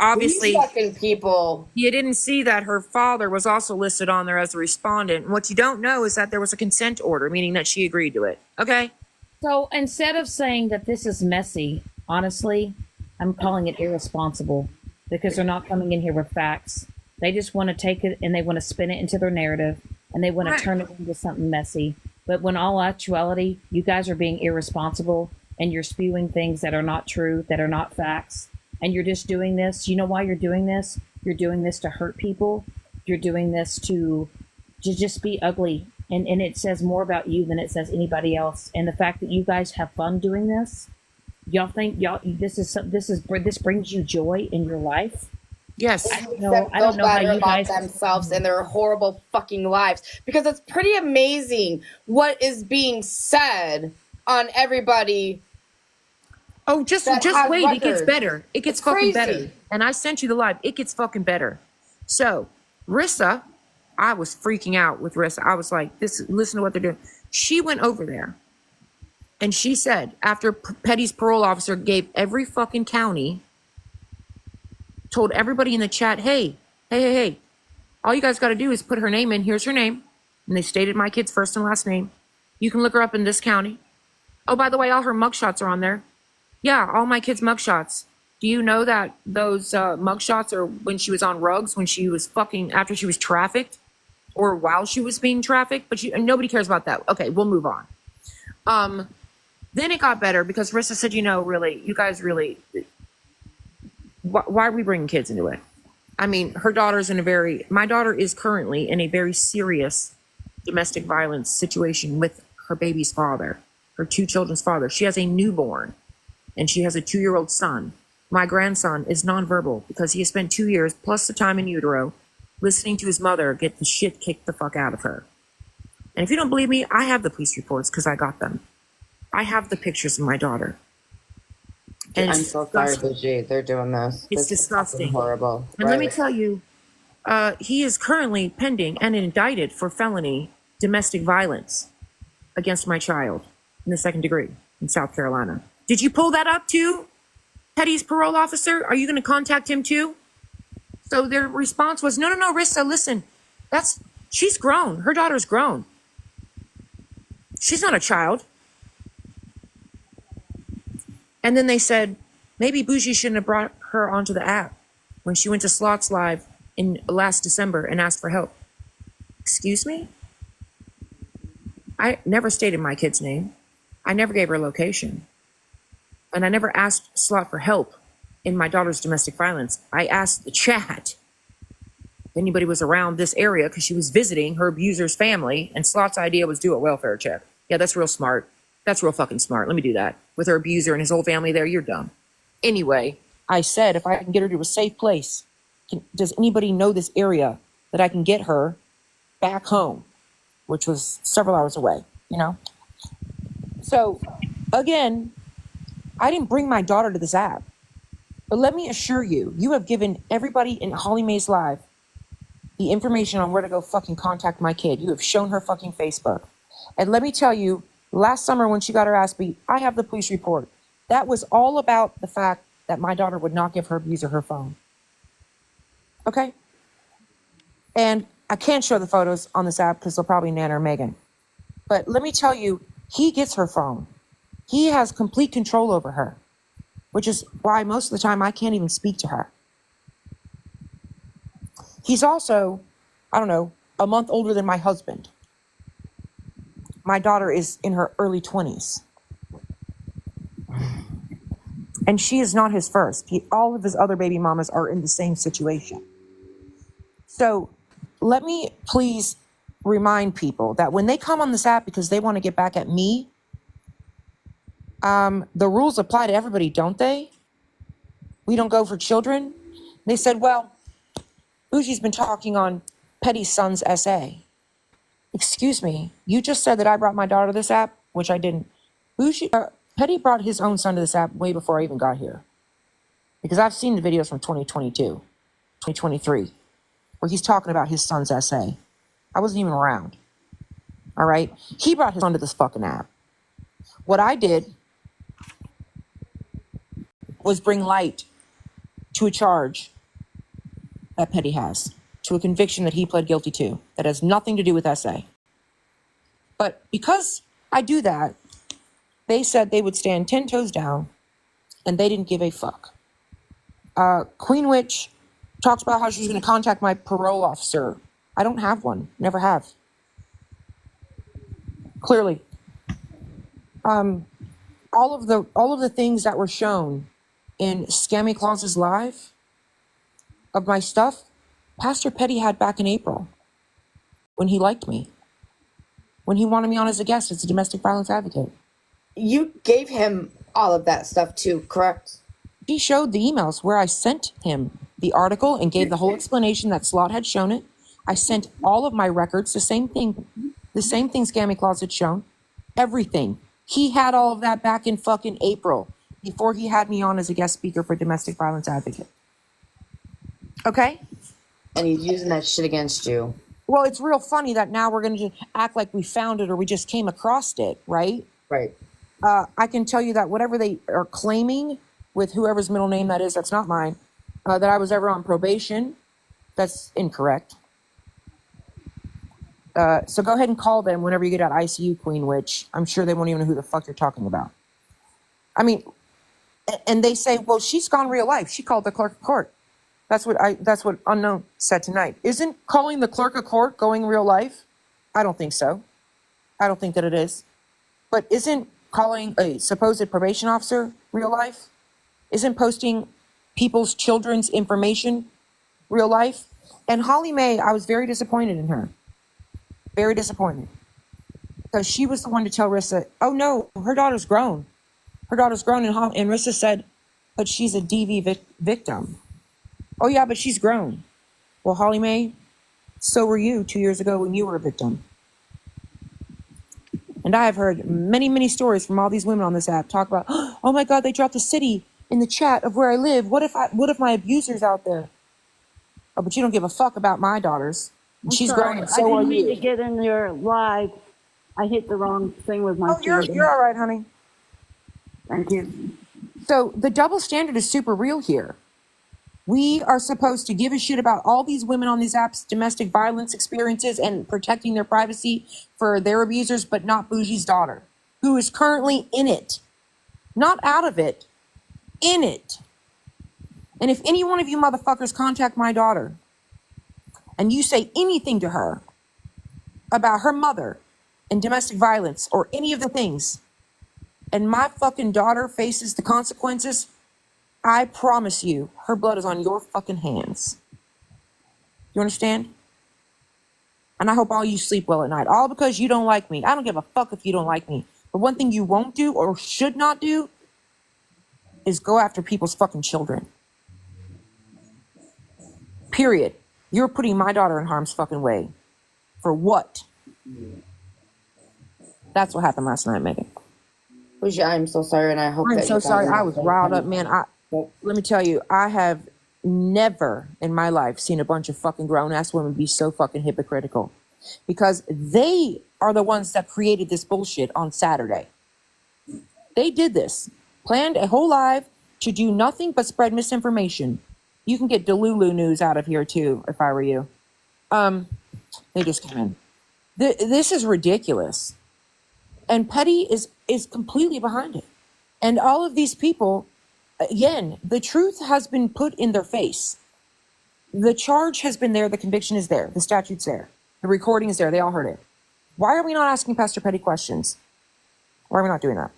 Obviously, These fucking people. You didn't see that her father was also listed on there as a respondent. And what you don't know is that there was a consent order, meaning that she agreed to it. Okay? So instead of saying that this is messy, honestly, I'm calling it irresponsible because they're not coming in here with facts. They just want to take it and they want to spin it into their narrative and they want to turn it into something messy. But when all actuality, you guys are being irresponsible and you're spewing things that are not true, that are not facts. And you're just doing this. You know why you're doing this? You're doing this to hurt people. You're doing this to just be ugly. And it says more about you than it says anybody else. And the fact that you guys have fun doing this, y'all think this brings you joy in your life? Yes. I don't know how you guys themselves and their horrible fucking lives, because it's pretty amazing what is being said on everybody. Oh, just wait. Records. It gets better. It gets fucking better. And I sent you the live. It gets fucking better. So, Rissa, I was freaking out with Rissa. I was like, listen to what they're doing. She went over there and she said, after Petty's parole officer gave every fucking county, told everybody in the chat, hey, all you guys got to do is put her name in. Here's her name. And they stated my kid's first and last name. You can look her up in this county. Oh, by the way, all her mugshots are on there. Yeah, all my kids' mugshots. Do you know that those mugshots are when she was on rugs, when she was fucking, after she was trafficked, or while she was being trafficked? But nobody cares about that. Okay, we'll move on. Then it got better because Rissa said, really, you guys really, why are we bringing kids into it? I mean, my daughter is currently in a very serious domestic violence situation with her baby's father, her two children's father. She has a newborn. And she has a 2-year-old son. My grandson is nonverbal because he has spent 2 years plus the time in utero listening to his mother get the shit kicked the fuck out of her. And if you don't believe me, I have the police reports because I got them. I have the pictures of my daughter. And I'm so sorry, Bougie. They're doing this. It's disgusting. Horrible. And let me tell you, he is currently pending and indicted for felony domestic violence against my child in the 2nd degree in South Carolina. Did you pull that up too? Petty's parole officer? Are you going to contact him too? So their response was, no, Rissa, listen, she's grown. Her daughter's grown. She's not a child. And then they said, maybe Bougie shouldn't have brought her onto the app when she went to Slots Live in last December and asked for help. Excuse me? I never stated my kid's name. I never gave her a location. And I never asked Slot for help in my daughter's domestic violence. I asked the chat if anybody was around this area because she was visiting her abuser's family, and Slot's idea was do a welfare check. Yeah, that's real smart. That's real fucking smart. Let me do that. With her abuser and his whole family there, you're dumb. Anyway, I said if I can get her to a safe place, does anybody know this area that I can get her back home, which was several hours away, you know? So, again, I didn't bring my daughter to this app. But let me assure you, you have given everybody in Holly Mae's live the information on where to go fucking contact my kid. You have shown her fucking Facebook. And let me tell you, last summer when she got her ass beat, I have the police report. That was all about the fact that my daughter would not give her abuser her phone. Okay? And I can't show the photos on this app because they'll probably nanner Megan. But let me tell you, he gets her phone. He has complete control over her, which is why most of the time I can't even speak to her. He's also, I don't know, a month older than my husband. My daughter is in her early 20s. And she is not his first. All of his other baby mamas are in the same situation. So let me please remind people that when they come on this app because they want to get back at me, the rules apply to everybody, don't they? We don't go for children. They said, well, Bougie's been talking on Petty's son's essay. Excuse me, you just said that I brought my daughter to this app, which I didn't. Petty brought his own son to this app way before I even got here. Because I've seen the videos from 2022, 2023, where he's talking about his son's essay. I wasn't even around. All right? He brought his son to this fucking app. What I did was bring light to a charge that Petty has, to a conviction that he pled guilty to, that has nothing to do with essay. But because I do that, they said they would stand 10 toes down, and they didn't give a fuck. Queen Witch talked about how she was going to contact my parole officer. I don't have one. Never have. Clearly. All of the things that were shown in Scammy Claus's live of my stuff, Pastor Petty had back in April when he liked me, when he wanted me on as a guest as a domestic violence advocate. You gave him all of that stuff too, correct? He showed the emails where I sent him the article and gave the whole explanation that Slot had shown it. I sent all of my records, the same thing Scammy Claus had shown, everything. He had all of that back in fucking April before he had me on as a guest speaker for domestic violence advocate. Okay? And he's using that shit against you. Well, it's real funny that now we're going to act like we found it or we just came across it, right? Right. I can tell you that whatever they are claiming with whoever's middle name that is, that's not mine, that I was ever on probation, that's incorrect. So go ahead and call them whenever you get out ICU, Queen Witch. I'm sure they won't even know who the fuck you're talking about. I mean, and they say, well, she's gone real life. She called the clerk of court. That's what Unknown said tonight. Isn't calling the clerk of court going real life? I don't think so. I don't think that it is. But isn't calling a supposed probation officer real life? Isn't posting people's children's information real life? And Holly Mae, I was very disappointed in her. Very disappointed. Because she was the one to tell Rissa, oh no, her daughter's grown. Her daughter's grown. And Rissa said, but she's a DV victim. Oh yeah, but she's grown. Well, Holly Mae, so were you 2 years ago when you were a victim. And I have heard many, many stories from all these women on this app talk about, oh my God, they dropped a city in the chat of where I live. What if my abuser's out there? Oh, but you don't give a fuck about my daughters. And she's grown, and I so are didn't mean to you. get in your live. I hit the wrong thing with my Oh, you're all right, honey. Thank you. So the double standard is super real here. We are supposed to give a shit about all these women on these apps, domestic violence experiences, and protecting their privacy for their abusers, but not Bougie's daughter, who is currently in it. Not out of it, in it. And if any one of you motherfuckers contact my daughter and you say anything to her about her mother and domestic violence or any of the things, and my fucking daughter faces the consequences, I promise you, her blood is on your fucking hands. You understand? And I hope all you sleep well at night. All because you don't like me. I don't give a fuck if you don't like me. But one thing you won't do or should not do is go after people's fucking children. Period. You're putting my daughter in harm's fucking way. For what? That's what happened last night, Megan. Bougie, I'm so sorry, and I hope I'm that so sorry. I was riled up, man. Let me tell you, I have never in my life seen a bunch of fucking grown-ass women be so fucking hypocritical. Because they are the ones that created this bullshit on Saturday. They did this. Planned a whole live to do nothing but spread misinformation. You can get Delulu news out of here too, if I were you. They just came in. This is ridiculous. And Petty is completely behind it. And all of these people, again, the truth has been put in their face. The charge has been there. The conviction is there. The statute's there. The recording is there. They all heard it. Why are we not asking Pastor Petty questions? Why are we not doing that?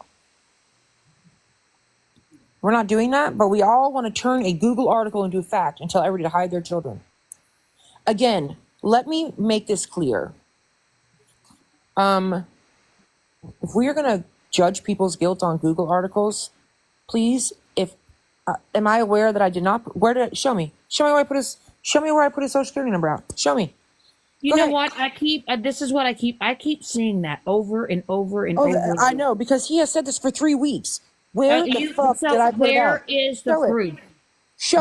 We're not doing that, but we all want to turn a Google article into a fact and tell everybody to hide their children. Again, let me make this clear. If we are going to judge people's guilt on Google articles, please, am I aware that I did not, show me where I put his social security number out. Show me. You know what? This is what I keep seeing that over and over and over. I know, because he has said this for 3 weeks. Where the fuck did I put it out? Where is the proof?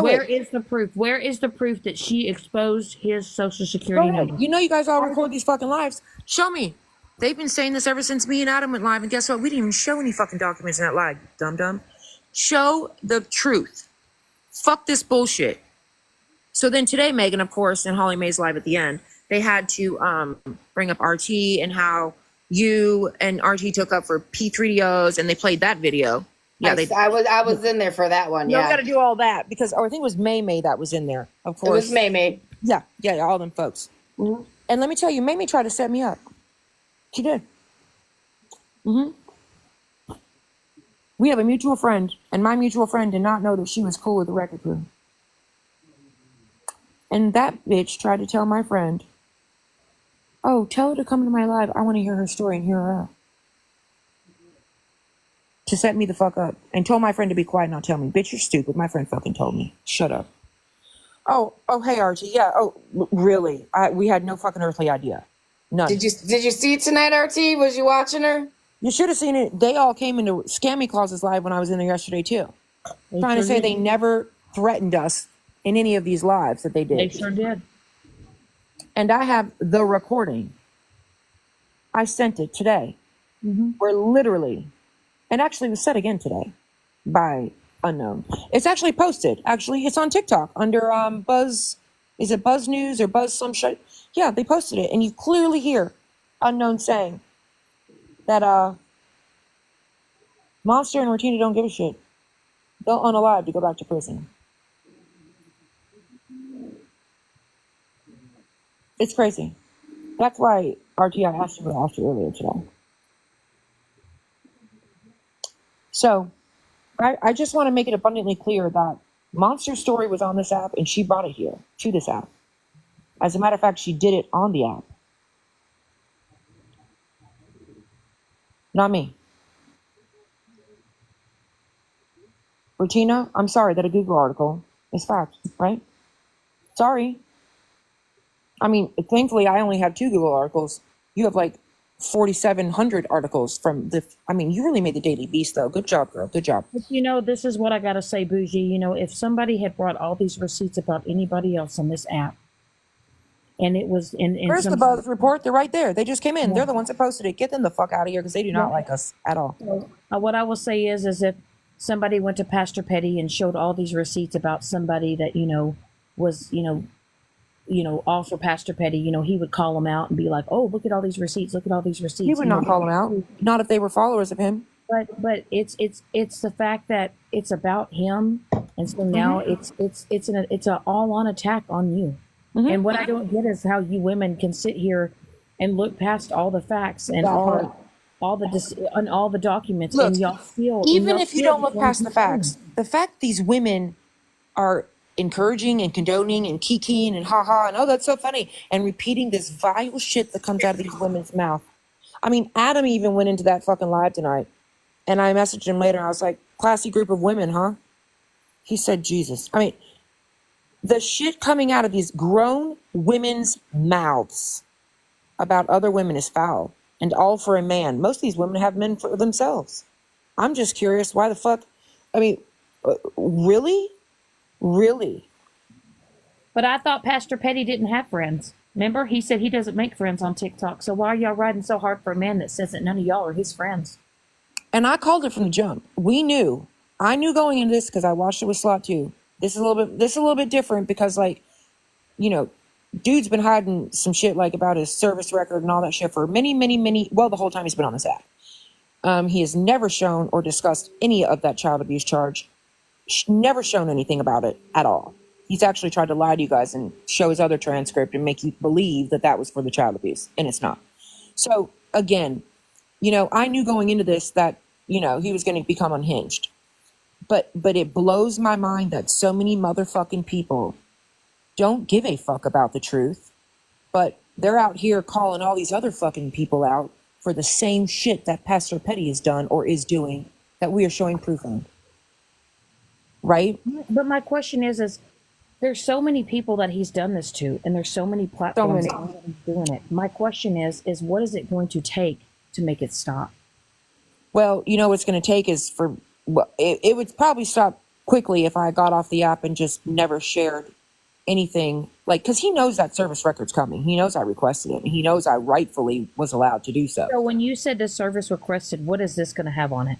Where is the proof? Where is the proof that she exposed his social security number? You know you guys all record these fucking lives. Show me. They've been saying this ever since me and Adam went live, and guess what? We didn't even show any fucking documents in that live, dum-dum. Show the truth. Fuck this bullshit. So then today, Megan, of course, and Holly Mae's live at the end, they had to bring up RT and how you and RT took up for P3DOs, and they played that video. Yeah, I was in there for that one. Yeah, yeah, we got to do all that because I think it was May that was in there. Of course, it was May. Yeah, all them folks. Mm-hmm. And let me tell you, May tried to set me up. She did. Mm-hmm. We have a mutual friend, and my mutual friend did not know that she was cool with the record crew. And that bitch tried to tell my friend, "Oh, tell her to come to my live. I want to hear her story and hear her out." To set me the fuck up, and told my friend to be quiet and not tell me. Bitch, you're stupid. My friend fucking told me. Shut up. Oh, hey, Archie. Yeah. Oh, really? We had no fucking earthly idea. None. Did you see it tonight, RT? Was you watching her? You should have seen it. They all came into Scammy Clauses live when I was in there yesterday too, trying to say they never threatened us in any of these lives that they did. They sure did. And I have the recording. I sent it today. Mm-hmm. Where literally, and actually it was said again today by unknown. It's actually posted. Actually, it's on TikTok under Buzz. Is it Buzz News or Buzz some shit? Yeah, they posted it, and you clearly hear unknown saying that Monster and Martina don't give a shit. They'll unalive to go back to prison. It's crazy. That's why RTI asked you what I asked you earlier today. So, I just want to make it abundantly clear that Monster's story was on this app, and she brought it here to this app. As a matter of fact, she did it on the app. Not me. Regina, I'm sorry that a Google article is fact, right? Sorry. I mean, thankfully, I only have 2 Google articles. You have like 4,700 articles from the. I mean, you really made the Daily Beast, though. Good job, girl. Good job. But this is what I gotta say, Bougie. If somebody had brought all these receipts about anybody else on this app, and it was Where's the Buzz report? They're right there. They just came in. Yeah. They're the ones that posted it. Get them the fuck out of here because they do not like us at all. So, what I will say is if somebody went to Pastor Petty and showed all these receipts about somebody that was all for Pastor Petty, he would call them out and be like, "Oh, look at all these receipts! Look at all these receipts." He would not call them out. Not if they were followers of him. But it's the fact that it's about him, and so now it's an all on attack on you. And what I don't get is how you women can sit here and look past all the facts and all the documents, Look, and y'all feel even if you don't look past the facts, the fact these women are encouraging and condoning and kikiing and haha and oh that's so funny and repeating this vile shit that comes out of these women's mouth. I mean, Adam even went into that fucking live tonight, and I messaged him later. I was like, "Classy group of women, huh?" He said, "Jesus." I mean, the shit coming out of these grown women's mouths about other women is foul and all for a man. Most of these women have men for themselves. I'm just curious why the fuck. I mean, really? Really? But I thought Pastor Petty didn't have friends. Remember, he said he doesn't make friends on TikTok. So why are y'all riding so hard for a man that says that none of y'all are his friends? And I called it from the jump. We knew. I knew going into this because I watched it with Slot too. This is a little bit different because, like, dude's been hiding some shit like about his service record and all that shit for many, well, the whole time he's been on this app. He has never shown or discussed any of that child abuse charge. Never shown anything about it at all. He's actually tried to lie to you guys and show his other transcript and make you believe that was for the child abuse, and it's not. So again, I knew going into this that he was going to become unhinged. But it blows my mind that so many motherfucking people don't give a fuck about the truth, but they're out here calling all these other fucking people out for the same shit that Pastor Petty has done or is doing that we are showing proof on. Right? But my question is there's so many people that he's done this to, and there's so many platforms that he's doing it. My question is what is it going to take to make it stop? Well, what it's going to take is it would probably stop quickly if I got off the app and just never shared anything, because he knows that service record's coming. He knows I requested it, and he knows I rightfully was allowed to do so. So when you said the service requested, what is this going to have on it?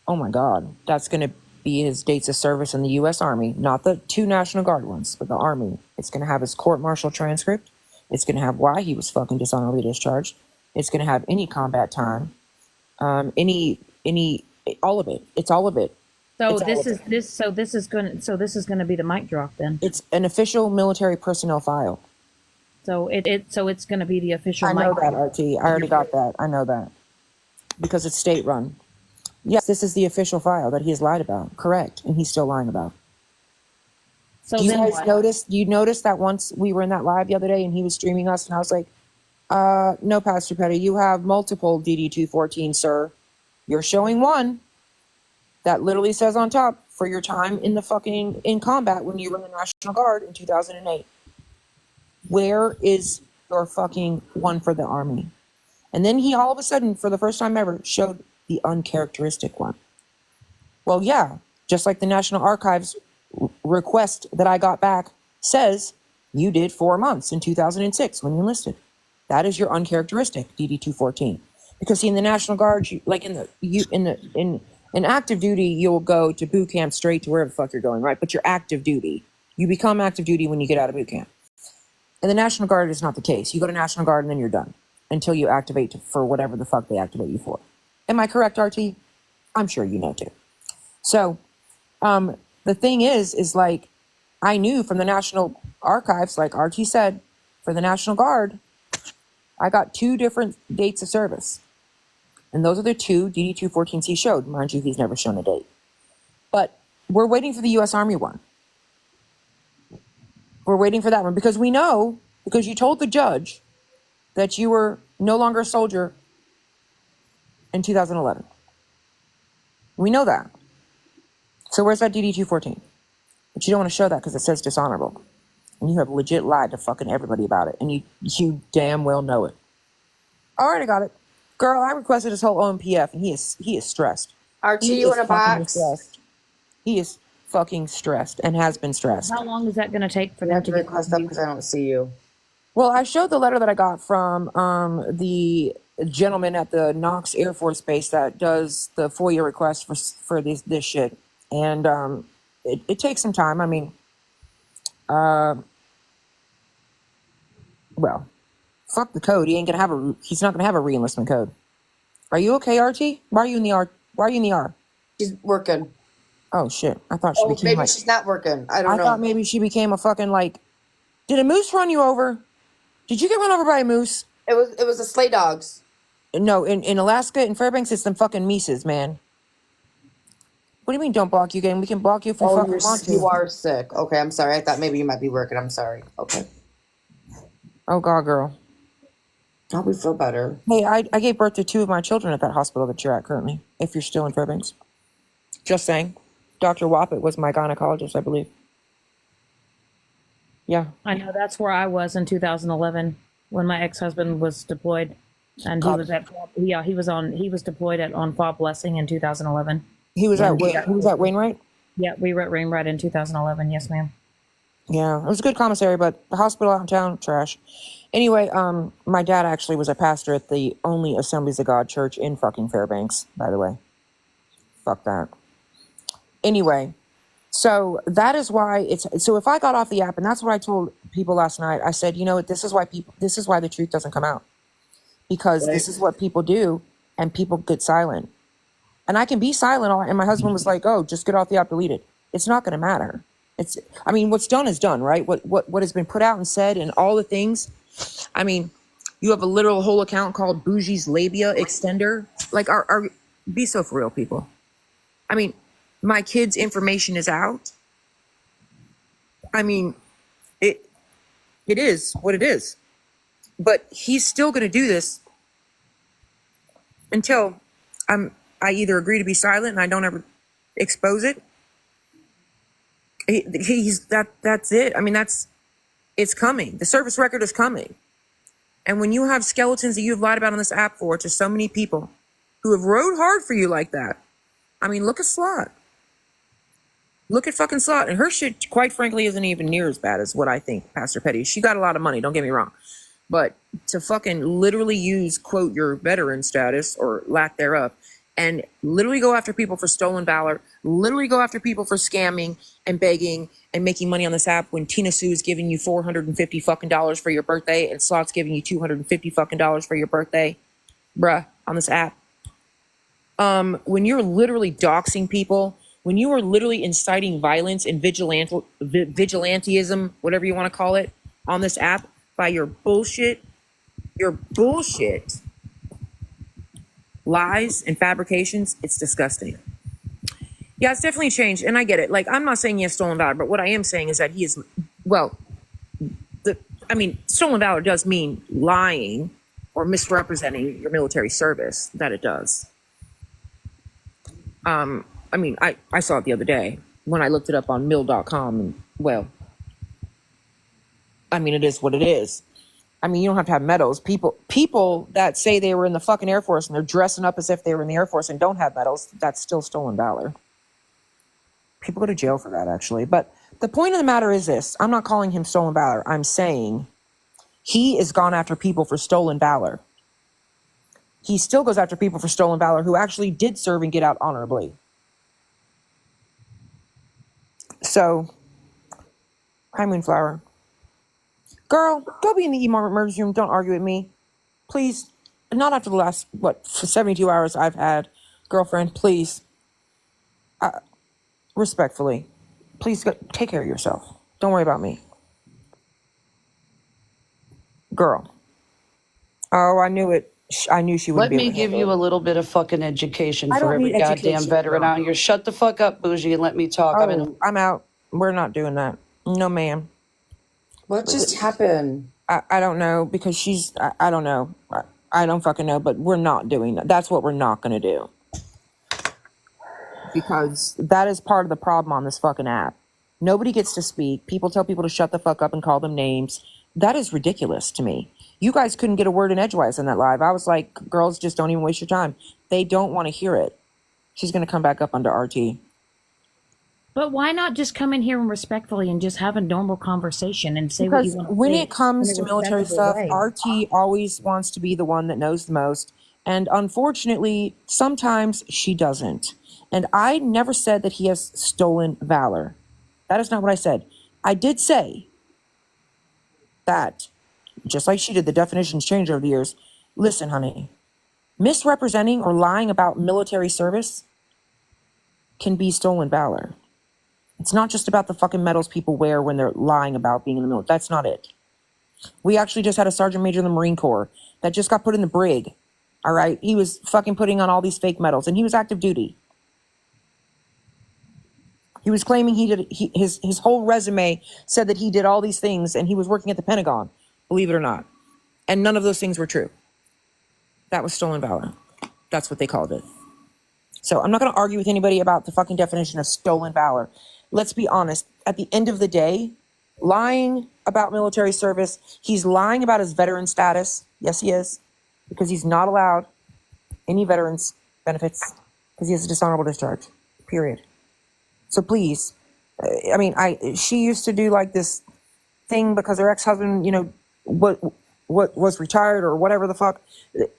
Oh my God, that's going to be his dates of service in the U.S. Army, not the 2 National Guard ones, but the Army. It's going to have his court-martial transcript. It's going to have why he was fucking dishonorably discharged. It's going to have any combat time, all of it. It's all of it. So this is going to be the mic drop then. It's an official military personnel file. So it's going to be the official. I know that, RT. I already got that. I know that because it's state run. Yes, this is the official file that he has lied about. Correct, and he's still lying about. So do you guys notice? You noticed that once we were in that live the other day and he was streaming us, and I was like, "No, Pastor Petty, you have multiple DD-214, sir. You're showing one that literally says on top for your time in combat when you were in the National Guard in 2008. Where is your fucking one for the Army?" And then he all of a sudden, for the first time ever, showed the uncharacteristic one. Well, yeah, just like the National Archives request that I got back says you did 4 months in 2006 when you enlisted. That is your uncharacteristic DD-214. Because see, in the National Guard, in active duty, you'll go to boot camp straight to wherever the fuck you're going, right? But you're active duty. You become active duty when you get out of boot camp. In the National Guard, it's not the case. You go to National Guard and then you're done until you activate for whatever the fuck they activate you for. Am I correct, RT? I'm sure you know too. So the thing is like, I knew from the National Archives, like RT said, for the National Guard, I got 2 different dates of service. And those are the 2 DD-214s he showed. Mind you, he's never shown a date. But we're waiting for the U.S. Army one. We're waiting for that one because we know, because you told the judge that you were no longer a soldier in 2011. We know that. So where's that DD-214? But you don't want to show that because it says dishonorable. And you have legit lied to fucking everybody about it. And you damn well know it. All right, I got it. Girl, I requested his whole OMPF, and he is stressed. RT, He you is in a fucking box? stressed. He is fucking stressed and has been stressed. How long is that going to take for You them have to to get request to up you? because I don't see you. Well, I showed the letter that I got from the gentleman at the Knox Air Force Base that does the FOIA request for this shit, and it takes some time. I mean, well, fuck the code. He's not gonna have a reenlistment code. Are you okay, RT? Why are you in the R? Why are you in the R? She's working. Oh shit! I thought she Oh, became maybe like. she's not working. I don't I thought know. maybe she became a fucking like. Did a moose run you over? Did you get run over by a moose? It was the sleigh dogs. No, in Alaska, in Fairbanks, it's them fucking Mises, man. What do you mean don't block you, gang? We can block you if we Oh, fucking want you to. are sick. Okay, I'm sorry. I thought maybe you might be working. I'm sorry. Okay. Oh, God, girl. I hope we feel better. Hey, I gave birth to 2 of my children at that hospital that you're at currently, if you're still in Fairbanks. Just saying. Dr. Wappett was my gynecologist, I believe. Yeah. I know that's where I was in 2011 when my ex-husband was deployed, and he God. was at he was deployed on Fort Blessing in 2011. He was When we at Wainwright? yeah, we were at Rainwright in 2011. Yes, ma'am. Yeah, it was a good commissary, but the hospital out in town, trash. Anyway, my dad actually was a pastor at the only Assemblies of God church in fucking Fairbanks, by the way. Fuck that. Anyway, so that is why so if I got off the app, and that's what I told people last night, I said, you know what, this is why the truth doesn't come out. Because this is what people do, and people get silent. And I can be silent, and my husband was like, oh, just get off the app, delete it. It's not going to matter. I mean, what's done is done, right? What has been put out and said and all the things. I mean, you have a literal whole account called Bougie's Labia Extender. Like, be so for real, people. I mean, my kid's information is out. I mean, it is what it is. But he's still going to do this until I either agree to be silent and I don't ever expose it. That's it. I mean, it's coming. The service record is coming. And when you have skeletons that you've lied about on this app for to so many people who have rode hard for you like that, I mean, look at Slot. Look at fucking Slot. And her shit, quite frankly, isn't even near as bad as what I think, Pastor Petty. She got a lot of money, don't get me wrong. But to fucking literally use, quote, your veteran status or lack thereof, and literally go after people for stolen valor, literally go after people for scamming and begging and making money on this app when Tina Sue is giving you $450 fucking dollars for your birthday and Slot's giving you $250 fucking dollars for your birthday, bruh, on this app. When you're literally doxing people, when you are literally inciting violence and vigilantism, whatever you want to call it, on this app by your bullshit lies and fabrications, it's disgusting. Yeah, it's definitely changed, and I get it. Like, I'm not saying he has stolen valor, but what I am saying is that he is, well, stolen valor does mean lying or misrepresenting your military service, that it does. I saw it the other day when I looked it up on mill.com, and, well, I mean, it is what it is. I mean, you don't have to have medals. People that say they were in the fucking Air Force and they're dressing up as if they were in the Air Force and don't have medals, that's still stolen valor. People go to jail for that, actually. But the point of the matter is this. I'm not calling him stolen valor. I'm saying he has gone after people for stolen valor. He still goes after people for stolen valor who actually did serve and get out honorably. So, hi, Moonflower. Girl, go be in the emergency room. Don't argue with me. Please. Not after the last, 72 hours I've had. Girlfriend, please. Respectfully. Please go, take care of yourself. Don't worry about me. Girl. Oh, I knew it. I knew she wouldn't Let be able me to give handle you it. a little bit of fucking education I for don't every need goddamn education, veteran girl. out here. Shut the fuck up, Bougie, and let me talk. Oh, I'm out. We're not doing that. No, ma'am. What just happened? I don't know, because I don't know. I don't fucking know, but we're not doing that. That's what we're not going to do. Because that is part of the problem on this fucking app. Nobody gets to speak. People tell people to shut the fuck up and call them names. That is ridiculous to me. You guys couldn't get a word in edgewise in that live. I was like, girls, just don't even waste your time. They don't want to hear it. She's going to come back up under RT. But why not just come in here and respectfully and just have a normal conversation and say what you Because want to when say it comes in a to military respectable stuff, way? RT always wants to be the one that knows the most. And unfortunately, sometimes she doesn't. And I never said that he has stolen valor. That is not what I said. I did say that, just like she did, the definitions change over the years. Listen, honey, misrepresenting or lying about military service can be stolen valor. It's not just about the fucking medals people wear when they're lying about being in the military. That's not it. We actually just had a sergeant major in the Marine Corps that just got put in the brig. All right. He was fucking putting on all these fake medals and he was active duty. He was claiming his whole resume said that he did all these things and he was working at the Pentagon, believe it or not. And none of those things were true. That was stolen valor. That's what they called it. So I'm not going to argue with anybody about the fucking definition of stolen valor. Let's be honest. At the end of the day, lying about military service, he's lying about his veteran status. Yes, he is. Because he's not allowed any veterans benefits because he has a dishonorable discharge, period. So please, she used to do like this thing because her ex-husband, what was retired or whatever the fuck.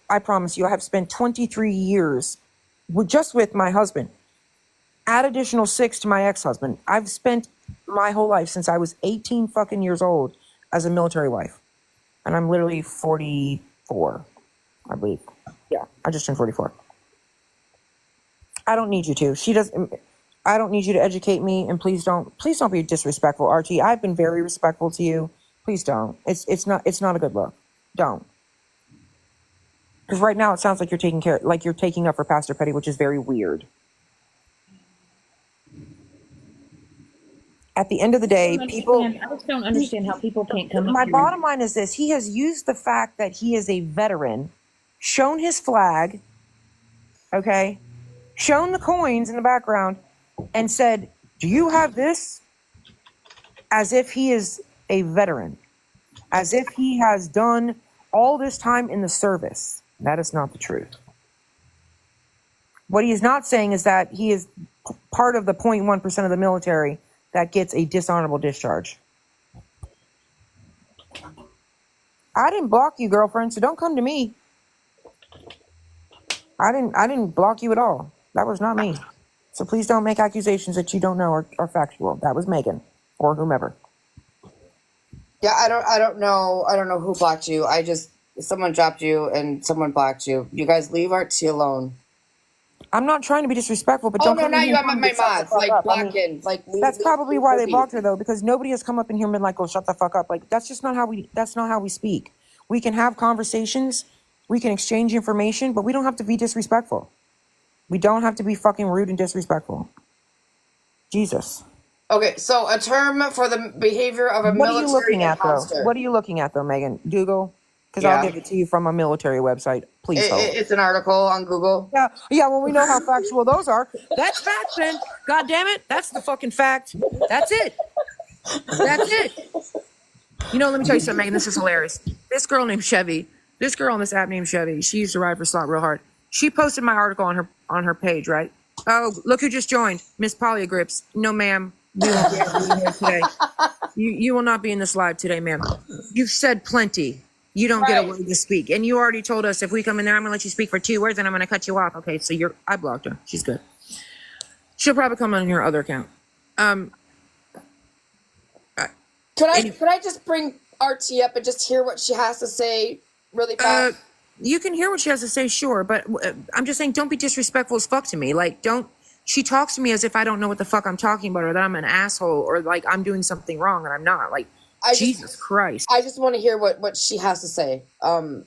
I promise you, I have spent 23 years just with my husband. Add additional 6 to my ex-husband. I've spent my whole life since I was 18 fucking years old as a military wife. And I'm literally 44, I believe. Yeah, I just turned 44. I don't need you to. I don't need you to educate me, and please don't be disrespectful, RT. I've been very respectful to you. Please don't. It's not a good look. Don't. Because right now it sounds like you're taking up for Pastor Petty, which is very weird. At the end of the day, I just don't understand how people can't come up My here. bottom line is this: he has used the fact that he is a veteran, shown his flag, okay, shown the coins in the background, and said, "Do you have this?" As if he is a veteran, as if he has done all this time in the service. That is not the truth. What he is not saying is that he is part of the 0.1% of the military that gets a dishonorable discharge. I didn't block you, girlfriend, so don't come to me. I didn't block you at all. That was not me. So please don't make accusations that you don't know are factual. That was Megan or whomever. Yeah, I don't know who blocked you. Someone dropped you and someone blocked you. You guys leave RT alone. I'm not trying to be disrespectful, but don't. Oh no, not you. I meant my mods. Like blocking. That's probably why they blocked her though, because nobody has come up in here and been like, "Oh, shut the fuck up." Like that's just not how we. That's not how we speak. We can have conversations, we can exchange information, but we don't have to be disrespectful. We don't have to be fucking rude and disrespectful. Jesus. Okay, so a term for the behavior of a military imposter. What are you looking at though? What are you looking at though, Megan? Google. Because I'll give it to you from a military website. Please hold. It's an article on Google. Yeah. Well, we know how factual those are. That's fact, then. God damn it. That's the fucking fact. That's it. That's it. Let me tell you something, Megan. This is hilarious. This girl named Chevy. This girl on this app named Chevy. She used to ride for Slot real hard. She posted my article on her page, right? Oh, look who just joined. Miss Polyagrips. No, ma'am. You won't be able to be here today. You will not be in this live today, ma'am. You've said plenty. You don't get a word to speak. And you already told us if we come in there, I'm going to let you speak for 2 words and I'm going to cut you off. Okay, so I blocked her. She's good. She'll probably come on her other account. Could I just bring RT up and just hear what she has to say really fast? You can hear what she has to say, sure. But I'm just saying, don't be disrespectful as fuck to me. Like, she talks to me as if I don't know what the fuck I'm talking about or that I'm an asshole or like I'm doing something wrong and I'm not. Like, Jesus Christ. I just want to hear what she has to say. Can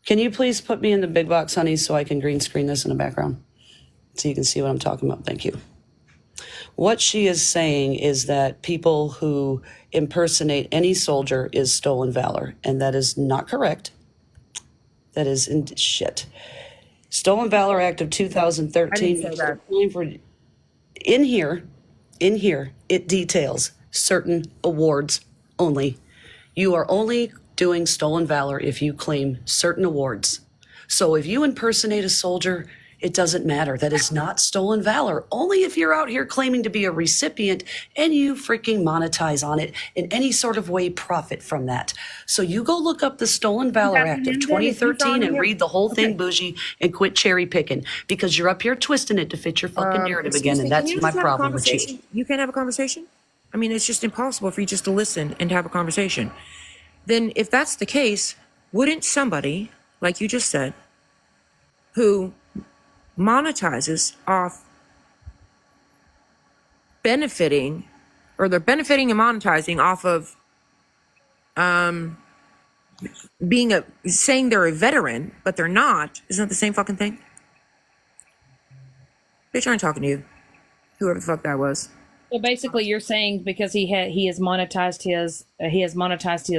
you please put me in the big box, honey, so I can green screen this in the background so you can see what I'm talking about? Thank you. What she is saying is that people who impersonate any soldier is stolen valor, and that is not correct. That is shit. Stolen Valor Act of 2013. In here, it details certain awards only. You are only doing stolen valor if you claim certain awards. So if you impersonate a soldier, it doesn't matter. That is not stolen valor. Only if you're out here claiming to be a recipient and you freaking monetize on it in any sort of way, profit from that. So you go look up the Stolen Valor Act of 2013 and read the whole thing, Bougie, and quit cherry picking, because you're up here twisting it to fit your fucking narrative again, and that's my problem with you. You can't have a conversation? I mean, it's just impossible for you just to listen and have a conversation. Then if that's the case, wouldn't somebody, like you just said, who monetizes off benefiting, or they're benefiting and monetizing off of saying they're a veteran, but they're not, isn't that the same fucking thing? Bitch, I ain't talking to you. Whoever the fuck that was. So basically, you're saying because he has monetized his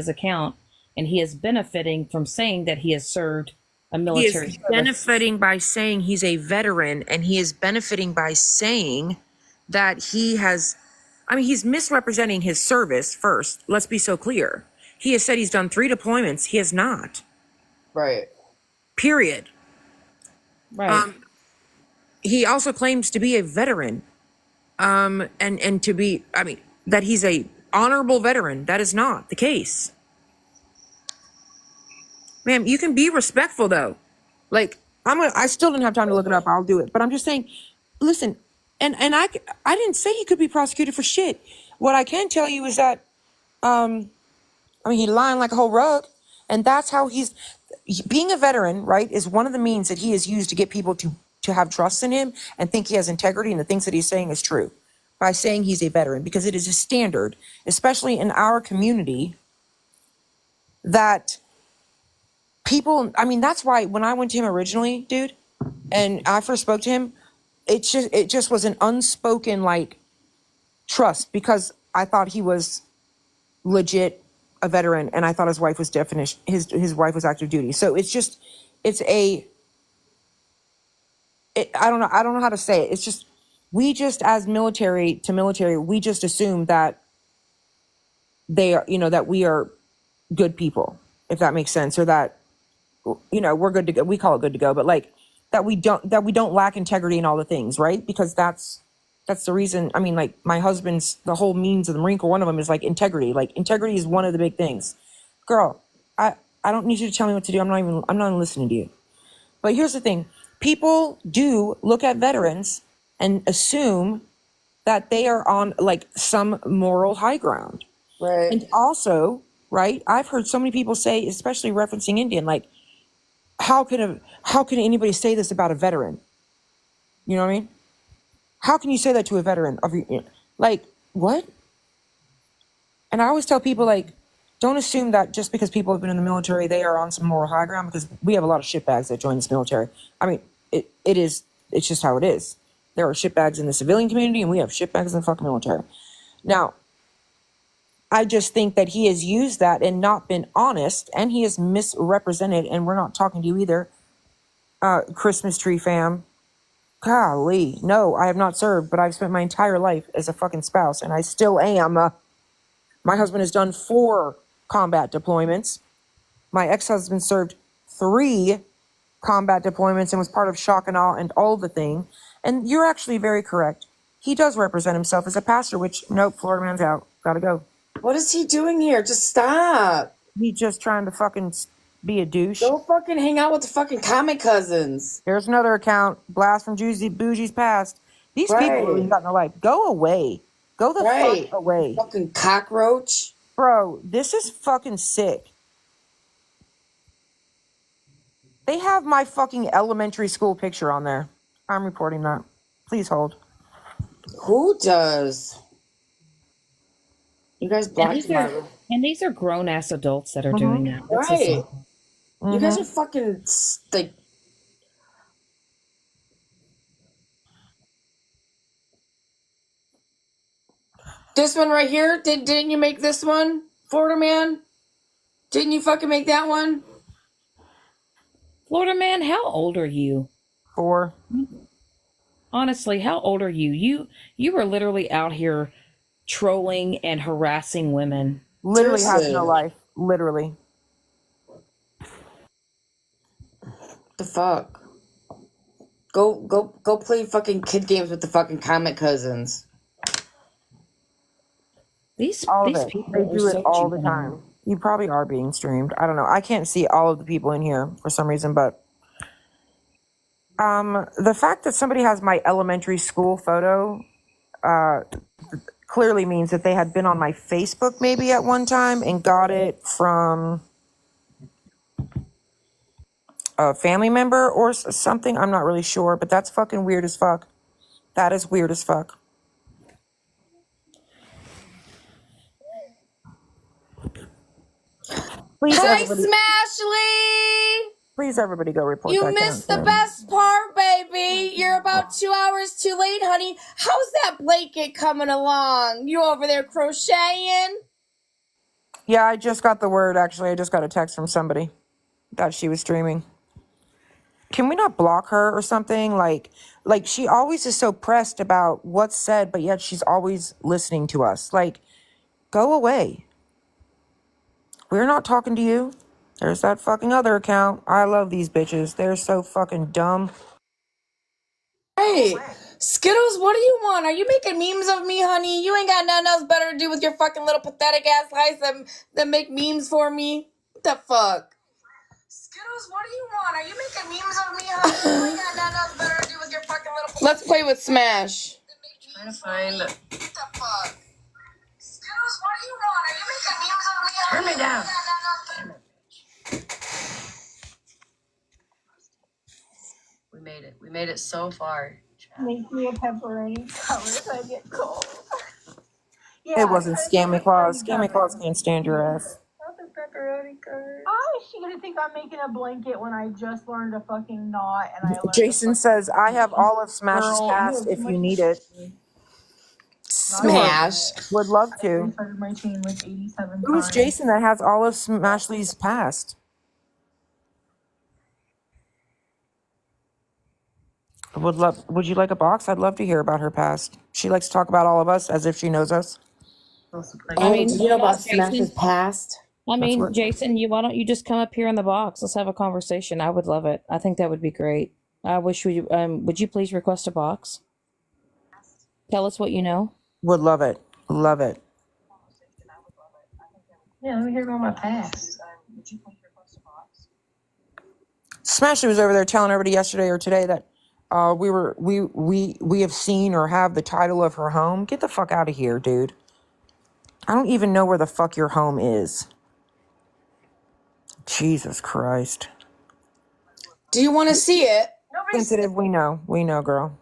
account, and he is benefiting from saying that he has served a military. He is benefiting by saying he's a veteran, and he is benefiting by saying that he has. I mean, he's misrepresenting his service first. Let's be so clear. He has said he's done 3 deployments. He has not. Right. Period. Right. He also claims to be a veteran. And to be, I mean, that he's a honorable veteran. That is not the case. Ma'am, you can be respectful though. Like, I still didn't have time to look it up. I'll do it. But I'm just saying, listen, and I didn't say he could be prosecuted for shit. What I can tell you is that, I mean, he's lying like a whole rug. And that's how being a veteran, right, is one of the means that he has used to get people to have trust in him and think he has integrity and the things that he's saying is true by saying he's a veteran, because it is a standard, especially in our community, that people, I mean, that's why when I went to him originally, dude, and I first spoke to him, it just was an unspoken like trust, because I thought he was legit a veteran, and I thought his wife was his wife was active duty. So I don't know how to say it. It's just, we just, as military to military, we just assume that they are, that we are good people, if that makes sense, or that, we're good to go. We call it good to go, but like that we don't lack integrity in all the things, right? Because that's the reason. I mean, like my husband's, the whole means of the Marine Corps, one of them is like integrity. Like integrity is one of the big things. Girl, I don't need you to tell me what to do. I'm not even listening to you. But here's the thing. People do look at veterans and assume that they are on like some moral high ground. Right. And also, right, I've heard so many people say, especially referencing Indian, like, how can anybody say this about a veteran? You know what I mean? How can you say that to a veteran of your, like, what? And I always tell people, like, don't assume that just because people have been in the military, they are on some moral high ground, because we have a lot of shitbags that join this military. I mean, it's just how it is. There are shitbags in the civilian community, and we have shitbags in the fucking military. Now, I just think that he has used that and not been honest, and he has misrepresented, and we're not talking to you either, Christmas tree fam. Golly, no, I have not served, but I've spent my entire life as a fucking spouse, and I still am. My husband has done 4 combat deployments. My ex-husband served 3 combat deployments and was part of shock and awe and all the thing. And you're actually very correct. He does represent himself as a pastor, which, nope, Florida man's out. Gotta go. What is he doing here? Just stop. He's just trying to fucking be a douche. Go fucking hang out with the fucking comic cousins. There's another account. Blast from Bougie's past. These people really got no life. Go away. Go the fuck away. Fucking cockroach. Bro, this is fucking sick. They have my fucking elementary school picture on there. I'm reporting that. Please hold. Who does? You guys blocked my... And these are grown ass adults that are doing that. That's right. You guys are fucking like... This one right here? Didn't you make this one, Florida man? Didn't you fucking make that one? Florida man, how old are you? 4. Honestly, how old are you? You were literally out here trolling and harassing women. Literally has Seriously. no life. Literally. The fuck? Go play fucking kid games with the fucking comic cousins. These All of it. people They are do it so all the juvenile. time. You probably are being streamed. I don't know. I can't see all of the people in here for some reason, but the fact that somebody has my elementary school photo clearly means that they had been on my Facebook maybe at one time and got it from a family member or something. I'm not really sure, but that's fucking weird as fuck. That is weird as fuck. Please, Hi, everybody. Smashley! Please, everybody, go report You that count. missed the best part, baby. You're about 2 hours too late, honey. How's that blanket coming along? You over there crocheting? Yeah, I just got the word. Actually, I just got a text from somebody that she was streaming. Can we not block her or something? Like she always is so pressed about what's said, but yet she's always listening to us. Like, go away. We're not talking to you. There's that fucking other account. I love these bitches. They're so fucking dumb. Hey, Skittles, what do you want? Are you making memes of me, honey? You ain't got nothing else better to do with your fucking little pathetic ass life than make memes for me? What the fuck? Skittles, what do you want? Are you making memes of me, honey? You ain't got nothing else better to do with your fucking little... Let's play with Smash. Trying to find. What the fuck? Skittles, what do you want? Are you making memes of me, honey? Turn me down. We made it. We made it so far. Make me a pepperoni cover so I get cold. It wasn't Scammy Claus. Scammy Claus can't stand your ass. Not the pepperoni cover. How is she gonna think I'm making a blanket when I just learned a fucking knot and I learned Jason says, I have all of Smash's Girl, past you have if too you much- need it. Smash. Would love I to. started my chain like 87 Who is times. Jason that has all of Smashley's past? Would you like a box? I'd love to hear about her past. She likes to talk about all of us as if she knows us. I mean, mean, do you know why not, about Smash's Jason? past? I mean, what- Jason, why don't you just come up here in the box? Let's have a conversation. I would love it. I think that would be great. I wish would you please request a box? Tell us what you know. Would love it. Love it. Yeah, let me hear about my past. Smashley was over there telling everybody yesterday or today that we have seen or have the title of her home. Get the fuck out of here, dude. I don't even know where the fuck your home is. Jesus Christ. Do you want to see it? Sensitive, we know, girl.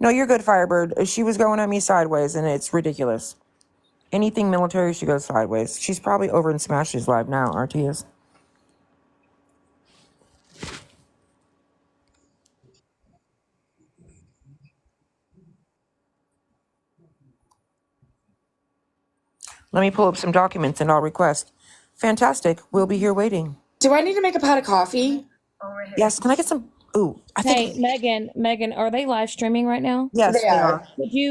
No, you're good, Firebird. She was going at me sideways, and it's ridiculous. Anything military, she goes sideways. She's probably over in Smash's live now, RTS. Let me pull up some documents and I'll request. Fantastic. We'll be here waiting. Do I need to make a pot of coffee? Yes, can I get some? Ooh, I Hey, think. Megan, are they live streaming right now? Yes, They are.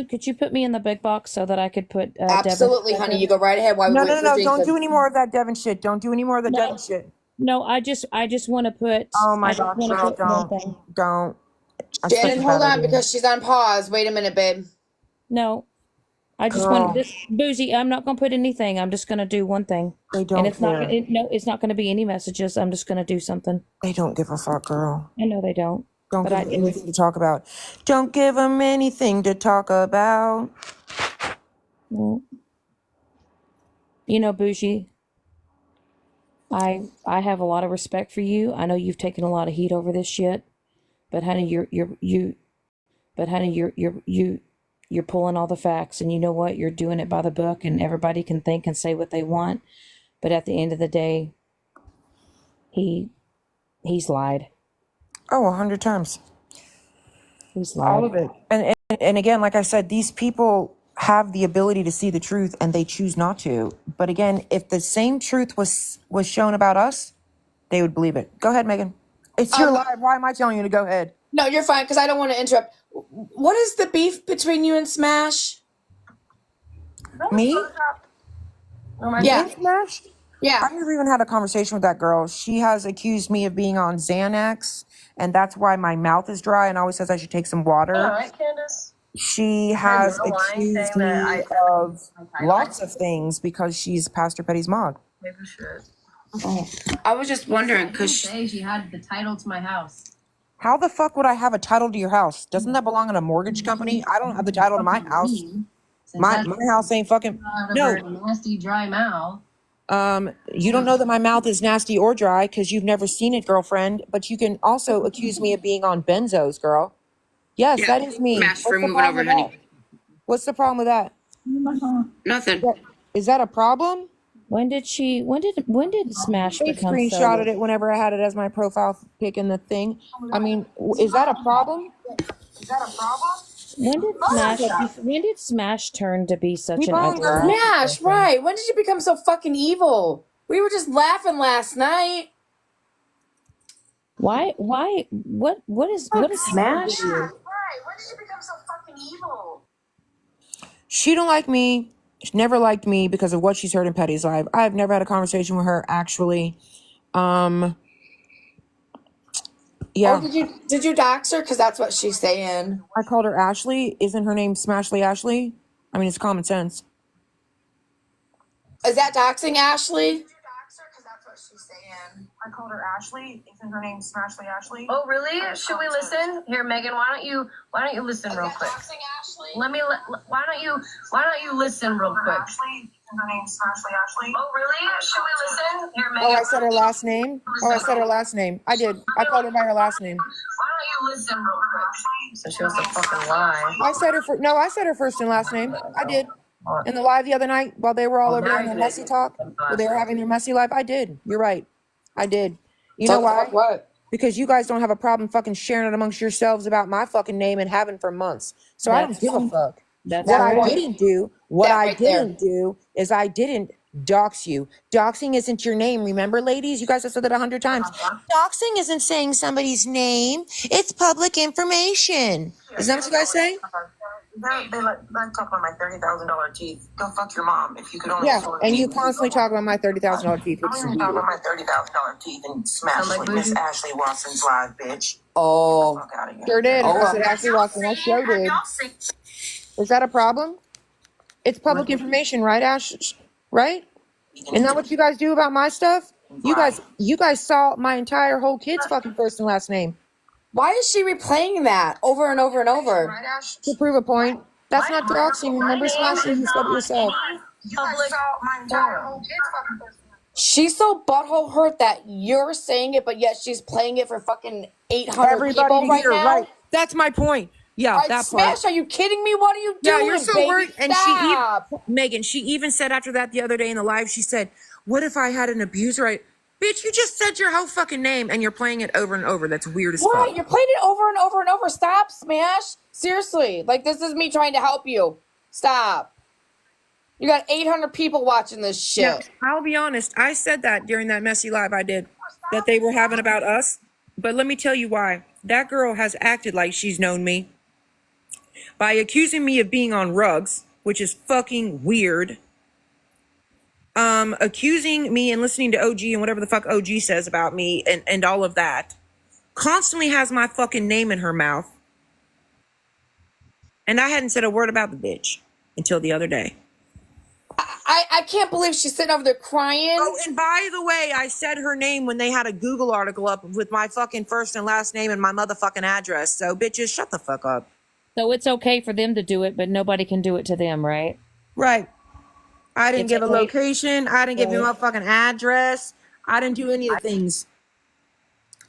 Could you put me in the big box so that I could put Absolutely, Devin? honey. You go right ahead while we No, wait for no. Jason. Don't do any more of that Devin shit. Don't do any more of the No. Devin shit. No, I just want to put. Oh my I just gosh, wanna girl, put one thing. don't. That's such Shannon, a hold bad on idea. because she's on pause. Wait a minute, babe. No, I just Girl. want this Bougie. I'm not gonna put anything. I'm just gonna do one thing. They don't And it's not. care. It's not gonna be any messages. I'm just gonna do something. They don't give a fuck, girl. I know they don't. Don't But give I them do. anything to talk about. Don't give them anything to talk about. Well, you know, Bougie, I have a lot of respect for you. I know you've taken a lot of heat over this shit, but honey, you're pulling all the facts, and you know what? You're doing it by the book, and everybody can think and say what they want, but at the end of the day, he's lied. Oh, 100 times. He's lied. All of it. And again, like I said, these people have the ability to see the truth and they choose not to. But again, if the same truth was shown about us, they would believe it. Go ahead, Megan. It's your live. Why am I telling you to go ahead? No, you're fine because I don't want to interrupt. What is the beef between you and Smash? Me? Yeah. Being smashed? Yeah. I've never even had a conversation with that girl. She has accused me of being on Xanax, and that's why my mouth is dry and always says I should take some water. All right, Candace. She Heard has Mona lying, accused saying that me of lots of things because she's Pastor Petty's mom. maybe shit. Oh, I was just wondering because Say she had the title to my house. How the fuck would I have a title to your house? Doesn't that belong in a mortgage company? I don't have the title to my house. My house ain't fucking no. Nasty dry mouth. You don't know that my mouth is nasty or dry because you've never seen it, girlfriend. But you can also accuse me of being on benzos, girl. Yes, that is me. smash What's for the moving problem over, with that? honey. What's the problem with that? Nothing. Is that a problem? When did Smash They become screenshotted so? it whenever I had it as my profile pic in the thing. I mean, is that a problem? When did Smash turn to be such Keep an on, ugly? girl. Smash, right. When did you become so fucking evil? We were just laughing last night. Why? What is Smash? She don't like me. She never liked me because of what she's heard in Petty's live. I've never had a conversation with her actually. Yeah. Oh, did you dox her? Because that's what she's saying. I called her Ashley. Isn't her name Smashly Ashley? I mean, it's common sense. Is that doxing, Ashley? I called her Ashley. Isn't her name Smashly Ashley? Oh, really? Should we listen? Here, Megan, why don't you listen real quick? Why don't you listen real quick? Her name's Smashly Ashley. Oh, really? Should we listen? Here, Megan. Oh, I said her last name? Oh, I said her last name. I did. I called her by her last name. Why don't you listen real quick? So she wants to fucking lie. I said her first and last name. I did. In the live the other night while they were all over there in their messy talk, while they were having their messy live, I did. You're right. I did. You know why? What? Because you guys don't have a problem fucking sharing it amongst yourselves about my fucking name and having for months. So I don't give a fuck. What I didn't do is I didn't dox you. Doxing isn't your name. Remember, ladies? You guys have said that 100 times. Doxing isn't saying somebody's name. It's public information. Is that what you guys say? They like talk about my $30,000 teeth. Go fuck your mom if you could only Yeah, afford and me. you constantly talk about my $30,000 teeth, which is I'm talk weird. about my $30,000 teeth and smash like like Miss Ashley Watson's live, bitch. Oh, Fuck out of here. Sure did. I said Ashley Watson. I sure did. Is that a problem? It's public information, right, Ash? Right? Isn't that what you guys do about my stuff? You guys saw my entire whole kid's fucking first and last name. why is she replaying that over and over and over? Right, Ash? To prove a point. That's not doxing. Remember, Smashly, you said it yourself. You guys saw my entire whole kid's fucking first and last She's so butthole hurt that you're saying it, but yet she's playing it for fucking 800 Everybody people to right hear, now. right? That's my point. Yeah, that Smash, part. are you kidding me? What are you doing, Yeah, you're so baby? worried. And Stop. Megan, she even said after that the other day in the live, she said, what if I had an abuser? Bitch, you just said your whole fucking name and you're playing it over and over. That's weird as Right, fuck. you're playing it over and over and over. Stop, Smash. Seriously. Like, this is me trying to help you. Stop. You got 800 people watching this shit. Now, I'll be honest. I said that during that messy live I did, that they were having about us. But let me tell you why. That girl has acted like she's known me by accusing me of being on rugs, which is fucking weird. Accusing me and listening to OG and whatever the fuck OG says about me and all of that. Constantly has my fucking name in her mouth. And I hadn't said a word about the bitch until the other day. I can't believe she's sitting over there crying. Oh, and by the way, I said her name when they had a Google article up with my fucking first and last name and my motherfucking address. So, bitches, shut the fuck up. So it's okay for them to do it, but nobody can do it to them, right? Right. I didn't It's give a okay. location. I didn't give you a fucking address. I didn't do any of the things.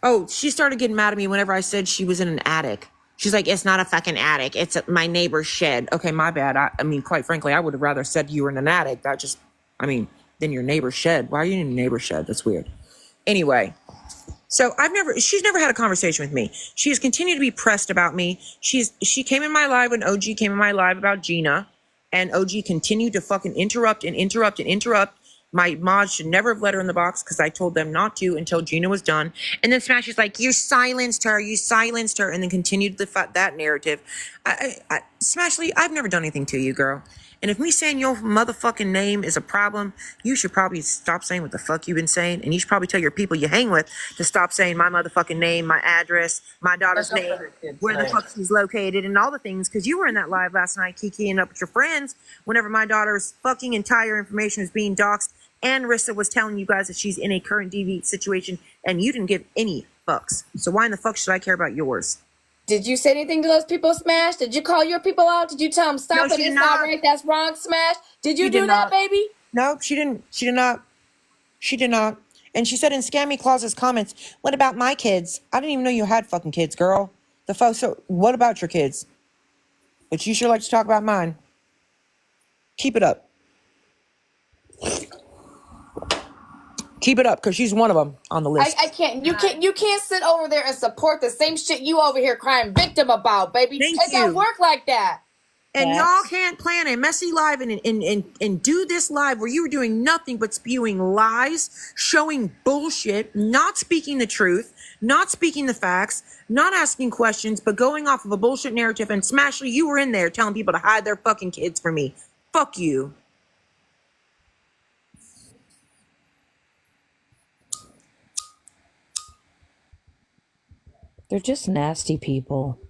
Oh, she started getting mad at me whenever I said she was in an attic. She's like, it's not a fucking attic. It's my neighbor's shed. Okay, my bad. I mean, quite frankly, I would have rather said you were in an attic. Than your neighbor's shed. Why are you in your neighbor's shed? That's weird. Anyway. So she's never had a conversation with me. She has continued to be pressed about me. She came in my live when OG came in my live about Gina, and OG continued to fucking interrupt. My mods should never have let her in the box because I told them not to until Gina was done. And then Smash is like, you silenced her, and then continued that narrative. Smashly, I've never done anything to you, girl. And if me saying your motherfucking name is a problem, you should probably stop saying what the fuck you've been saying. And you should probably tell your people you hang with to stop saying my motherfucking name, my address, my daughter's name, where the fuck she's located, and all the things. Because you were in that live last night, kikiing up with your friends whenever my daughter's fucking entire information was being doxxed. And Rissa was telling you guys that she's in a current DV situation, and you didn't give any fucks. So why in the fuck should I care about yours? Did you say anything to those people, Smash? Did you call your people out? Did you tell them, stop No, it, she did it's not not. right, that's wrong, Smash? Did you She do did that, not. baby? No, she didn't. She did not. She did not. And she said in Scammy Claus's comments, what about my kids? I didn't even know you had fucking kids, girl. So what about your kids? But you sure like to talk about mine. Keep it up. Keep it up, because she's one of them on the list. I can't. You can't sit over there and support the same shit you over here crying victim about, baby. Thank It don't you. work like that. And y'all can't plan a messy live and do this live where you were doing nothing but spewing lies, showing bullshit, not speaking the truth, not speaking the facts, not asking questions, but going off of a bullshit narrative. And Smashley, you were in there telling people to hide their fucking kids from me. Fuck you. They're just nasty people.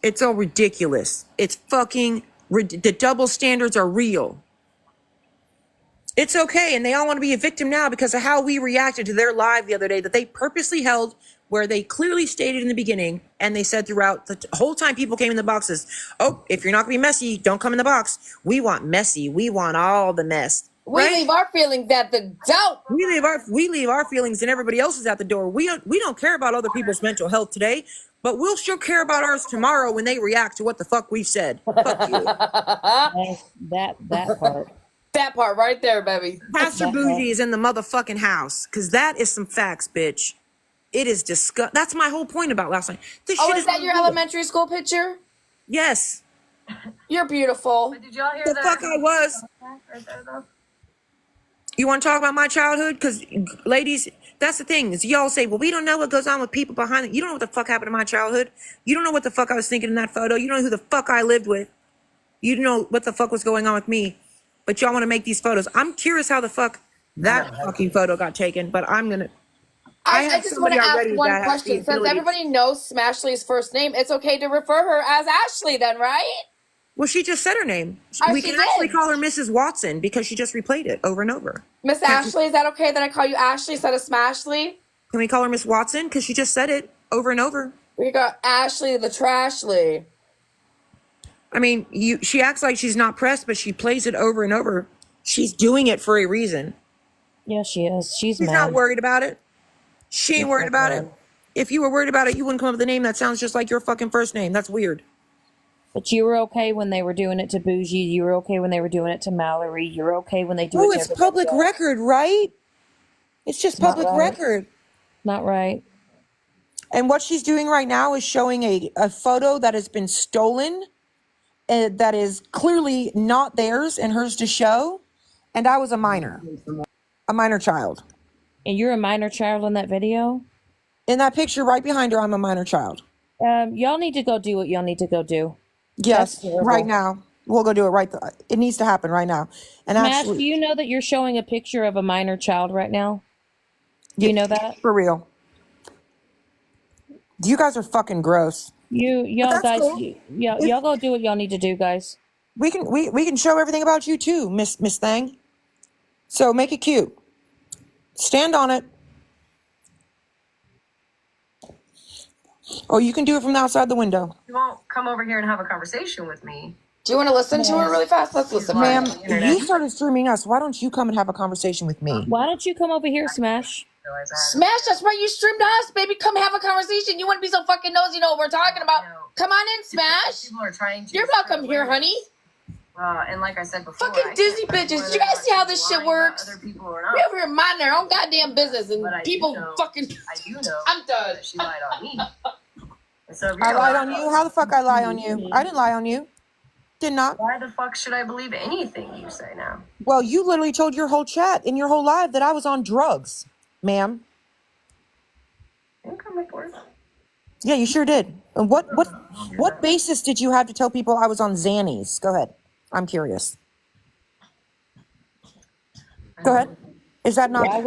It's all ridiculous. It's fucking, the double standards are real. It's okay, and they all want to be a victim now because of how we reacted to their live the other day that they purposely held, where they clearly stated in the beginning, and they said throughout the whole time people came in the boxes, oh, if you're not going to be messy, don't come in the box. We want messy. We want all the mess. We leave our feelings at the door. We leave our feelings and everybody else's at the door. We don't care about other people's mental health today, but we'll sure care about ours tomorrow when they react to what the fuck we've said. Fuck you. That part. That part right there, baby. Pastor Bougie is in the motherfucking house, because that is some facts, bitch. It is disgusting. That's my whole point about last night. This shit is that your elementary school picture? Yes. You're beautiful. But did y'all hear The that? fuck I was. Right there, though? You want to talk about my childhood? Because, ladies, that's the thing. Is y'all say, well, we don't know what goes on with people behind it. You don't know what the fuck happened to my childhood. You don't know what the fuck I was thinking in that photo. You don't know who the fuck I lived with. You don't know what the fuck was going on with me. But y'all want to make these photos. I'm curious how the fuck that fucking photo got taken, but I'm going to... I just want to ask one question. Since everybody knows Smashley's first name, it's okay to refer her as Ashley then, right? Well, she just said her name. We can actually call her Mrs. Watson because she just replayed it over and over. Miss Ashley, is that okay that I call you Ashley instead of Smashley? Can we call her Miss Watson? Because she just said it over and over. We got Ashley the Trashly. I mean, she acts like she's not pressed, but she plays it over and over. She's doing it for a reason. Yeah, she is. She's mad. not worried about it. She ain't worried about it. If you were worried about it, you wouldn't come up with a name that sounds just like your fucking first name. That's weird. But you were okay when they were doing it to Bougie. You were okay when they were doing it to Mallory. You're okay when they do it to it's public record, right? It's just public record. Not right. And what she's doing right now is showing a photo that has been stolen, that is clearly not theirs and hers to show. And I was a minor child. And you're a minor child in that video? In that picture right behind her, I'm a minor child. Y'all need to go do what y'all need to go do. Yes, right now. We'll go do it it needs to happen right now. And Matt, do you know that you're showing a picture of a minor child right now? Do you know that? For real. You guys are fucking gross. Y'all guys, cool. y'all go do what y'all need to do, guys. We can show everything about you too, Miss Thing. So make it cute. Stand on it. Oh, you can do it from the outside the window. You won't come over here and have a conversation with me. Do you want to listen to her really fast? Let's listen. Ma'am, you started streaming us. Why don't you come and have a conversation with me? Why don't you come over here, Smash? Smash, that's right. You streamed us, baby. Come have a conversation. You want to be so fucking nosy, you know what we're talking about. Come on in, Smash. People are trying to. You're welcome here, honey. And like I said before, fucking Disney bitches. You guys see how this shit works? We over here minding our own goddamn business, and people fucking. I do know. I'm done. She lied on me. So I lied on you? How the fuck I lie on you? I didn't lie on you. Did not. Why the fuck should I believe anything you say now? Well, you literally told your whole chat in your whole live that I was on drugs, ma'am. You can make work. Yeah, you sure did. And what basis did you have to tell people I was on Xannies? Go ahead. I'm curious. Go ahead. Is that not?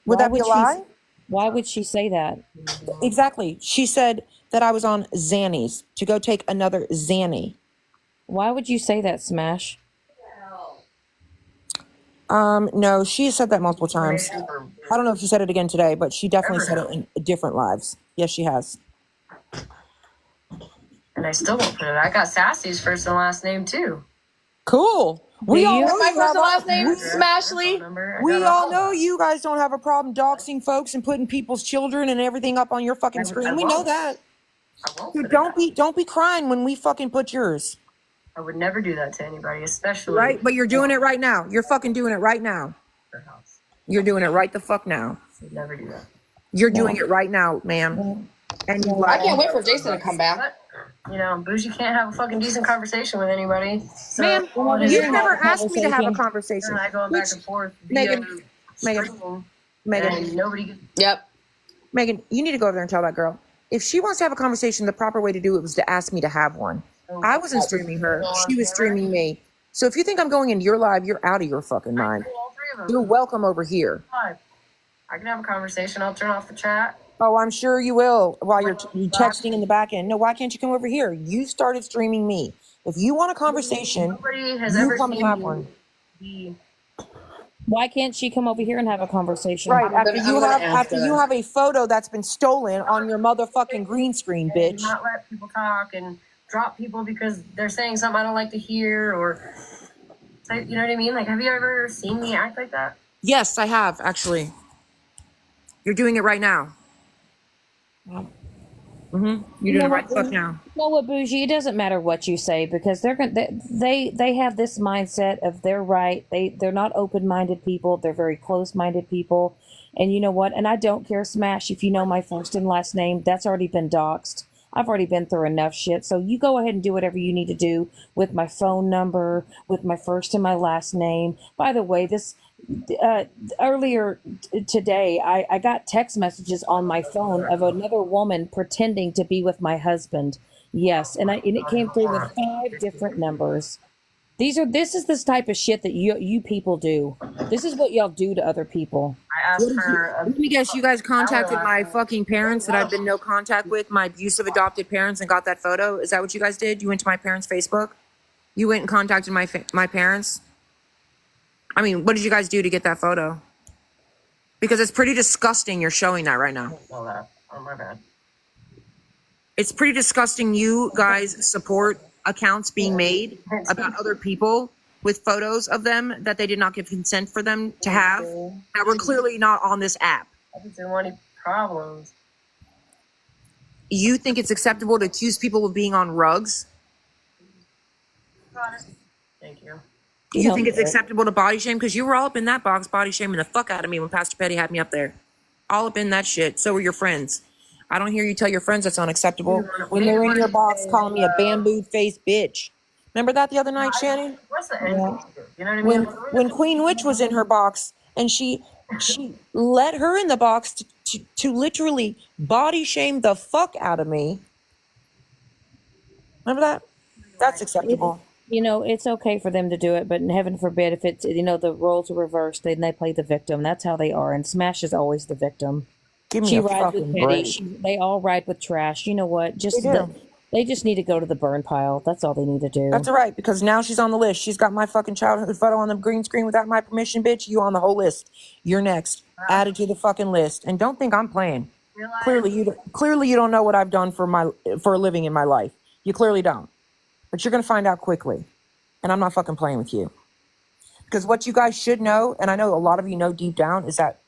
Would that be a lie? Why would she say that? Exactly. She said that I was on Xannies to go take another Xanny. Why would you say that, Smash? No, she said that multiple times. I don't know if she said it again today, but she definitely said it in different lives. Yes, she has. And I still won't put it. I got Sassy's first and last name too. Cool. We all know My you first have and last a- name, we- Smashly. We all know you guys don't have a problem doxing folks and putting people's children and everything up on your fucking screen. We know that. So don't be crying when we fucking put yours. I would never do that to anybody, especially. Right, but you're doing it right now. You're fucking doing it right now. You're doing it right the fuck now. I would never do that. You're doing it right now, ma'am. And you I can't wait for Jason to come back. You know, Bougie can't have a fucking decent conversation with anybody. So ma'am, you've never asked me to have a conversation. And I going back and forth. Megan, And nobody gets. Yep. Megan, you need to go over there and tell that girl. If she wants to have a conversation, the proper way to do it was to ask me to have one. I wasn't streaming her. She was streaming me. So if you think I'm going into your live, you're out of your fucking mind. You're welcome over here. I can have a conversation. I'll turn off the chat. Oh, I'm sure you will while you're texting in the back end. No, why can't you come over here? You started streaming me. If you want a conversation, Nobody has you ever come and seen have me one. be. Why can't she come over here and have a conversation? Right, after you have a photo that's been stolen on your motherfucking green screen, bitch. Not let people talk and drop people because they're saying something I don't like to hear, or you know what I mean? Like, have you ever seen me act like that? Yes, I have, actually. You're doing it right now. You're doing it right the fuck now. You know what, Bougie? It doesn't matter what you say because they're going they have this mindset of they're right. They're not open-minded people. They're very close-minded people. And you know what? And I don't care, Smash, if you know my first and last name. That's already been doxed. I've already been through enough shit. So you go ahead and do whatever you need to do with my phone number, with my first and my last name. By the way, this earlier today, I got text messages on my phone of another woman pretending to be with my husband. Yes, and it came through with 5 different numbers. This is this type of shit that you people do. This is what y'all do to other people. I asked for. Let me guess, you guys contacted my fucking parents that I've been no contact with, my abusive adopted parents, and got that photo. Is that what you guys did? You went to my parents' Facebook? You went and contacted my parents? I mean, what did you guys do to get that photo? Because it's pretty disgusting you're showing that right now. Oh, my bad. It's pretty disgusting you guys support accounts being made about other people with photos of them that they did not give consent for them to have that were clearly not on this app. I didn't want any problems. You think it's acceptable to accuse people of being on rugs? Thank you. You think it's acceptable to body shame? Because you were all up in that box body shaming the fuck out of me when Pastor Petty had me up there. All up in that shit. So were your friends. I don't hear you tell your friends that's unacceptable when they're in your box calling me a bamboo face bitch. Remember that the other night, Shannon? What's the end? You know what I mean? When Queen Witch was in her box and she let her in the box to literally body shame the fuck out of me. Remember that? That's acceptable. You know, it's okay for them to do it, but heaven forbid if it's, you know, the roles are reversed, then they play the victim. That's how they are. And Smash is always the victim. Give me she a rides with fucking Petty. break. They all ride with trash. You know what? Just They do. they just need to go to the burn pile. That's all they need to do. That's all right, because now she's on the list. She's got my fucking childhood photo on the green screen without my permission, bitch. You on the whole list. You're next. Added to the fucking list. And don't think I'm playing. Clearly you don't know what I've done for a living in my life. You clearly don't. But you're gonna find out quickly. And I'm not fucking playing with you. Because what you guys should know, and I know a lot of you know deep down, is that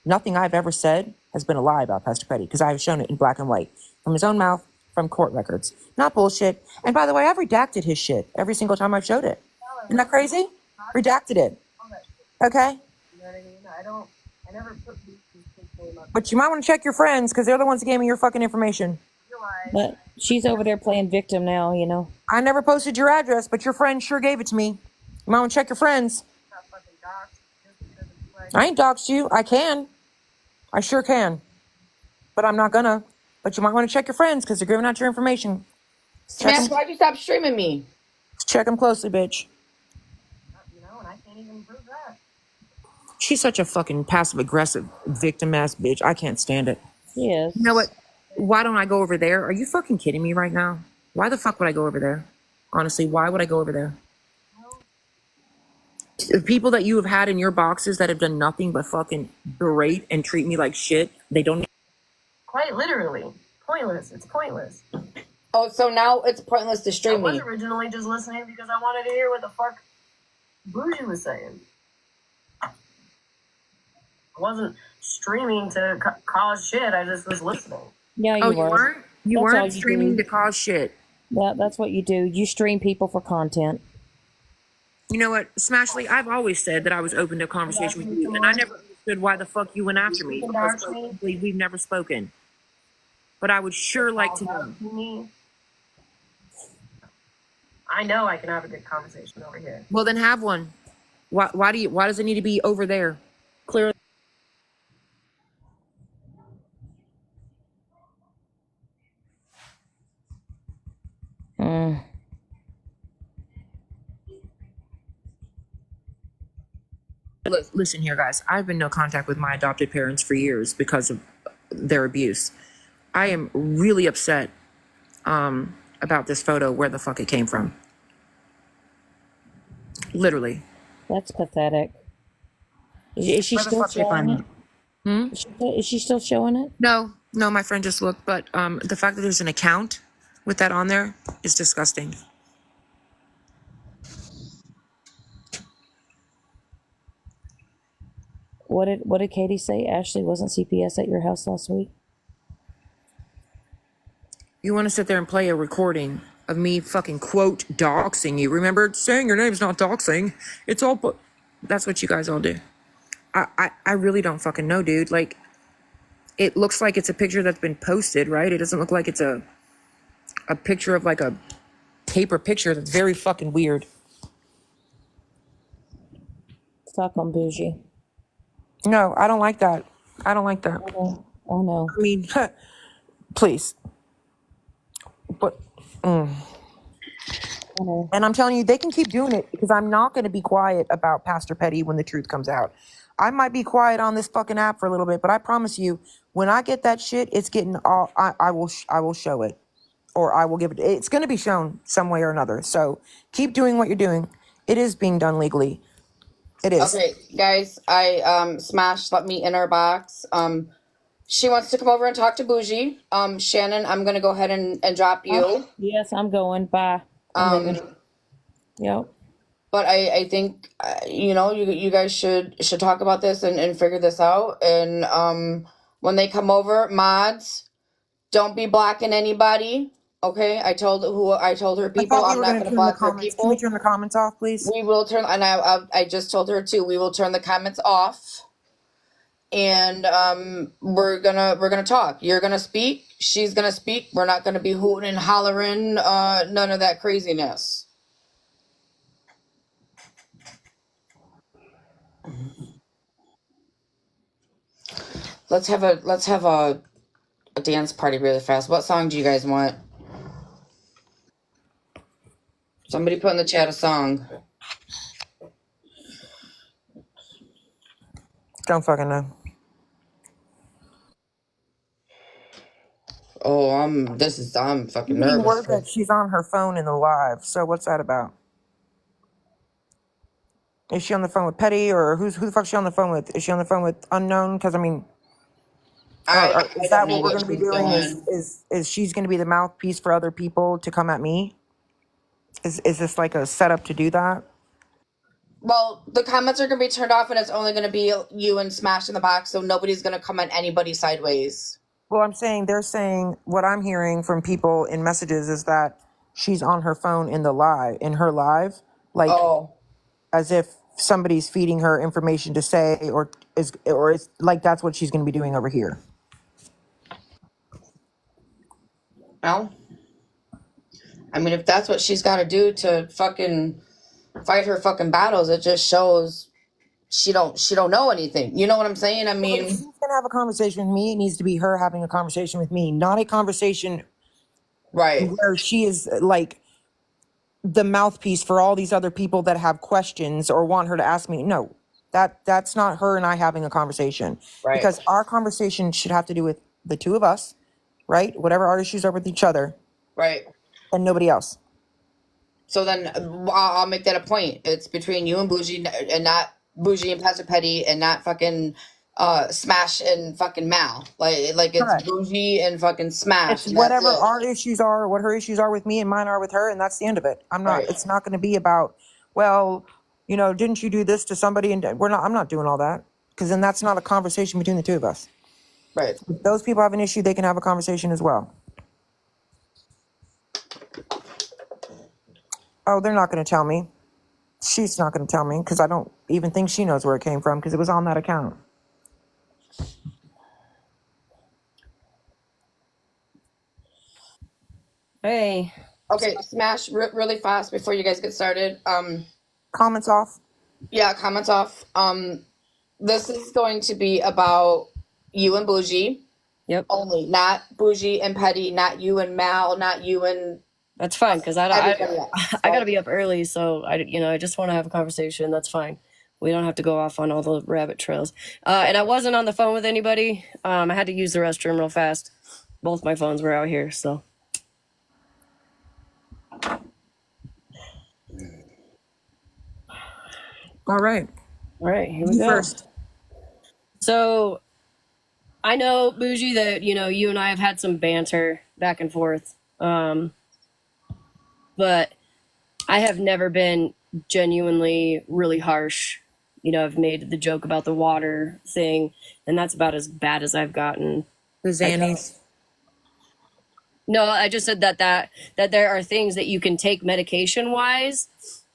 nothing I've ever said has been a lie about Pastor Petty, because I have shown it in black and white from his own mouth, from court records. Not bullshit. And by the way, I've redacted his shit every single time I've showed it. Isn't that crazy? Redacted it. Okay? I never put these people up. But you might want to check your friends, because they're the ones that gave me your fucking information. But she's over there playing victim now, you know. I never posted your address, but your friend sure gave it to me. You might want to check your friends. I ain't doxed you. I can. I sure can. But I'm not gonna. But you might want to check your friends because they're giving out your information. Smash, why'd you stop streaming me? Check them closely, bitch. You know, and I can't even prove that. She's such a fucking passive-aggressive, victim-ass bitch. I can't stand it. Yes. You know what? Why don't I go over there? Are you fucking kidding me right now? Why the fuck would I go over there? Honestly, why would I go over there? The people that you have had in your boxes that have done nothing but fucking berate and treat me like shit, they don't... Quite literally. Pointless. It's pointless. Oh, so now it's pointless to stream me. I was originally just listening because I wanted to hear what the fuck Bougie was saying. I wasn't streaming to cause shit. I just was listening. Yeah, you were. You That's all weren't you streaming do. to cause shit. That's what you do. You stream people for content. You know what, Smashley, I've always said that I was open to a conversation with you, and I never understood why the fuck you went after me, because we've never spoken. But I would sure like to know. I know I can have a good conversation over here. Well, then have one. Why does it need to be over there? Clearly. Listen here, guys. I've been in no contact with my adopted parents for years because of their abuse. I am really upset about this photo, where the fuck it came from. Literally. That's pathetic. Is she still showing it? Is she still showing it? No, my friend just looked, but the fact that there's an account with that on there is disgusting. What did Katie say? Ashley wasn't CPS at your house last week? You want to sit there and play a recording of me fucking quote doxing you? Remember, saying your name's not doxing. It's all but that's what you guys all do. I really don't fucking know, dude. Like, it looks like it's a picture that's been posted, right? It doesn't look like it's a picture of like a paper picture. That's very fucking weird. Talk on Bougie. No, I don't like that. I don't like that. I know. I mean, please. But, and I'm telling you, they can keep doing it because I'm not going to be quiet about Pastor Petty when the truth comes out. I might be quiet on this fucking app for a little bit, but I promise you, when I get that shit, it's getting all. I will show it, or I will give it. It's going to be shown some way or another. So keep doing what you're doing. It is being done legally. It is. Okay, guys, I Smash let me in her box. She wants to come over and talk to Bougie. Shannon, I'm gonna go ahead and drop you. Yes, I'm going. Bye. Yep. But I think you guys should talk about this and figure this out. And when they come over, mods, don't be blocking anybody. Okay, I told her people I'm not going to block her people. Can we turn the comments off, please? We will turn, and I just told her too. We will turn the comments off, and we're gonna talk. You're gonna speak. She's gonna speak. We're not gonna be hooting and hollering. None of that craziness. Let's have a dance party really fast. What song do you guys want? Somebody put in the chat a song. Don't fucking know. Oh, I'm fucking nervous. Word that she's on her phone in the live. So what's that about? Is she on the phone with Petty, or who the fuck is she on the phone with? Is she on the phone with Unknown? Because I mean, is that what we're going to be doing? Is she's going to be the mouthpiece for other people to come at me? Is this like a setup to do that? Well, the comments are going to be turned off, and it's only going to be you and Smash in the box, so nobody's going to comment anybody sideways. Well, they're saying what I'm hearing from people in messages is that she's on her phone in her live, like as if somebody's feeding her information to say, or it's like that's what she's going to be doing over here. Well, I mean, if that's what she's got to do to fucking fight her fucking battles, it just shows she don't know anything. You know what I'm saying? I mean, she's going to have a conversation with me, it needs to be her having a conversation with me, not a conversation Right. where she is like the mouthpiece for all these other people that have questions or want her to ask me. No, that's not her and I having a conversation. Right. Because our conversation should have to do with the two of us, right? Whatever our issues are with each other. Right. And nobody else. So then I'll make that a point. It's between you and Bougie, and not Bougie and Pastor Petty, and not fucking Smash and fucking Mal. Like it's Correct. Bougie and fucking Smash. It's And that's whatever it. our issues are, what her issues are with me and mine are with her, and that's the end of it. Right. It's not going to be about, well, you know, didn't you do this to somebody? And I'm not doing all that, because then that's not a conversation between the two of us. Right. If those people have an issue, they can have a conversation as well. Oh, they're not going to tell me. She's not going to tell me, because I don't even think she knows where it came from, because it was on that account. Hey. Okay, Smash, really fast before you guys get started. Comments off. Yeah, comments off. This is going to be about you and Bougie. Yep. Only, not Bougie and Petty, not you and Mal, not you and. That's fine, because I I got to be up early, so I just want to have a conversation. That's fine. We don't have to go off on all the rabbit trails. And I wasn't on the phone with anybody. I had to use the restroom real fast. Both my phones were out here, so. All right. All right, here we go. First. So, I know, Bougie, that, you and I have had some banter back and forth. But I have never been genuinely really harsh. I've made the joke about the water thing, and that's about as bad as I've gotten. The Xannies. No, I just said that there are things that you can take medication wise,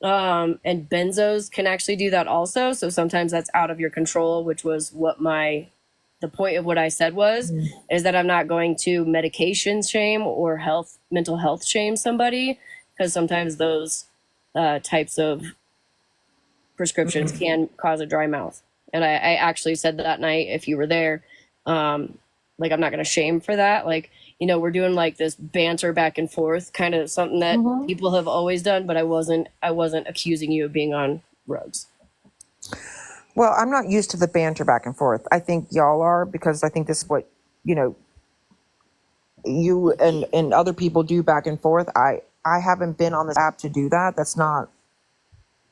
and benzos can actually do that also. So sometimes that's out of your control, which was what the point of what I said was, is that I'm not going to medication shame or mental health shame somebody, because sometimes those types of prescriptions can cause a dry mouth. And I actually said that night, if you were there, like, I'm not going to shame for that. Like, we're doing like this banter back and forth, kind of something that people have always done, but I wasn't accusing you of being on drugs. Well, I'm not used to the banter back and forth. I think y'all are, because I think this is what, you and other people do back and forth. I haven't been on this app to do that. That's not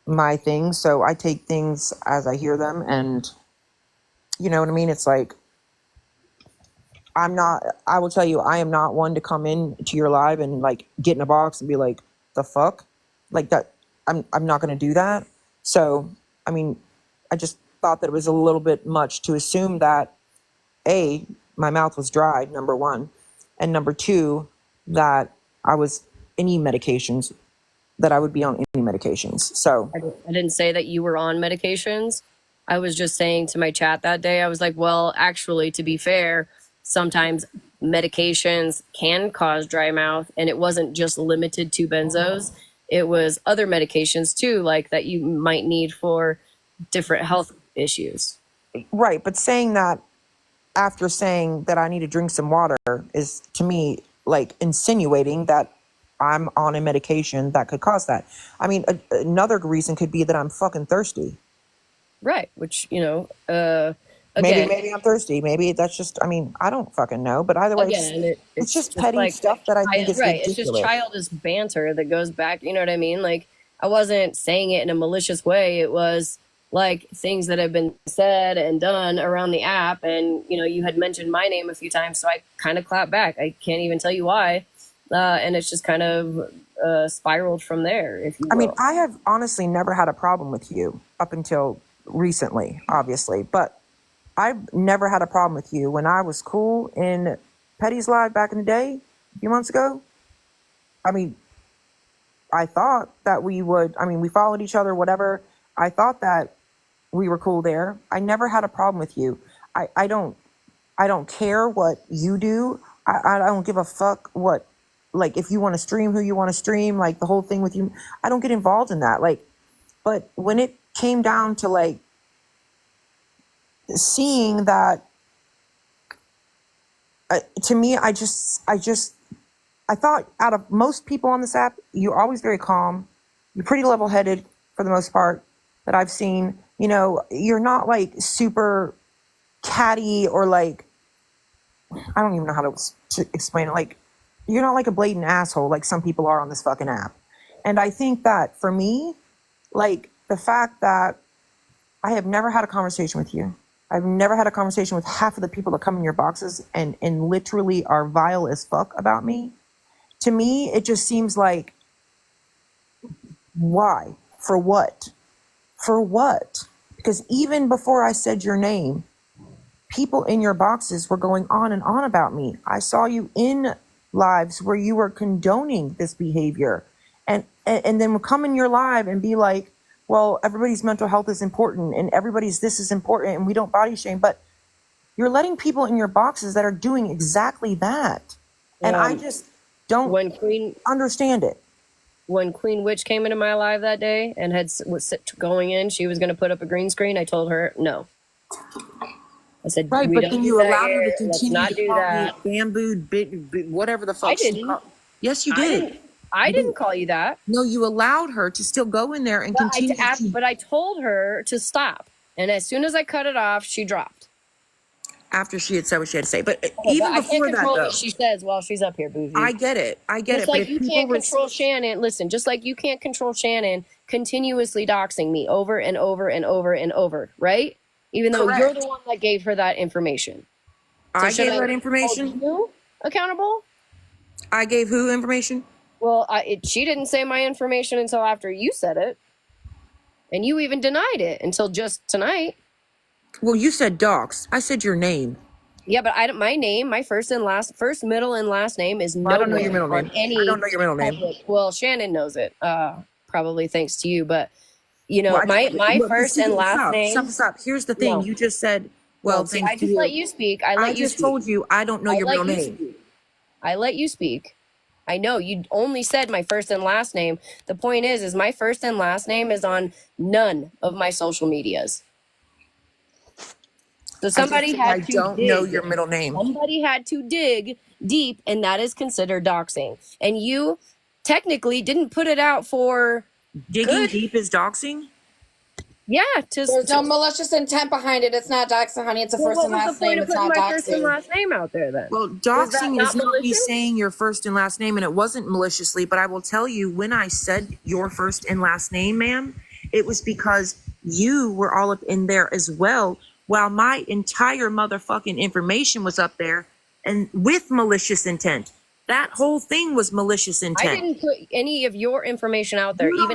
my thing. So I take things as I hear them, and you know what I mean? It's like, I will tell you, I am not one to come in to your live and like get in a box and be like, the fuck? Like that. I'm not going to do that. So, I mean, I just thought that it was a little bit much to assume that my mouth was dry, number one, and number two, that I was any medications, that I would be on any medications. So I didn't say that you were on medications. I was just saying to my chat that day, I was like, well, actually, to be fair, sometimes medications can cause dry mouth, and it wasn't just limited to benzos. It was other medications too, like that you might need for different health issues. Right, but saying that after saying that I need to drink some water is, to me, like insinuating that I'm on a medication that could cause that. I mean, another reason could be that I'm fucking thirsty. Right, which, again, maybe I'm thirsty. Maybe that's just, I mean, I don't fucking know. But either way, it's just petty like, stuff that I think is ridiculous. It's just childish banter that goes back, you know what I mean? Like, I wasn't saying it in a malicious way. It was like things that have been said and done around the app. And, you had mentioned my name a few times, so I kind of clapped back. I can't even tell you why. And it's just kind of spiraled from there, if you will. I mean, I have honestly never had a problem with you up until recently, obviously. But I've never had a problem with you. When I was cool in Petty's Live back in the day, a few months ago, I mean, I thought that we followed each other, whatever. I thought that we were cool there. I never had a problem with you. I don't care what you do. I don't give a fuck what, like, if you want to stream who you want to stream, like the whole thing with you. I don't get involved in that. Like, but when it came down to like seeing that to me, I thought out of most people on this app, you're always very calm. You're pretty level headed for the most part that I've seen. You know, you're not like super catty or like, I don't even know how to explain it. Like, you're not like a blatant asshole like some people are on this fucking app. And I think that for me, like the fact that I have never had a conversation with you. I've never had a conversation with half of the people that come in your boxes and literally are vile as fuck about me. To me, it just seems like, why? For what? For what? Because even before I said your name, people in your boxes were going on and on about me. I saw you in lives where you were condoning this behavior. And then would come in your live and be like, well, everybody's mental health is important and everybody's this is important and we don't body shame. But you're letting people in your boxes that are doing exactly that. And I just don't understand it. When Queen Witch came into my live that day and was going in, she was going to put up a green screen. I told her no. I said, right, but then you allowed her to continue to call me bamboo, whatever the fuck. I didn't. Yes, you did. I didn't call you that. No, you allowed her to still go in there and continue. But I told her to stop, and as soon as I cut it off, she dropped. After she had said what she had to say, but even I before can't control that, though, what she says while she's up here, Bougie. I get it. Just like you can't control Shannon. Listen, just like you can't control Shannon continuously doxing me over and over and over and over, right? Even though you're the one that gave her that information. So I gave her that information. You accountable? I gave who information? Well, she didn't say my information until after you said it, and you even denied it until just tonight. Well, you said dox. I said your name. Yeah, but my name, my first, middle, and last name is I don't know your middle name. I don't know your middle name. Well, Shannon knows it, probably thanks to you. But you know, my first and last name. Stop. Here's the thing. No. You just said, well, thanks I just let you speak. I just told you I don't know your middle name. I let you speak. I know you only said my first and last name. The point is my first and last name is on none of my social medias. So somebody had to dig. I don't know your middle name. Somebody had to dig deep, and that is considered doxing. And you technically didn't put it out for digging deep is doxing? Yeah. There's no malicious intent behind it. It's not doxing, honey. It's a first and last name. It's not doxing. My first and last name out there then. Well, doxing is not me saying your first and last name, and it wasn't maliciously, but I will tell you, when I said your first and last name, ma'am, it was because you were all up in there as well, while my entire motherfucking information was up there and with malicious intent. That whole thing was malicious intent. I didn't put any of your information out there, you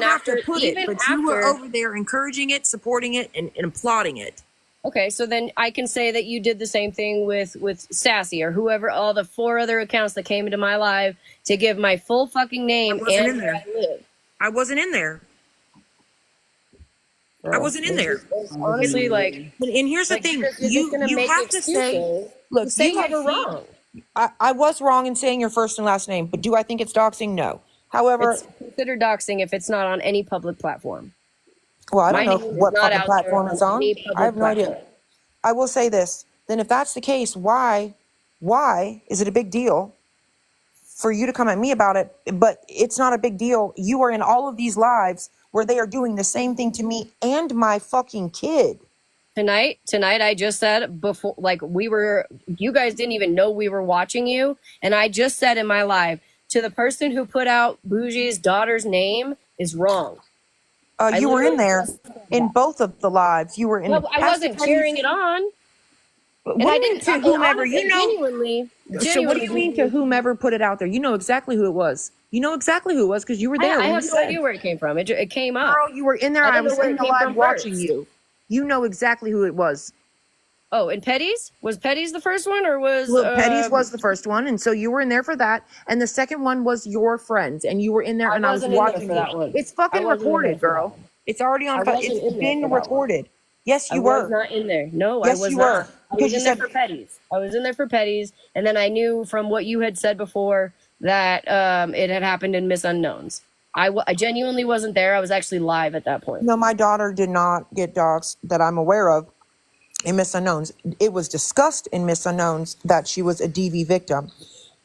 were over there encouraging it, supporting it, and applauding it. Okay, so then I can say that you did the same thing with Sassy or whoever, all the 4 other accounts that came into my live to give my full fucking name and where I live. I wasn't in there. I wasn't in there. Honestly, like, and here's the thing: you have to say, look, you were wrong. I was wrong in saying your first and last name, but do I think it's doxing? No. However, it's considered doxing if it's not on any public platform. Well, I don't know what fucking platform it's on. I have no idea. I will say this: then, if that's the case, why is it a big deal for you to come at me about it? But it's not a big deal. You are in all of these lives where they are doing the same thing to me and my fucking kid. Tonight, I just said before, like you guys didn't even know we were watching you. And I just said in my live, to the person who put out Bougie's daughter's name is wrong. You were in there in both of the lives. You were in. No, I wasn't cheering it on. And I didn't to whomever, you know. Genuinely. So what do you mean to whomever put it out there? You know exactly who it was. You know exactly who it was because you were there. I have no idea where it came from. It came up. Girl, you were in there. I was in the live watching you. You know exactly who it was. Oh, and Petty's? Was Petty's the first one or was... Well, Petty's was the first one, and so you were in there for that. And the second one was your friends, and you were in there, and I was watching for that one. It's fucking recorded, girl. It's already on... It's been recorded. Yes, you were. I was not in there. No, I was not. I was in there for Petty's. I was in there for Petty's, and then I knew from what you had said before that it had happened in Miss Unknowns. I genuinely wasn't there. I was actually live at that point. No, my daughter did not get doxxed that I'm aware of. in Miss Unknowns. It was discussed in Miss Unknowns that she was a DV victim.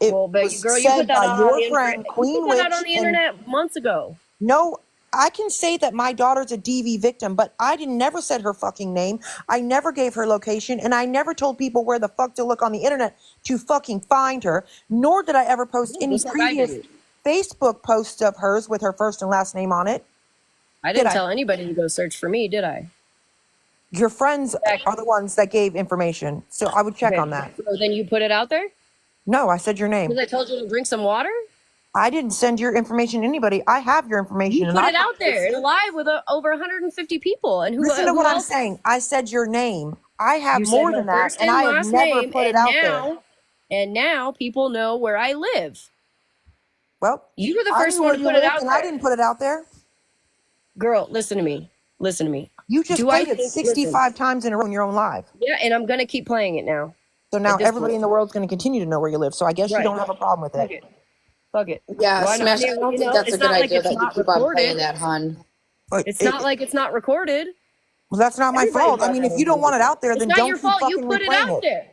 It Well, but was girl, you put said that by out on your the internet. friend You put Queen that out on Witch the and internet months ago. no, I can say that my daughter's a DV victim, but I never said her fucking name. I never gave her location, and I never told people where the fuck to look on the internet to fucking find her, nor did I ever post Yeah, any just like I previous didn't. Facebook posts of hers with her first and last name on it. I Did didn't I? tell anybody to go search for me, did I? Your friends Back. are the ones that gave information, so I would check Okay. on that. So then you put it out there? No, I said your name. Because I told you to drink some water? I didn't send your information to anybody. I have your information, You and put I it can out post there it. live with over 150 people. And Listen to what who I'm else? saying. I said your name. I have You said more my than that, first and and I have last never name, put it out there. and now people know where I live. Well, You were the I first knew one where to you put it lived, out and I there. didn't put it out there. Girl, listen to me. Listen to me. You just Do I played it think, listen, 65 times in a row in your own live. yeah, and I'm going to keep playing it now So now at this everybody point. in the world's going to continue to know where you live. So I guess you Right. don't have a problem with Fuck it. it. Fuck it. Yeah, Why not? I Smash. mean, I don't think that's a it's good not like idea it's that you not keep on playing recorded. that, hun. But It's not like it's not recorded. well, that's not my Everybody fault. I does mean, if it. you don't want it out there, It's then not don't your keep fault. You fucking put it replaying out it. there.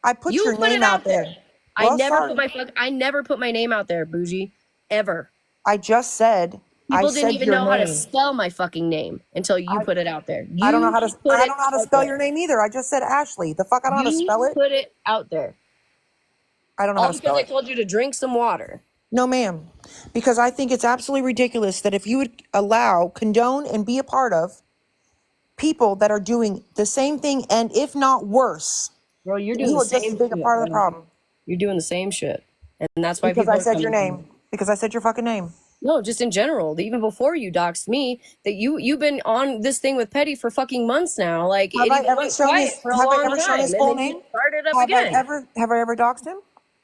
I put You your put it name out out there. there. Well, sorry. I never put my name out there, Bougie. Ever. I just said, I People didn't said even your know how to name. spell my fucking name until you put it out there. I don't know You how to. put I it don't know how to out spell there. your name either. I just said Ashley. The fuck, I don't know how to You spell it. put it out there. I don't know how All to because spell I it. told you to drink some water. No, ma'am. Because I think it's absolutely ridiculous that if you would allow, condone, and be a part of people that are doing the same thing and if not worse, Bro, you're then doing you the are just as same big a shit, part of the bro. problem. You're doing the same shit. And that's why Because people I are said your coming for you. name. Because I said your fucking name. No, just in general. Even before you doxed me, that you've been on this thing with Petty for fucking months now. Like Have it I even ever went shown quiet his? for a Have I long ever shown his time, and full then you name? started up Have I again. ever? Have I ever doxed him?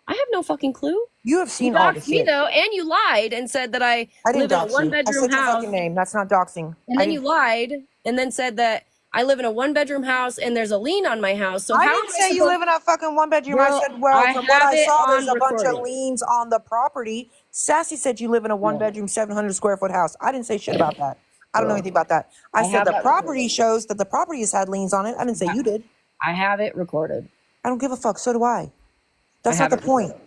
I have no fucking clue. You have You seen all the doxed me shit. though, and you lied and said that I I didn't live in a dox one you. I bedroom said your house, fucking name. That's not doxing. and I then you didn't. lied and then said that I live in a one bedroom house and there's a lien on my house. So I how didn't am I say you supposed, live in a fucking one bedroom. I girl? said, well, I from what have I it saw, there's on a bunch of recording. liens on the property. Sassy said you live in a one No, bedroom, 700 square foot house. I didn't say shit about that. I don't know girl, anything about that. I I said have the that property recorded. shows that the property has had liens on it. I didn't say you did. I have it recorded. I don't give a fuck. So do I. I That's not have the it recorded. point.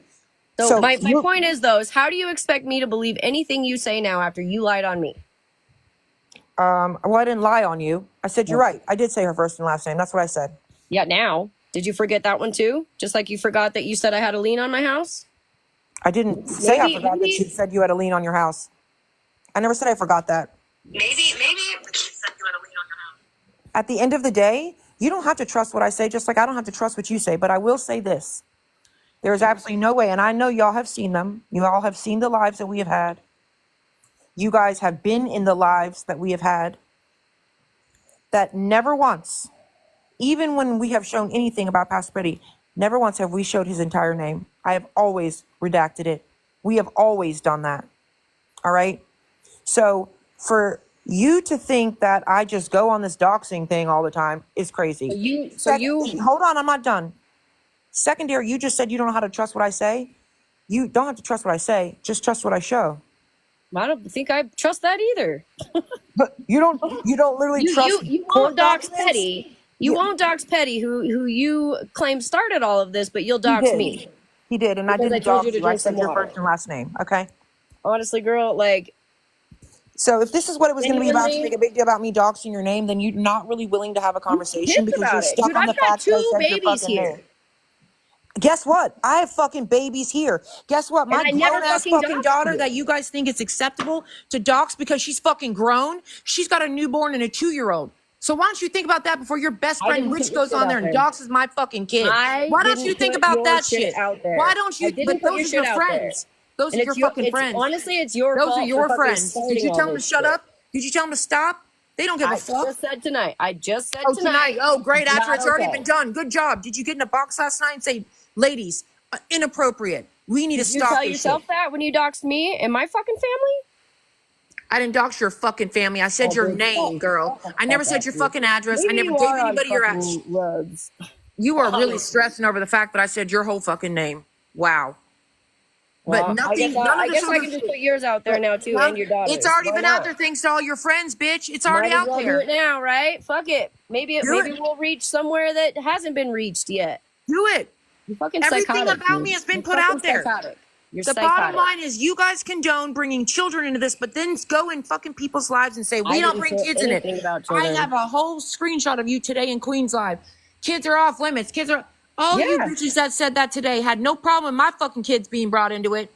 So So my point is though, is how do you expect me to believe anything you say now after you lied on me? well, I didn't lie on you. I said you're right. I did say her first and last name. That's what I said. Yeah, now. Did you forget that one too? Just like you forgot that you said I had a lien on my house? I didn't say I forgot that you Maybe said you had a lien on your house. I never said I forgot that. Maybe you said you had a lien on your house. At the end of the day, you don't have to trust what I say, just like I don't have to trust what you say. But I will say this. There is absolutely no way, and I know y'all have seen them. You all have seen the lives that we have had. You guys have been in the lives that we have had. That never once, even when we have shown anything about Pastor Petty, never once have we showed his entire name. I have always redacted it. We have always done that. All right? So for you to think that I just go on this doxing thing all the time is crazy. Hold on, I'm not done. Secondary, you just said you don't know how to trust what I say. You don't have to trust what I say. Just trust what I show. I don't think I trust that either. But you don't literally trust You court won't dox documents? Petty. You won't dox Petty, who you claim started all of this, but you'll dox me. He did, and I Because I didn't told you dox to you. I drink some said your water. first and last name, okay? Honestly, girl, like So if this is what it was going to be about, to make genuinely, a big deal about me doxing your name, then you're not really willing to have a I'm conversation pissed because you're about it. stuck Dude, on the I've got fact that I 2 said your babies fucking here. name. Guess what? I have fucking babies here. Guess what? And My I never grown-ass fucking fucking doxed daughter you. that you guys think it's acceptable to dox because she's fucking grown, she's got a newborn and a 2-year-old. So why don't you think about that before your best I friend didn't put Rich your goes shit on out there and there. doxes my fucking kid? I Why don't you didn't think put about your that shit shit? out there. Why don't I you? didn't But put those your are shit your out there. friends. Those And are your fucking friends. it's your Those are fault for your fucking friends. Did starting you all tell them to this shut shit. up? Did you tell them to stop? They don't give a I fuck. just said tonight. Oh, tonight. Oh, great. It's After not it's already okay. been done. Good job. Did you get in a box last night and say, ladies, inappropriate. We need to Did you stop tell this shit. yourself that when you doxed me and my fucking family? I didn't dox your fucking family. I said Oh, your bitch, name, girl. I never said your fucking address. I maybe never you gave are on anybody your address. fucking roads. You are really stressing over the fact that I said your whole fucking name. Wow. Well, nothing, none of I this guess I other can just shit. put yours out there now too, and your It's daughter's. already Why been out not? there thanks to all your friends, bitch. It's already Might as out well do there. it now, right? Fuck it. Maybe Do it. we'll reach somewhere that hasn't been reached yet. Do it. You're fucking Everything psychotic, about me dude. has been You're put fucking out there. psychotic. You're The bottom psychotic. line is you guys condone bringing children into this, but then go in fucking people's lives and say, we I don't didn't bring say kids in it. anything about I children. have a whole screenshot of you today in Queen's Live. Kids are off limits. Kids are, all you bitches that said that today had no problem my fucking kids being brought into it.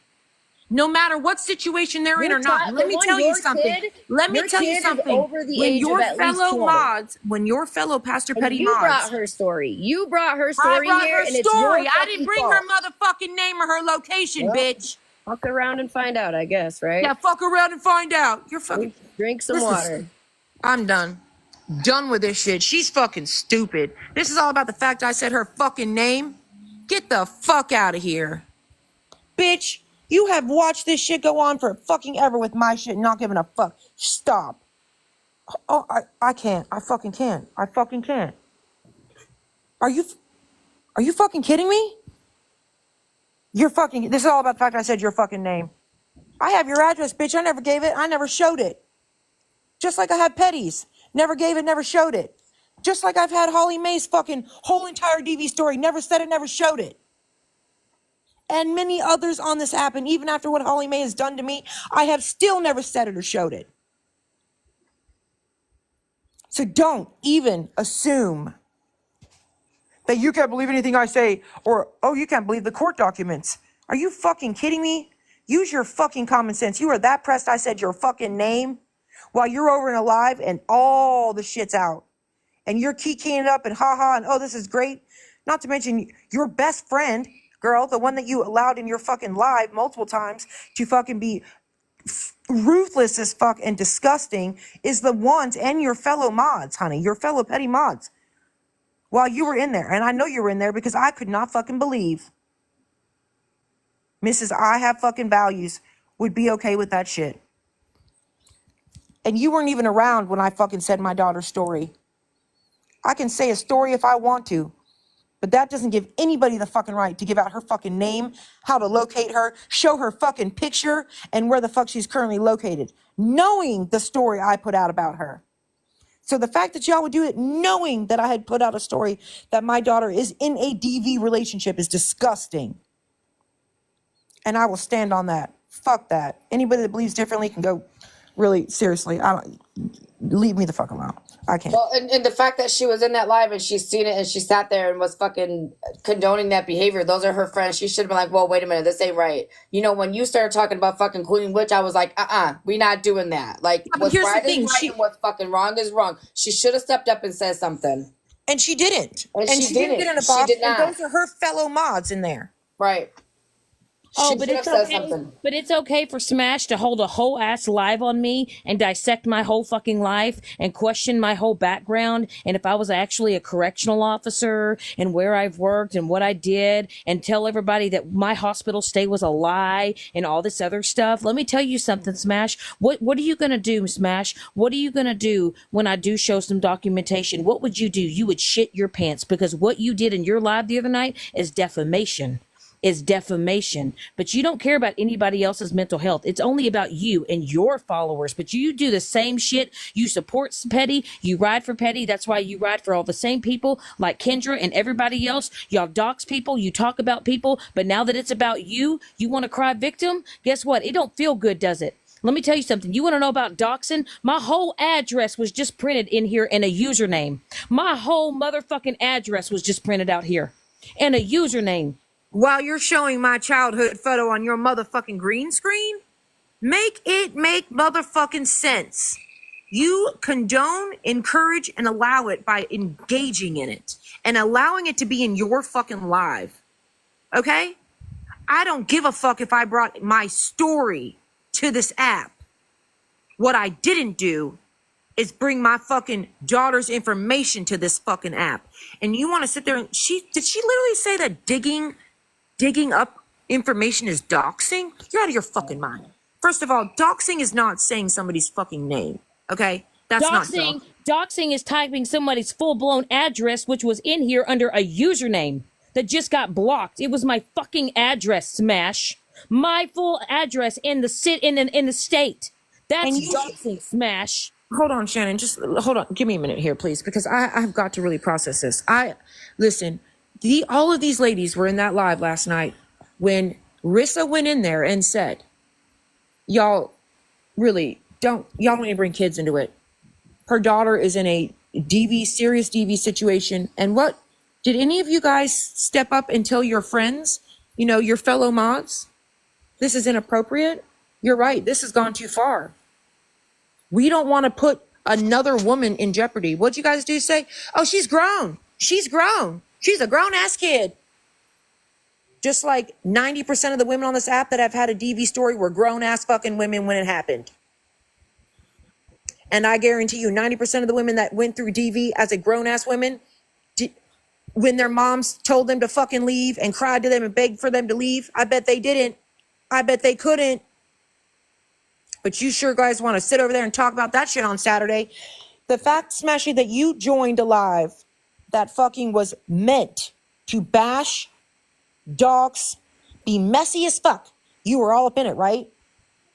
No matter what situation they're in or not. Let me tell you something. Let me tell you something. Over the When age your of at least fellow 20. mods, when your fellow Pastor And Petty you brought mods, her story. You brought her I story brought here, her and it's your story. I fucking didn't bring fault. her motherfucking name or her location, Well, bitch. Fuck around and find out, I guess, right? Yeah, fuck around and find out. You're fucking. Drink some This is- water. I'm done. Done with this shit. She's fucking stupid. This is all about the fact I said her fucking name. Get the fuck out of here. Bitch, you have watched this shit go on for fucking ever with my shit not giving a fuck. Stop. Oh, I can't. I fucking can't. I fucking can't. Are you fucking kidding me? You're fucking, this is all about the fact I said your fucking name. I have your address, bitch. I never gave it. I never showed it. Just like I had Petty's. Never gave it, never showed it. Just like I've had Holly Mae's fucking whole entire DV story. Never said it, never showed it. And many others on this app, and even after what Holly Mae has done to me, I have still never said it or showed it. So don't even assume that you can't believe anything I say, or, oh, you can't believe the court documents. Are you fucking kidding me? Use your fucking common sense. You are that pressed I said your fucking name while you're over and alive and all the shit's out. And you're keying it up and haha and oh, this is great. Not to mention your best friend, girl, the one that you allowed in your fucking live multiple times to fucking be ruthless as fuck and disgusting, is the ones and your fellow mods, honey, your fellow petty mods. While you were in there, and I know you were in there because I could not fucking believe Mrs. I have fucking values would be okay with that shit. And you weren't even around when I fucking said my daughter's story. I can say a story if I want to, but that doesn't give anybody the fucking right to give out her fucking name, how to locate her, show her fucking picture, and where the fuck she's currently located, knowing the story I put out about her. So the fact that y'all would do it knowing that I had put out a story that my daughter is in a DV relationship is disgusting. And I will stand on that. Fuck that. Anybody that believes differently can go, really, seriously, leave me the fuck alone. I can't. Well, and the fact that she was in that live and she's seen it and she sat there and was fucking condoning that behavior, those are her friends. She should have been like, well, wait a minute, this ain't right. You know, when you started talking about fucking Queen Witch, I was like, we not doing that. Like, Yeah, what's right is right and what's fucking wrong is wrong. She should have stepped up and said something. And she didn't. And she didn't get in a She box. did not. And those are her fellow mods in there. Right. Oh, She but should it's have said okay. something. But it's okay for Smash to hold a whole ass live on me and dissect my whole fucking life and question my whole background. And if I was actually a correctional officer and where I've worked and what I did and tell everybody that my hospital stay was a lie and all this other stuff. Let me tell you something, Smash. What are you going to do, Smash? What are you going to do when I do show some documentation? What would you do? You would shit your pants because what you did in your live the other night is defamation. But you don't care about anybody else's mental health. It's only about you and your followers. But you do the same shit. You support Petty. You ride for Petty. That's why you ride for all the same people like Kendra and everybody else. Y'all dox people. You talk about people. But now that it's about you, you want to cry victim? Guess what? It don't feel good, does it? Let me tell you something. You want to know about doxing? My whole address was just printed in here and a username. My whole motherfucking address was just printed out here and a username. While you're showing my childhood photo on your motherfucking green screen, make it make motherfucking sense. You condone, encourage, and allow it by engaging in it and allowing it to be in your fucking live. Okay? I don't give a fuck if I brought my story to this app. What I didn't do is bring my fucking daughter's information to this fucking app. And you want to sit there and did she literally say that digging up information is doxing? You're out of your fucking mind. First of all, doxing is not saying somebody's fucking name. Okay? That's not doxing. Doxing is typing somebody's full-blown address, which was in here under a username that just got blocked. It was my fucking address, Smash. My full address in the state. That's And you doxing, Smash. hold on, Shannon. Just hold on. Give me a minute here, please, because I've got to really process this. Listen. All of these ladies were in that live last night when Rissa went in there and said, "Y'all don't even bring kids into it. Her daughter is in a serious DV situation." And what did any of you guys step up and tell your friends, your fellow mods, this is inappropriate? You're right. This has gone too far. We don't want to put another woman in jeopardy. What'd you guys do? Say, "Oh, she's grown. She's grown. She's a grown ass kid." Just like 90% of the women on this app that have had a DV story were grown ass fucking women when it happened. And I guarantee you 90% of the women that went through DV as a grown ass women, when their moms told them to fucking leave and cried to them and begged for them to leave, I bet they didn't. I bet they couldn't. But you sure guys want to sit over there and talk about that shit on Saturday. The fact, Smashy, that you joined a live that fucking was meant to bash, dogs, be messy as fuck. You were all up in it, right?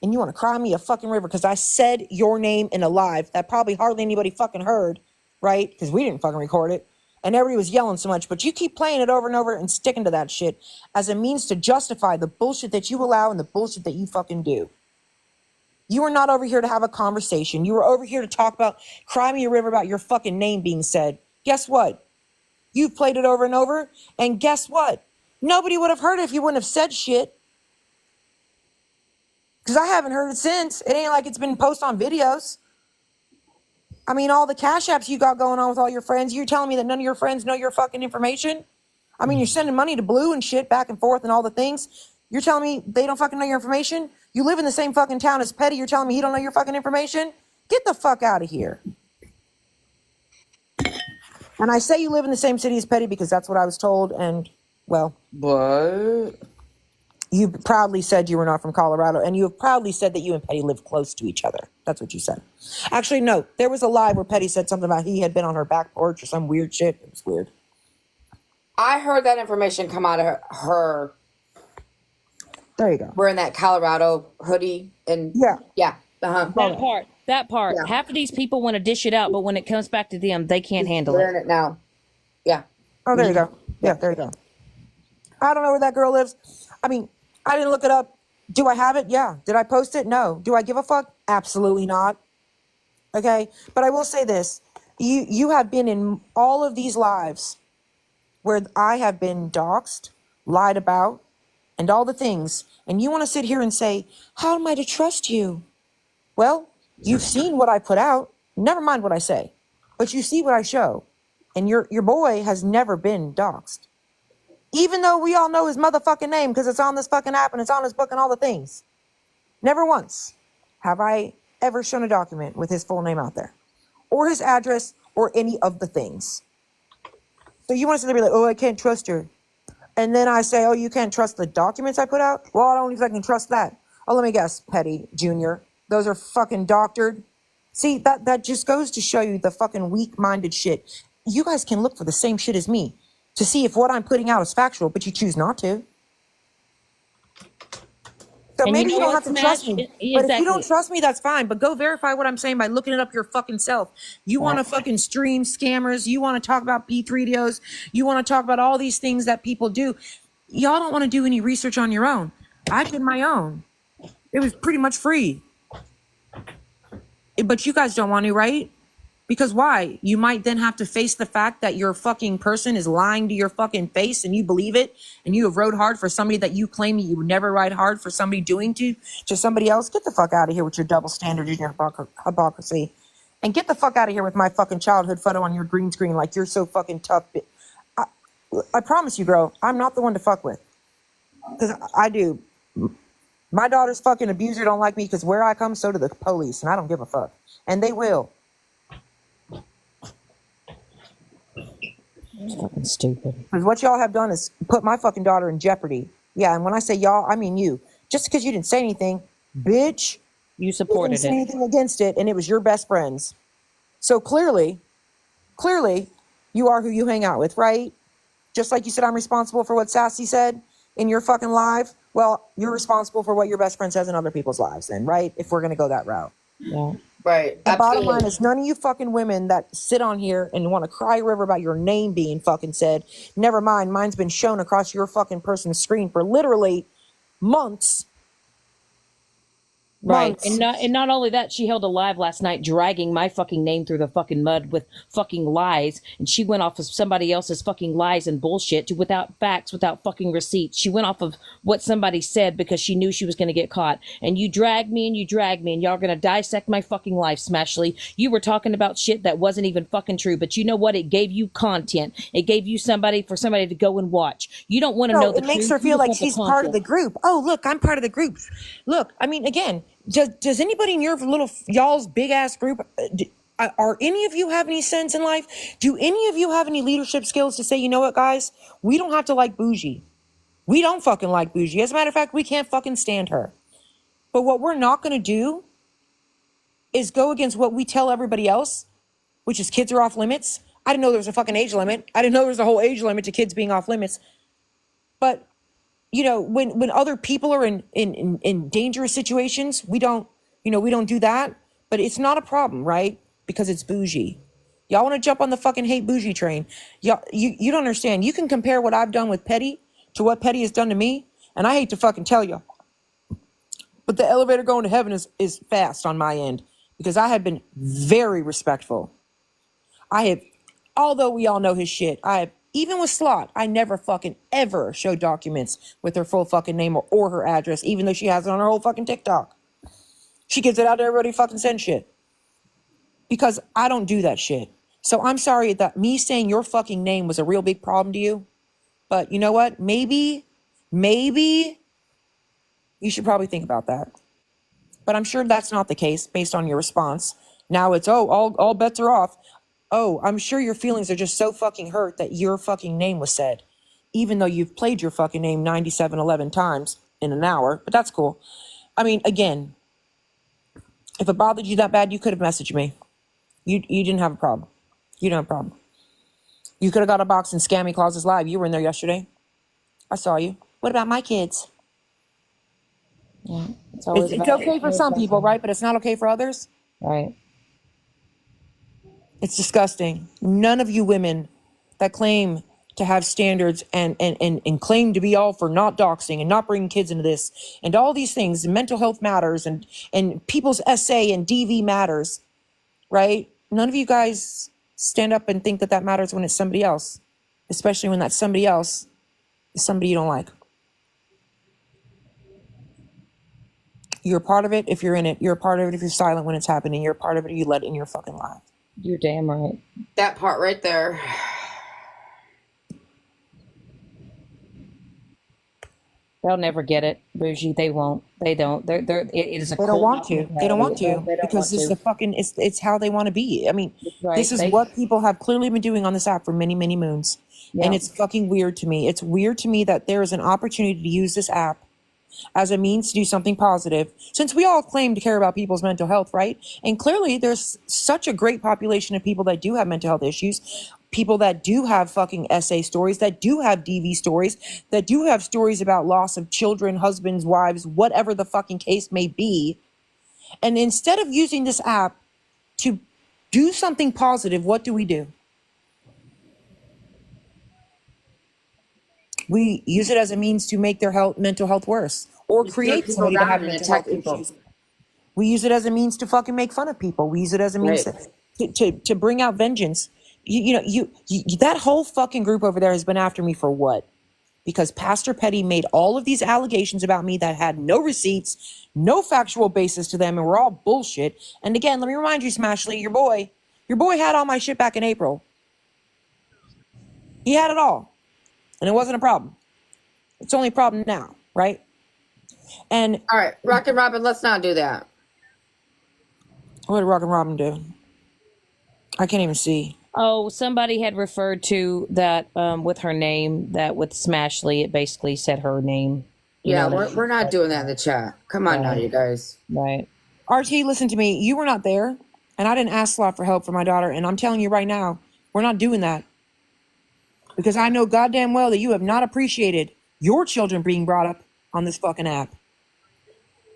And you want to cry me a fucking river because I said your name in a live that probably hardly anybody fucking heard, right? Because we didn't fucking record it. And everybody was yelling so much. But you keep playing it over and over and sticking to that shit as a means to justify the bullshit that you allow and the bullshit that you fucking do. You were not over here to have a conversation. You were over here to talk about, cry me a river about your fucking name being said. Guess what? You've played it over and over. And guess what? Nobody would have heard it if you wouldn't have said shit. Because I haven't heard it since. It ain't like it's been posted on videos. I mean, all the cash apps you got going on with all your friends, you're telling me that none of your friends know your fucking information? I mean, you're sending money to Blue and shit back and forth and all the things. You're telling me they don't fucking know your information? You live in the same fucking town as Petty. You're telling me he don't know your fucking information? Get the fuck out of here. And I say you live in the same city as Petty because that's what I was told. And, well. What? You proudly said you were not from Colorado. And you have proudly said that you and Petty live close to each other. That's what you said. Actually, no. There was a lie where Petty said something about he had been on her back porch or some weird shit. It was weird. I heard that information come out of her. There you go. Wearing that Colorado hoodie and yeah. That part. Yeah. Half of these people want to dish it out, but when it comes back to them, they can't handle it. Wearing it now. Yeah. Oh, there you go. Yeah, there you go. I don't know where that girl lives. I mean, I didn't look it up. Do I have it? Yeah. Did I post it? No. Do I give a fuck? Absolutely not. Okay. But I will say this. You have been in all of these lives where I have been doxxed, lied about, and all the things. And you want to sit here and say, how am I to trust you? Well, you've seen what I put out. Never mind what I say. But you see what I show. And your boy has never been doxxed. Even though we all know his motherfucking name because it's on this fucking app and it's on his book and all the things. Never once have I ever shown a document with his full name out there. Or his address or any of the things. So you want to sit there and be like, oh, I can't trust her. And then I say, oh, you can't trust the documents I put out? Well, I don't even fucking trust that. Oh, let me guess, Petty Jr. Those are fucking doctored. See, that just goes to show you the fucking weak-minded shit. You guys can look for the same shit as me to see if what I'm putting out is factual, but you choose not to. So and maybe you don't have to trust me. Exactly. But if you don't trust me, that's fine. But go verify what I'm saying by looking it up your fucking self. You want to fucking stream scammers. You want to talk about P3DOs. You want to talk about all these things that people do. Y'all don't want to do any research on your own. I did my own. It was pretty much free. But you guys don't want to, right? Because why? You might then have to face the fact that your fucking person is lying to your fucking face and you believe it and you have rode hard for somebody that you claim you would never ride hard for somebody doing to somebody else. Get the fuck out of here with your double standard and your hypocrisy. And get the fuck out of here with my fucking childhood photo on your green screen like you're so fucking tough. I promise you, girl, I'm not the one to fuck with. Because I do. My daughter's fucking abuser don't like me because where I come, so do the police. And I don't give a fuck. And they will. It's fucking stupid. Because what y'all have done is put my fucking daughter in jeopardy. Yeah, and when I say y'all, I mean you. Just because you didn't say anything, bitch. You supported it. You didn't say anything against it, and it was your best friends. So clearly, you are who you hang out with, right? Just like you said I'm responsible for what Sassy said in your fucking live. Well, you're responsible for what your best friend says in other people's lives then, right? If we're going to go that route. Yeah. Right. The bottom Absolutely. line is none of you fucking women that sit on here and want to cry a river about your name being fucking said, never mind, mine's been shown across your fucking person's screen for literally months. Right. Months. And not only that, she held a live last night dragging my fucking name through the fucking mud with fucking lies. And she went off of somebody else's fucking lies and bullshit without facts, without fucking receipts. She went off of what somebody said because she knew she was going to get caught. And you dragged me and you dragged me and y'all are going to dissect my fucking life, Smashly. You were talking about shit that wasn't even fucking true. But you know what? It gave you content. It gave you somebody to go and watch. You don't want to know the truth. It makes her feel like she's part of the group. Oh, look, I'm part of the group. Look, I mean, again, does anybody in your y'all's big ass group, are any of you have any sense in life? Do any of you have any leadership skills to say, you know what, guys, we don't have to like Bougie. We don't fucking like Bougie. As a matter of fact, we can't fucking stand her. But what we're not going to do is go against what we tell everybody else, which is kids are off limits. I didn't know there was a fucking age limit. I didn't know there was a whole age limit to kids being off limits. But you know, when other people are in dangerous situations, we don't do that. But it's not a problem, right? Because it's Bougie. Y'all want to jump on the fucking hate Bougie train. Y'all, you don't understand. You can compare what I've done with Petty to what Petty has done to me. And I hate to fucking tell you, but the elevator going to heaven is fast on my end because I have been very respectful. Although we all know his shit, even with Slot, I never fucking ever show documents with her full fucking name or her address, even though she has it on her whole fucking TikTok. She gives it out to everybody fucking send shit. Because I don't do that shit. So I'm sorry that me saying your fucking name was a real big problem to you. But you know what? Maybe you should probably think about that. But I'm sure that's not the case based on your response. Now it's, all bets are off. Oh, I'm sure your feelings are just so fucking hurt that your fucking name was said, even though you've played your fucking name 9711 times in an hour, but that's cool. I mean, again, if it bothered you that bad, you could have messaged me. You didn't have a problem. You don't have a problem. You could have got a box in Scammy Clauses Live. You were in there yesterday. I saw you. What about my kids? Yeah, it's okay for some people, right? But it's not okay for others. Right. It's disgusting. None of you women that claim to have standards and claim to be all for not doxing and not bringing kids into this and all these things, mental health matters and people's SA and DV matters, right? None of you guys stand up and think that matters when it's somebody else, especially when that somebody else is somebody you don't like. You're a part of it if you're in it. You're a part of it if you're silent when it's happening. You're a part of it if you let it in your fucking life. You're damn right. That part right there. They'll never get it, Bougie. They won't. They don't. It is a. They don't want to. They don't want to because this is the fucking. It's how they want to be. I mean, this is what people have clearly been doing on this app for many, many moons, and it's fucking weird to me. It's weird to me that there is an opportunity to use this app as a means to do something positive, since we all claim to care about people's mental health, right? And clearly there's such a great population of people that do have mental health issues, people that do have fucking SA stories, that do have DV stories, that do have stories about loss of children, husbands, wives, whatever the fucking case may be. And instead of using this app to do something positive, what do? We use it as a means to make their mental health worse or create somebody to have mental health issues. We use it as a means to fucking make fun of people. We use it as a means to bring out vengeance. That whole fucking group over there has been after me for what? Because Pastor Petty made all of these allegations about me that had no receipts, no factual basis to them, and were all bullshit. And again, let me remind you, Smashly, your boy had all my shit back in April. He had it all. And it wasn't a problem. It's only a problem now, right? And all right, Rock and Robin, let's not do that. What did Rock and Robin do? I can't even see. Oh, somebody had referred to that with her name, that with Smashly, it basically said her name. Yeah, we're not doing that in the chat. Come on now, you guys. Right. RT, listen to me. You were not there, and I didn't ask Slot for help for my daughter, and I'm telling you right now, we're not doing that. Because I know goddamn well that you have not appreciated your children being brought up on this fucking app.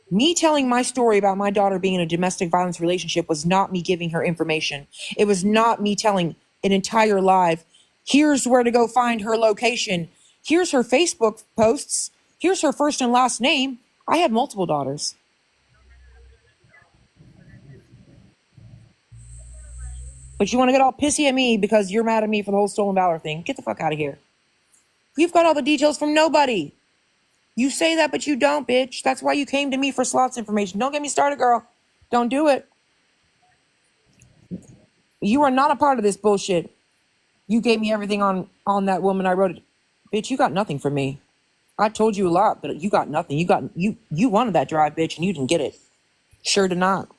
Me telling my story about my daughter being in a domestic violence relationship was not me giving her information. It was not me telling an entire live, here's where to go find her location. Here's her Facebook posts. Here's her first and last name. I had multiple daughters. But you want to get all pissy at me because you're mad at me for the whole stolen valor thing. Get the fuck out of here. You've got all the details from nobody. You say that, but you don't, bitch. That's why you came to me for slots information. Don't get me started, girl. Don't do it. You are not a part of this bullshit. You gave me everything on that woman. I wrote it. Bitch, you got nothing from me. I told you a lot, but you got nothing. You wanted that drive, bitch, and you didn't get it. Sure did not.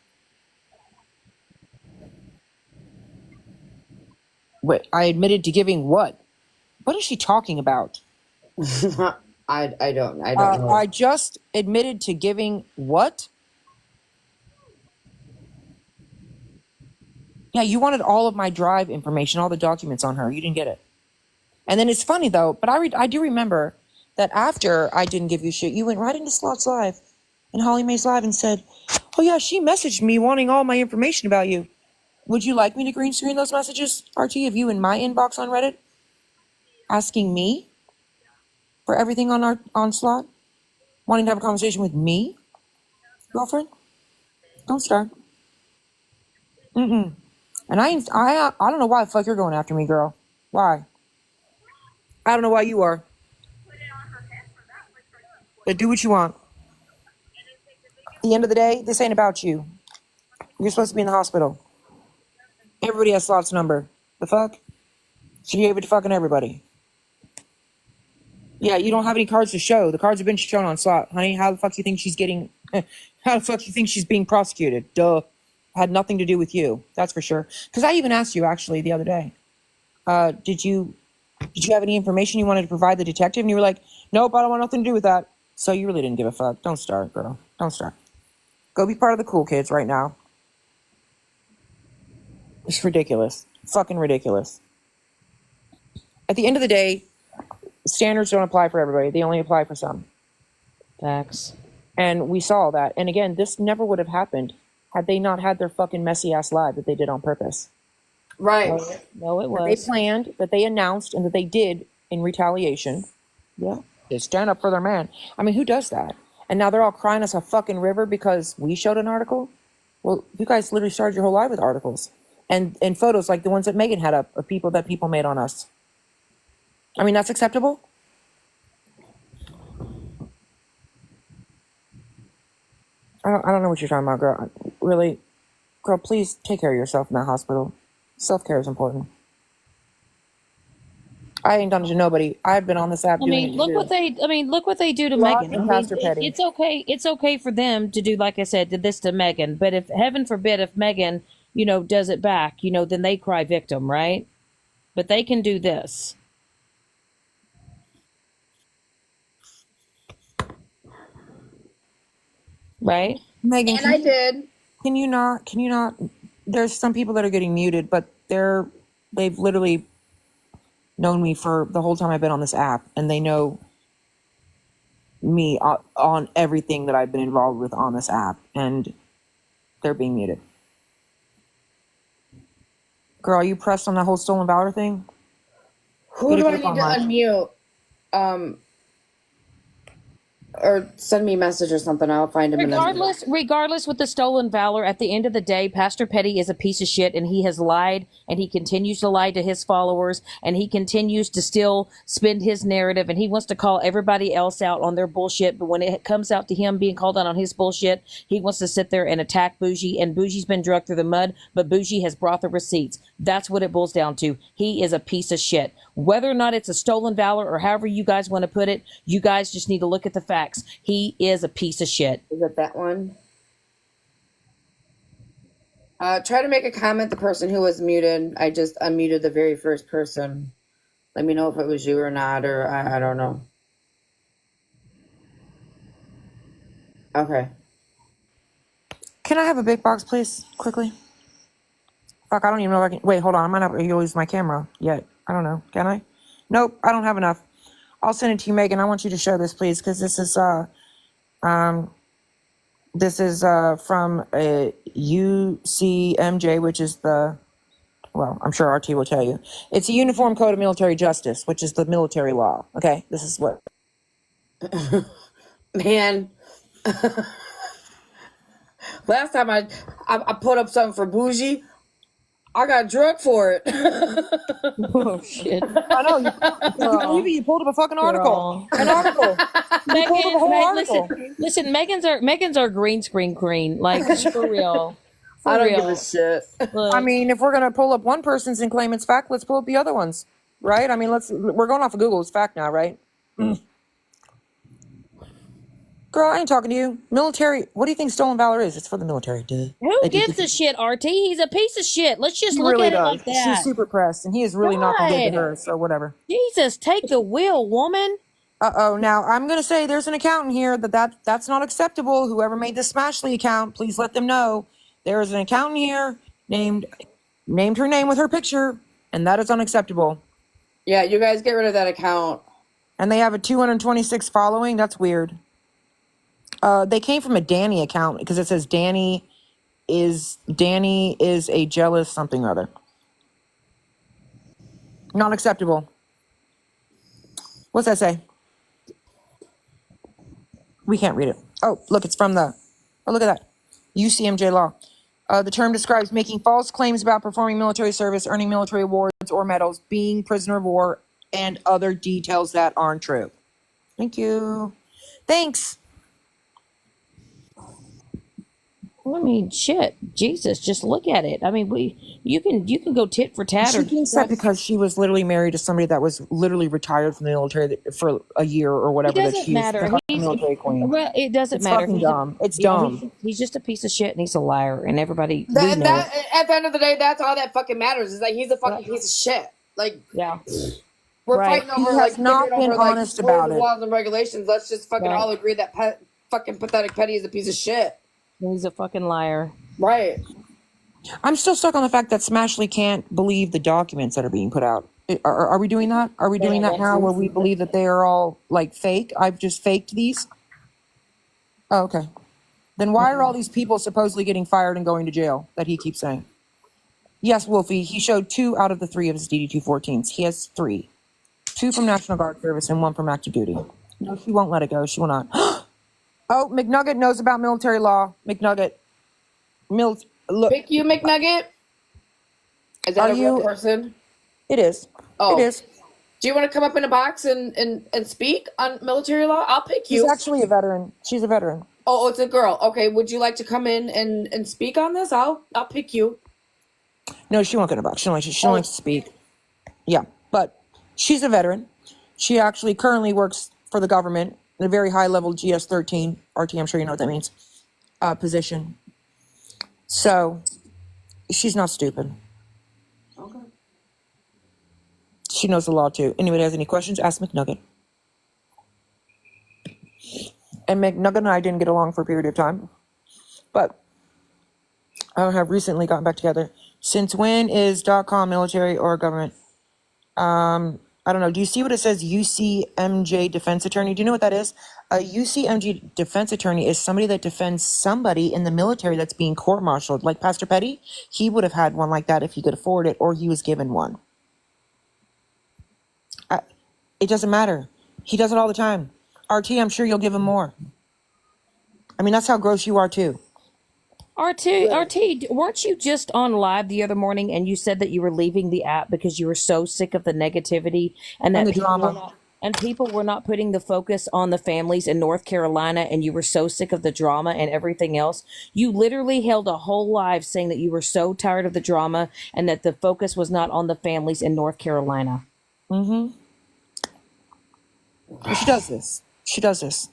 Wait, I admitted to giving what? What is she talking about? I don't know. I just admitted to giving what? Yeah, you wanted all of my drive information, all the documents on her. You didn't get it. And then it's funny though, but I do remember that after I didn't give you shit, you went right into Slots Live and Holly Mae's Live and said, oh yeah, she messaged me wanting all my information about you. Would you like me to green screen those messages, RT, of you in my inbox on Reddit? Asking me for everything on Slot? Wanting to have a conversation with me? Girlfriend? Don't start. Mm-mm. And I don't know why the fuck you're going after me, girl. Why? I don't know why you are. But do what you want. At the end of the day, this ain't about you. You're supposed to be in the hospital. Everybody has Slot's number. The fuck? She gave it to fucking everybody. Yeah, you don't have any cards to show. The cards have been shown on Slot. Honey, how the fuck do you think she's getting... how the fuck do you think she's being prosecuted? Duh. Had nothing to do with you. That's for sure. Because I even asked you, actually, the other day. Did you have any information you wanted to provide the detective? And you were like, nope, I don't want nothing to do with that. So you really didn't give a fuck. Don't start, girl. Don't start. Go be part of the cool kids right now. It's ridiculous. Fucking ridiculous. At the end of the day, standards don't apply for everybody. They only apply for some. Facts. And we saw that. And again, this never would have happened had they not had their fucking messy ass live that they did on purpose. Right. No, it was. That they planned, that they announced, and that they did in retaliation. Yeah. They stand up for their man. I mean, who does that? And now they're all crying us a fucking river because we showed an article? Well, you guys literally started your whole life with articles. And photos like the ones that Megan had up of people that people made on us. I mean, that's acceptable? I don't know what you're talking about, girl. Really? Girl, please take care of yourself in that hospital. Self-care is important. I ain't done it to nobody. I've been on this app doing it. Look what they do to Megan. Pastor Petty. It's okay. It's okay for them to do, like I said, did this to Megan. But if heaven forbid, if Megan, does it back, then they cry victim, right? But they can do this. Right? Megan, And I did. Can you not? There's some people that are getting muted, but they've literally known me for the whole time I've been on this app, and they know me on everything that I've been involved with on this app, and they're being muted. Girl, are you pressed on that whole stolen valor thing? Who do I need to unmute? Or send me a message or something. I'll find him. Regardless with the stolen valor, at the end of the day, Pastor Petty is a piece of shit, and he has lied, and he continues to lie to his followers, and he continues to still spin his narrative, and he wants to call everybody else out on their bullshit. But when it comes out to him being called out on his bullshit, he wants to sit there and attack Bougie, and Bougie's been dragged through the mud, but Bougie has brought the receipts. That's what it boils down to. He is a piece of shit. Whether or not it's a stolen valor or however you guys want to put it, you guys just need to look at the facts. He is a piece of shit. Is it that one? Try to make a comment, the person who was muted. I just unmuted the very first person. Let me know if it was you or not, or I don't know. Okay. Can I have a big box, please? Quickly. Fuck, I don't even know if I can. Wait, hold on. I might not be able to use my camera yet. I don't know. Can I? Nope, I don't have enough. I'll send it to you, Megan. I want you to show this, please, because this is from UCMJ, which is well, I'm sure RT will tell you. It's a Uniform Code of Military Justice, which is the military law. Okay, this is what. Man, last time I put up something for Bougie, I got drugged for it. Oh shit! I know. You pulled up a fucking article. An article. You pulled up a whole article. Listen, Megan's our green screen queen. Like for real. I don't give a shit. I mean, if we're gonna pull up one person's and claim it's fact, let's pull up the other ones, right? I mean, we're going off of Google. It's fact now, right? Girl, I ain't talking to you. Military. What do you think stolen valor is? It's for the military, dude. Who gives a shit, RT? He's a piece of shit. Let's just look really at it like that. She's super pressed, and he is really not good to her. So whatever. Jesus, take the wheel, woman. Now I'm gonna say there's an accountant here that's not acceptable. Whoever made the Smashly account, please let them know. There is an accountant here named her name with her picture, and that is unacceptable. Yeah, you guys get rid of that account. And they have a 226 following. That's weird. They came from a Danny account because it says Danny is a jealous something or other. Not acceptable. What's that say? We can't read it. Oh, look, it's from look at that. UCMJ law. The term describes making false claims about performing military service, earning military awards or medals, being prisoner of war, and other details that aren't true. Thank you. Thanks. I mean, shit, Jesus, just look at it. I mean, you can go tit for tat. She thinks that because she was literally married to somebody that was literally retired from the military for a year or whatever. It doesn't matter. He's military queen. Well, it doesn't matter. Fucking dumb. It's dumb. He's just a piece of shit, and he's a liar, and everybody. At the end of the day, that's all that fucking matters. Is that he's a fucking piece of shit. Like, yeah. We're fighting over he has not been honest about it. Laws and regulations. Let's just fucking all agree that fucking pathetic Petty is a piece of shit. He's a fucking liar. Right. I'm still stuck on the fact that Smashly can't believe the documents that are being put out. Are we doing that? Are we doing that now where we believe that they are all like fake? I've just faked these? Oh, okay. Then why are all these people supposedly getting fired and going to jail that he keeps saying? Yes, Wolfie, he showed 2 out of the 3 of his DD-214s. He has 3. 2 from National Guard service and 1 from active duty. No, she won't let it go. She will not. Oh, McNugget knows about military law. McNugget. Look. Pick you, McNugget? Is that a real person? It is. Oh. It is. Do you want to come up in a box and speak on military law? I'll pick you. She's actually a veteran. She's a veteran. Oh, it's a girl. Okay, would you like to come in and speak on this? I'll pick you. No, she won't get a box. She don't like to speak. Yeah, but she's a veteran. She actually currently works for the government in a very high level GS-13 RT. I'm sure you know what that means. Position. So she's not stupid. Okay. She knows the law too. Anybody has any questions? Ask McNugget. And McNugget and I didn't get along for a period of time, but I have recently gotten back together. Since when is .com military or government? I don't know. Do you see what it says? UCMJ defense attorney. Do you know what that is? A UCMJ defense attorney is somebody that defends somebody in the military that's being court-martialed. Like Pastor Petty, he would have had one like that if he could afford it, or he was given one. It doesn't matter. He does it all the time. RT, I'm sure you'll give him more. I mean, that's how gross you are too. RT, weren't you just on live the other morning and you said that you were leaving the app because you were so sick of the negativity and that the drama. People were not putting the focus on the families in North Carolina, and you were so sick of the drama and everything else? You literally held a whole live saying that you were so tired of the drama and that the focus was not on the families in North Carolina. Mm-hmm. She does this.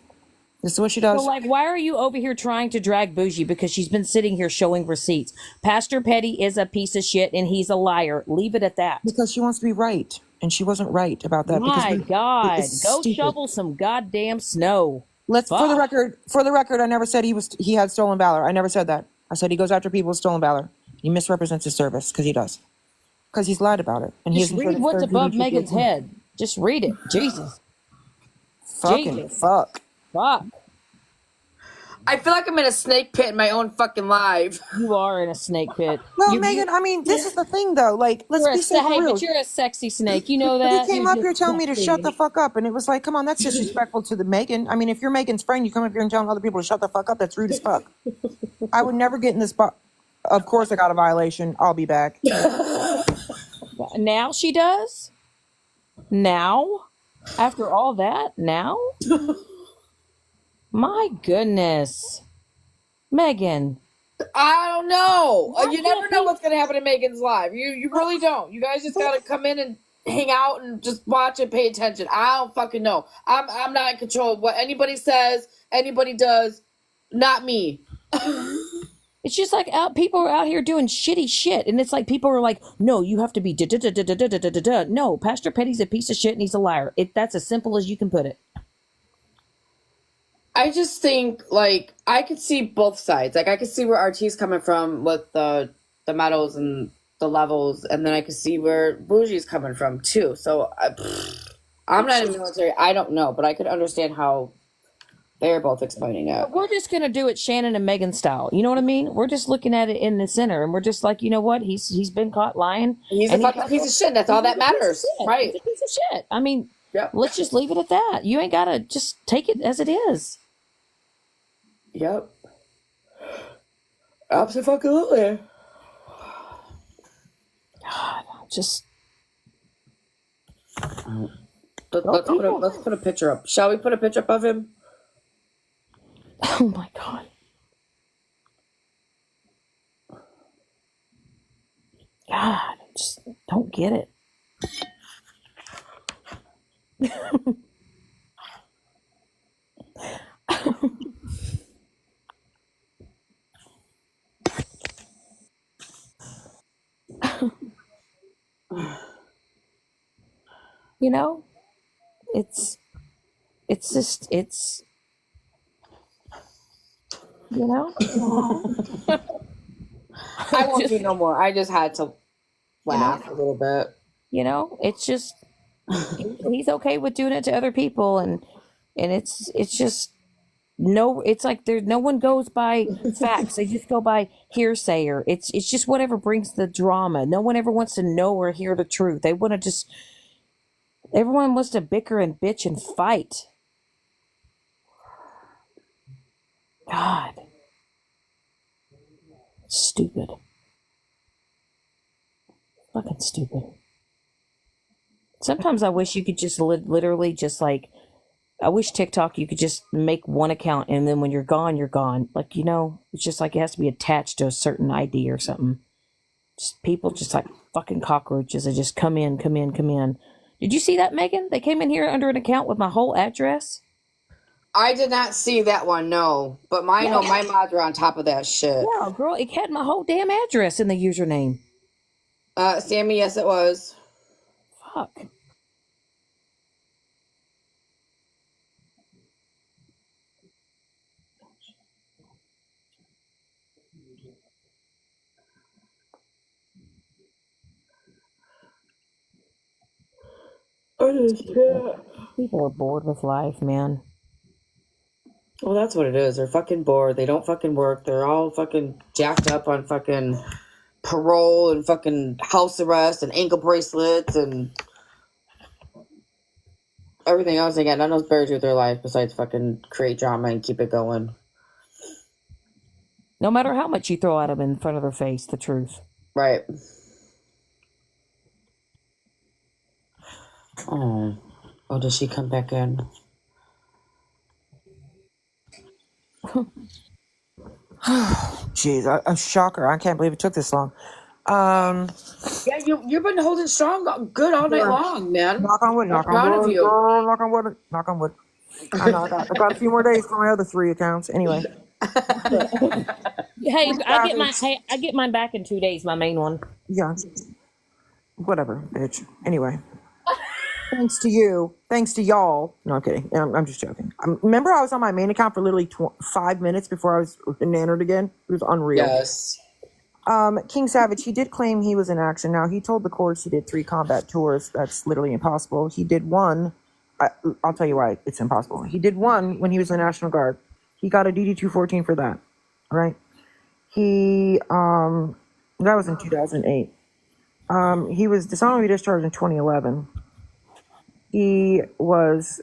This is what she does. So, like, why are you over here trying to drag Bougie? Because she's been sitting here showing receipts. Pastor Petty is a piece of shit, and he's a liar. Leave it at that. Because she wants to be right, and she wasn't right about that. My God, go shovel some goddamn snow. For the record, I never said he had stolen valor. I never said that. I said he goes after people with stolen valor. He misrepresents his service because he does. Because he's lied about it. And just read what's above Megan's head. Just read it. Jesus. Fucking Jesus. fuck. Fuck. I feel like I'm in a snake pit in my own fucking life. You are in a snake pit. Well, Megan, I mean, this is the thing, though. Like, let's be so for Hey, real. but you're a sexy snake. You know He that? came You're up here just telling me to shut the sexy. fuck up, and it was like, come on, that's disrespectful to the Megan. I mean, if you're Megan's friend, you come up here and telling other people to shut the fuck up. That's rude as fuck. I would never get in this spot. Of course, I got a violation. I'll be back. Now she does? Now? After all that? Now? My goodness. Megan. I don't know. You never know what's gonna happen in Megan's life. You really don't. You guys just gotta come in and hang out and just watch and pay attention. I don't fucking know. I'm not in control of what anybody says, anybody does. Not me. It's just like people are out here doing shitty shit, and it's like people are like, no, you have to be da-da-da-da-da-da-da-da. No, Pastor Petty's a piece of shit and he's a liar. That's as simple as you can put it. I just think, like, I could see both sides. Like, I could see where RT's coming from with the medals and the levels, and then I could see where Bougie's coming from, too. So, I'm not in the military. I don't know, but I could understand how they're both explaining it. We're just going to do it Shannon and Megan style. You know what I mean? We're just looking at it in the center, and we're just like, you know what? He's been caught lying. He's a fucking piece of shit. That's all that matters. Right. He's a piece of shit. I mean, yep. Let's just leave it at that. You ain't got to just take it as it is. Yep. Absolutely. God, just... Let's put a picture up. Shall we put a picture up of him? Oh my God. God, I just don't get it. You know, it's you know. I won't do no more. I just had to laugh a little bit. You know, it's just he's okay with doing it to other people, and it's just no. It's like there's no one goes by facts; they just go by hearsay, or it's just whatever brings the drama. No one ever wants to know or hear the truth. They want to just everyone wants to bicker and bitch and fight. God, stupid. Fucking stupid. Sometimes I wish you could just literally just like, I wish TikTok you could just make one account and then when you're gone, you're gone. Like, you know, it's just like it has to be attached to a certain ID or something. Just people just like fucking cockroaches. They just come in. Did you see that, Megan? They came in here under an account with my whole address. I did not see that one, no. But my mods are on top of that shit. Yeah, girl, it had my whole damn address in the username. Sammy, yes, it was. Fuck. People are bored with life, man. Well, that's what it is. They're fucking bored. They don't fucking work. They're all fucking jacked up on fucking parole and fucking house arrest and ankle bracelets and everything else. They got none else better to do with their life besides fucking create drama and keep it going. No matter how much you throw at them in front of their face, the truth. Right. Oh, does she come back in? Jeez, a shocker. I can't believe it took this long. Yeah, you've been holding strong good all night long, man. Knock on wood, knock on wood, girl, knock on wood, knock on wood. I got a few more days for my other 3 accounts. Anyway. Hey, I get mine back in 2 days, my main one. Yeah. Whatever, bitch. Anyway. Thanks to you. Thanks to y'all. No, I'm kidding. I'm just joking. Remember I was on my main account for literally 5 minutes before I was nannered again? It was unreal. Yes. King Savage, he did claim he was in action. Now, he told the courts he did 3 combat tours. That's literally impossible. He did 1 I'll tell you why it's impossible. He did one when he was in the National Guard. He got a DD 214 for that, right? He that was in 2008. He was dishonorably discharged in 2011. He was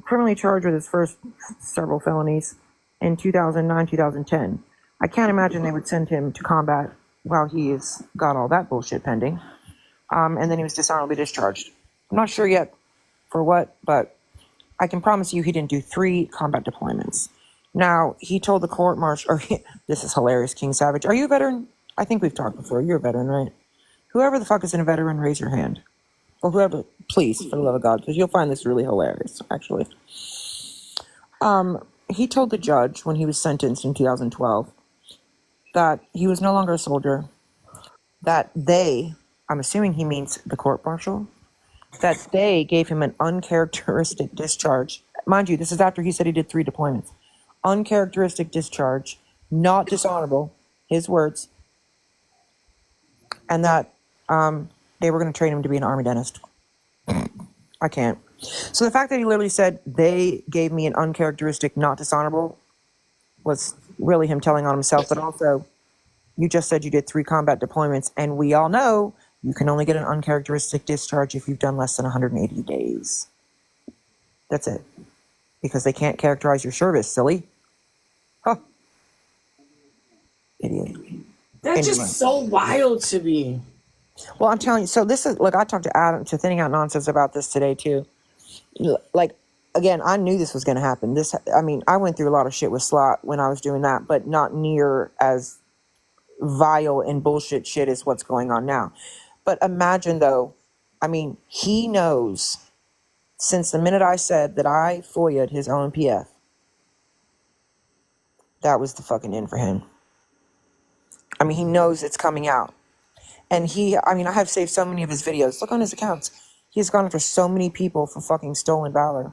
criminally charged with his first several felonies in 2009, 2010. I can't imagine they would send him to combat while he's got all that bullshit pending. And then he was dishonorably discharged. I'm not sure yet for what, but I can promise you he didn't do 3 combat deployments. Now, he told the court martial, this is hilarious, King Savage. Are you a veteran? I think we've talked before. You're a veteran, right? Whoever the fuck is a veteran, raise your hand. Or whoever, please, for the love of God, because you'll find this really hilarious, actually. He told the judge when he was sentenced in 2012 that he was no longer a soldier, that they, I'm assuming he means the court martial, that they gave him an uncharacteristic discharge. Mind you, this is after he said he did 3 deployments. Uncharacteristic discharge, not dishonorable, his words, and that they were going to train him to be an army dentist. I can't. So the fact that he literally said they gave me an uncharacteristic, not dishonorable, was really him telling on himself. But also, you just said you did 3 combat deployments, and we all know you can only get an uncharacteristic discharge if you've done less than 180 days. That's it. Because they can't characterize your service, silly. Huh. Idiot. That's just so wild to me. Well, I'm telling you, so this is, look, I talked to Adam, to Thinning Out Nonsense about this today, too. Like, again, I knew this was going to happen. I went through a lot of shit with Slot when I was doing that, but not near as vile and bullshit shit as what's going on now. But imagine, though, he knows since the minute I said that I FOIA'd his OMPF, that was the fucking end for him. He knows it's coming out. And I have saved so many of his videos. Look on his accounts. He's gone after so many people for fucking stolen valor.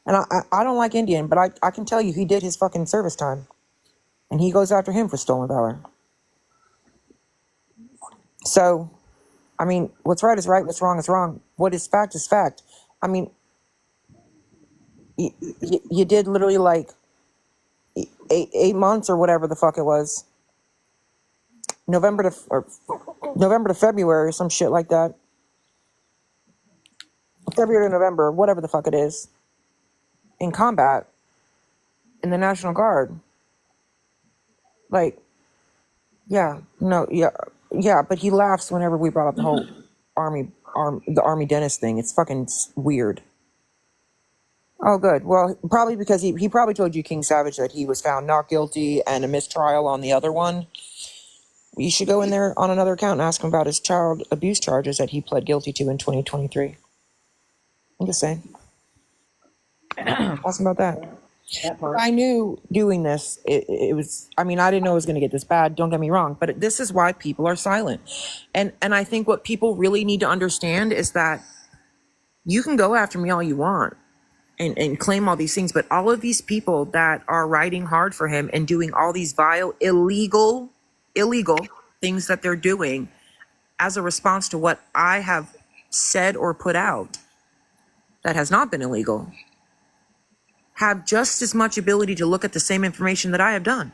And I don't like Indian, but I can tell you he did his fucking service time. And he goes after him for stolen valor. So, what's right is right, what's wrong is wrong. What is fact is fact. You did literally like 8 months or whatever the fuck it was. November to February or some shit like that. February to November, whatever the fuck it is. In combat. In the National Guard. Like, yeah, but he laughs whenever we brought up the whole the army dentist thing. It's fucking weird. Oh, good. Well, probably because he probably told you, King Savage, that he was found not guilty and a mistrial on the other one. You should go in there on another account and ask him about his child abuse charges that he pled guilty to in 2023. I'm just saying. Ask him about that. I knew doing this, it was, I didn't know it was going to get this bad, don't get me wrong, but this is why people are silent. And I think what people really need to understand is that you can go after me all you want and claim all these things, but all of these people that are riding hard for him and doing all these vile, illegal things that they're doing as a response to what I have said or put out that has not been illegal, have just as much ability to look at the same information that I have done.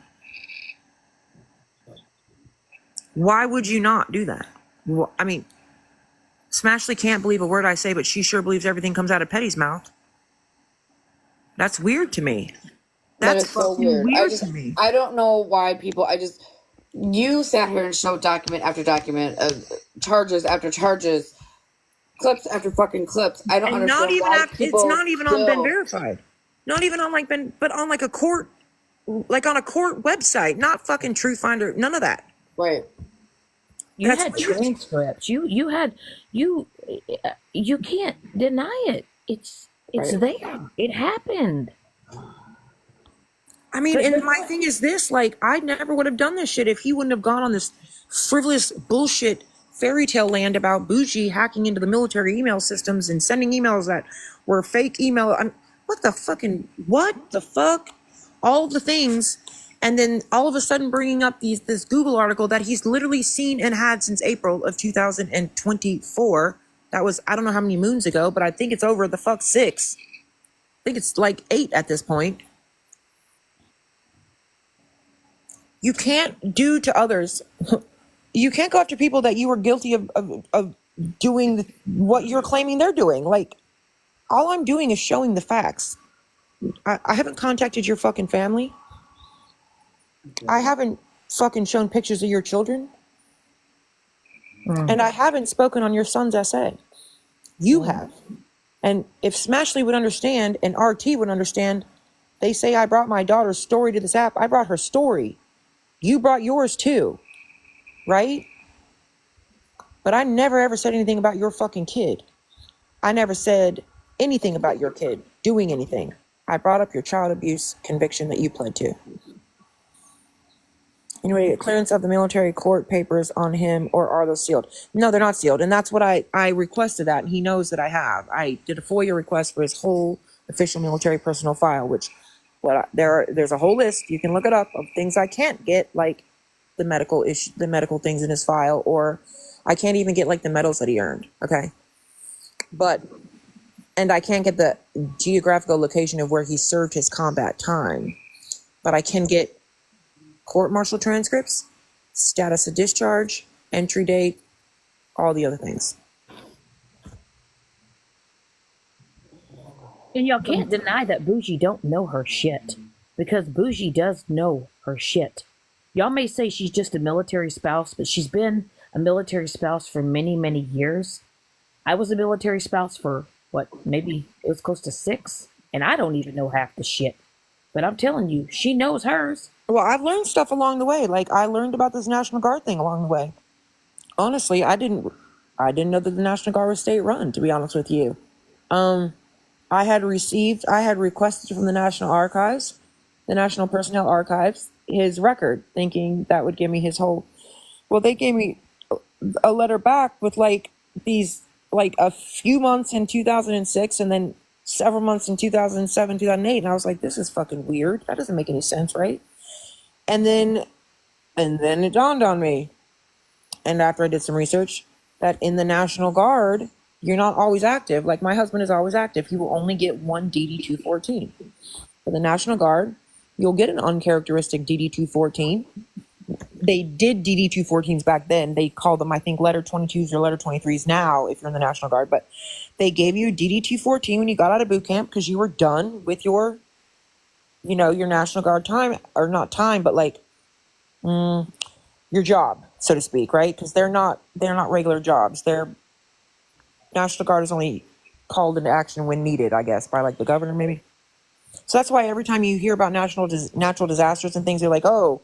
Why would you not do that? Smashley can't believe a word I say, but she sure believes everything comes out of Petty's mouth. That's weird to me. That's so weird to me. I don't know why people, you sat here and showed document after document of charges after charges, clips after fucking clips. I don't understand why people it's not even on been verified. Not even on but on a court, on a court website, not fucking Truth Finder, none of that. Right. You had transcripts. You can't deny it. It's right there. It happened. And my thing is this, I never would have done this shit if he wouldn't have gone on this frivolous bullshit fairy tale land about Bougie hacking into the military email systems and sending emails that were fake email. What the fuck? All of the things. And then all of a sudden bringing up this Google article that he's literally seen and had since April of 2024 That was, I don't know how many moons ago, but I think it's over the fuck 6. I think it's like 8 at this point. You can't do to others. You can't go after people that you were guilty of doing what you're claiming they're doing. Like, all I'm doing is showing the facts. I haven't contacted your fucking family. I haven't fucking shown pictures of your children. And I haven't spoken on your son's essay. You have. And if Smashley would understand and RT would understand, they say I brought my daughter's story to this app. I brought her story. You brought yours too, right? But I never ever said anything about your fucking kid. I never said anything about your kid doing anything. I brought up your child abuse conviction that you pled to. Anyway, clearance of the military court papers on him, or are those sealed? No, they're not sealed. And that's what I requested that, and he knows that I have. I did a FOIA request for his whole official military personnel file, which there's a whole list, you can look it up, of things I can't get, like the medical things in his file, or I can't even get like the medals that he earned, okay? And I can't get the geographical location of where he served his combat time, but I can get court-martial transcripts, status of discharge, entry date, all the other things. And y'all can't deny that Bougie don't know her shit, because Bougie does know her shit. Y'all may say she's just a military spouse, but she's been a military spouse for many, many years. I was a military spouse for, maybe it was close to 6, and I don't even know half the shit. But I'm telling you, she knows hers. Well, I've learned stuff along the way. Like, I learned about this National Guard thing along the way. Honestly, I didn't know that the National Guard was state run, to be honest with you. I had requested from the National Archives, the National Personnel Archives, his record, thinking that would give me his whole, well, they gave me a letter back with like a few months in 2006 and then several months in 2007, 2008. And I was like, this is fucking weird. That doesn't make any sense, right? And then it dawned on me, and after I did some research, that in the National Guard, you're not always active. Like, my husband is always active. He will only get one DD-214. For the National Guard, you'll get an uncharacteristic DD-214. They did DD-214s back then. They called them, I think, letter 22s or letter 23s now if you're in the National Guard. But they gave you DD-214 when you got out of boot camp because you were done with your National Guard time, or not time, but like your job, so to speak, right? Because they're not regular jobs. Their National Guard is only called into action when needed, I guess, by like the governor maybe. So that's why every time you hear about natural disasters and things, they're like, oh,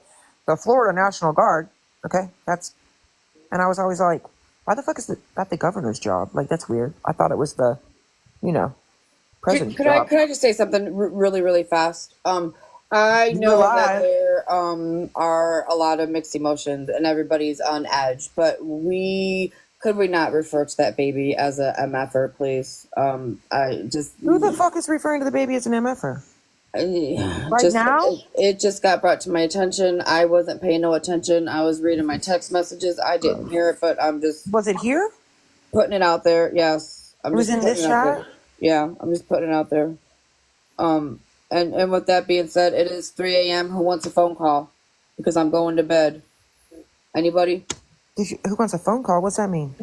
the Florida National Guard. Okay, and I was always like, why the fuck is that the governor's job? Like, that's weird. I thought it was the, president's job. Could I just say something really, really fast? I know that there are a lot of mixed emotions and everybody's on edge, but could we not refer to that baby as a MFer, please? Who the fuck is referring to the baby as an MFer? Now? It just got brought to my attention. I wasn't paying no attention. I was reading my text messages. I didn't hear it, but I'm just... Was it here? Putting it out there, yes. It was in this chat? Yeah, I'm just putting it out there. And with that being said, it is 3 a.m. Who wants a phone call? Because I'm going to bed. Anybody? Who wants a phone call? What's that mean?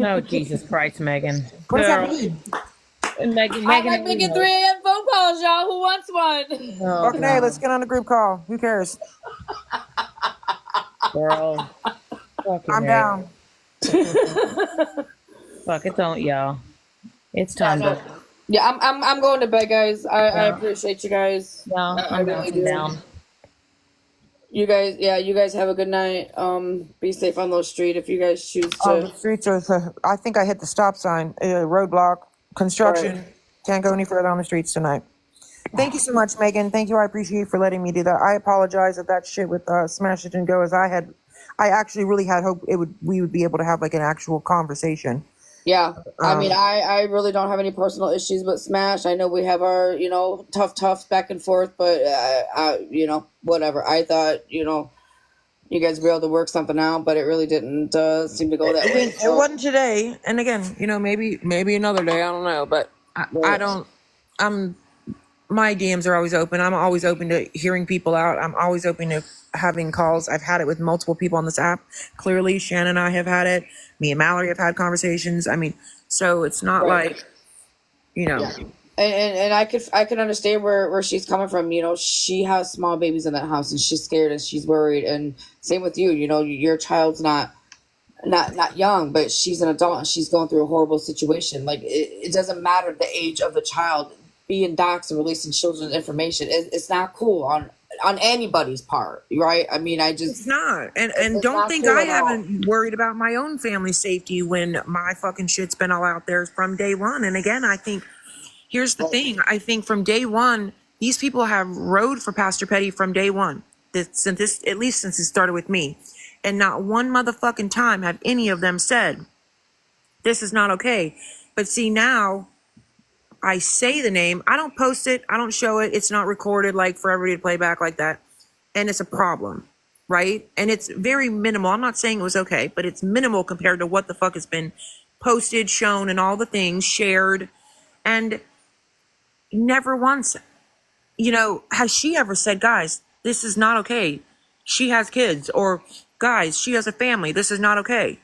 Oh, Jesus Christ, Megan. What does that mean? Megan, I like making 3 a.m. phone calls, y'all. Who wants one? Oh, okay, let's get on a group call. Who cares? Girl. I'm down. Fuck it, don't y'all. It's time to... Yeah, I'm going to bed, guys. I appreciate you guys. No, I'm down. You guys have a good night. Be safe on those streets if you guys choose to. Oh, the streets are. I think I hit the stop sign. Roadblock. Construction. Right. Can't go any further on the streets tonight. Thank you so much, Megan. Thank you. I appreciate you for letting me do that. I apologize if that shit with Smash It didn't go as I had. I actually really had hope we would be able to have like an actual conversation. Yeah, I mean, I really don't have any personal issues with Smash. I know we have our, tough back and forth, but, whatever. I thought, you guys were able to work something out, but it really didn't seem to go that way. It wasn't today. And again, maybe another day. I don't know. But I don't. My DMs are always open. I'm always open to hearing people out. I'm always open to having calls. I've had it with multiple people on this app. Clearly, Shannon and I have had it. Me and Mallory have had conversations. I mean, so it's not like, Yeah. And I could understand where she's coming from. She has small babies in that house, and she's scared and she's worried. And same with you. Your child's not young, but she's an adult and she's going through a horrible situation. Like it doesn't matter the age of the child. Being doxxed and releasing children's information, it's not cool on anybody's part, right? I mean, it's not. And don't think I haven't worried about my own family's safety when my fucking shit's been all out there from day one. And again, I think here's the thing. I think from day one, these people have rode for Pastor Petty from day one. At least since it started with me. And not one motherfucking time have any of them said, this is not okay. But see, now I say the name. I don't post it. I don't show it. It's not recorded like for everybody to play back like that. And it's a problem, right? And it's very minimal. I'm not saying it was okay, but it's minimal compared to what the fuck has been posted, shown, and all the things shared. And never once, has she ever said, guys, this is not okay. She has kids, or guys, she has a family. This is not okay.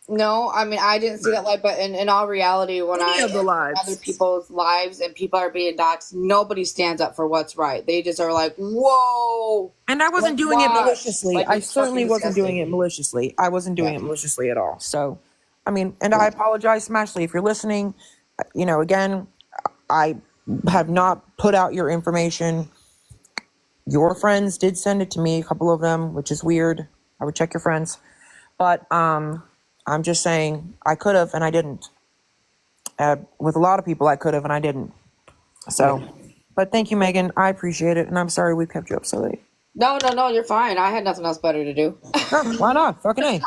No, I mean, I didn't see that live, but in all reality, when I other people's lives and people are being doxxed, nobody stands up for what's right. They just are like, whoa. And I wasn't doing it maliciously. I certainly wasn't doing it maliciously. I wasn't doing it maliciously at all. So, I mean, and I apologize, Smashley, if you're listening. Again, I have not put out your information. Your friends did send it to me, a couple of them, which is weird. I would check your friends. But, I'm just saying I could have and I didn't. With a lot of people, I could have and I didn't. So, but thank you, Megan. I appreciate it. And I'm sorry we kept you up so late. No, you're fine. I had nothing else better to do. Why not? Fucking A. It's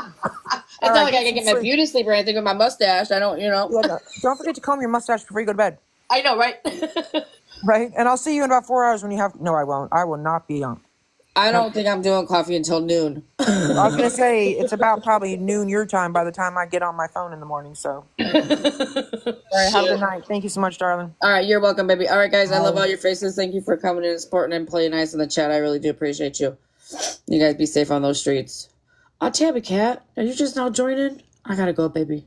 not like I can get my beauty sleep or anything with my mustache. I don't, Yeah, no. Don't forget to comb your mustache before you go to bed. I know, right? Right? And I'll see you in about 4 hours when you have... No, I won't. I will not be on. I don't think I'm doing coffee until noon. I was going to say, it's about probably noon your time by the time I get on my phone in the morning, so. All right, have a good night. Thank you so much, darling. All right, you're welcome, baby. All right, guys, I love all your faces. Thank you for coming in and supporting and playing nice in the chat. I really do appreciate you. You guys be safe on those streets. Tabby Cat, are you just now joining? I gotta go, baby.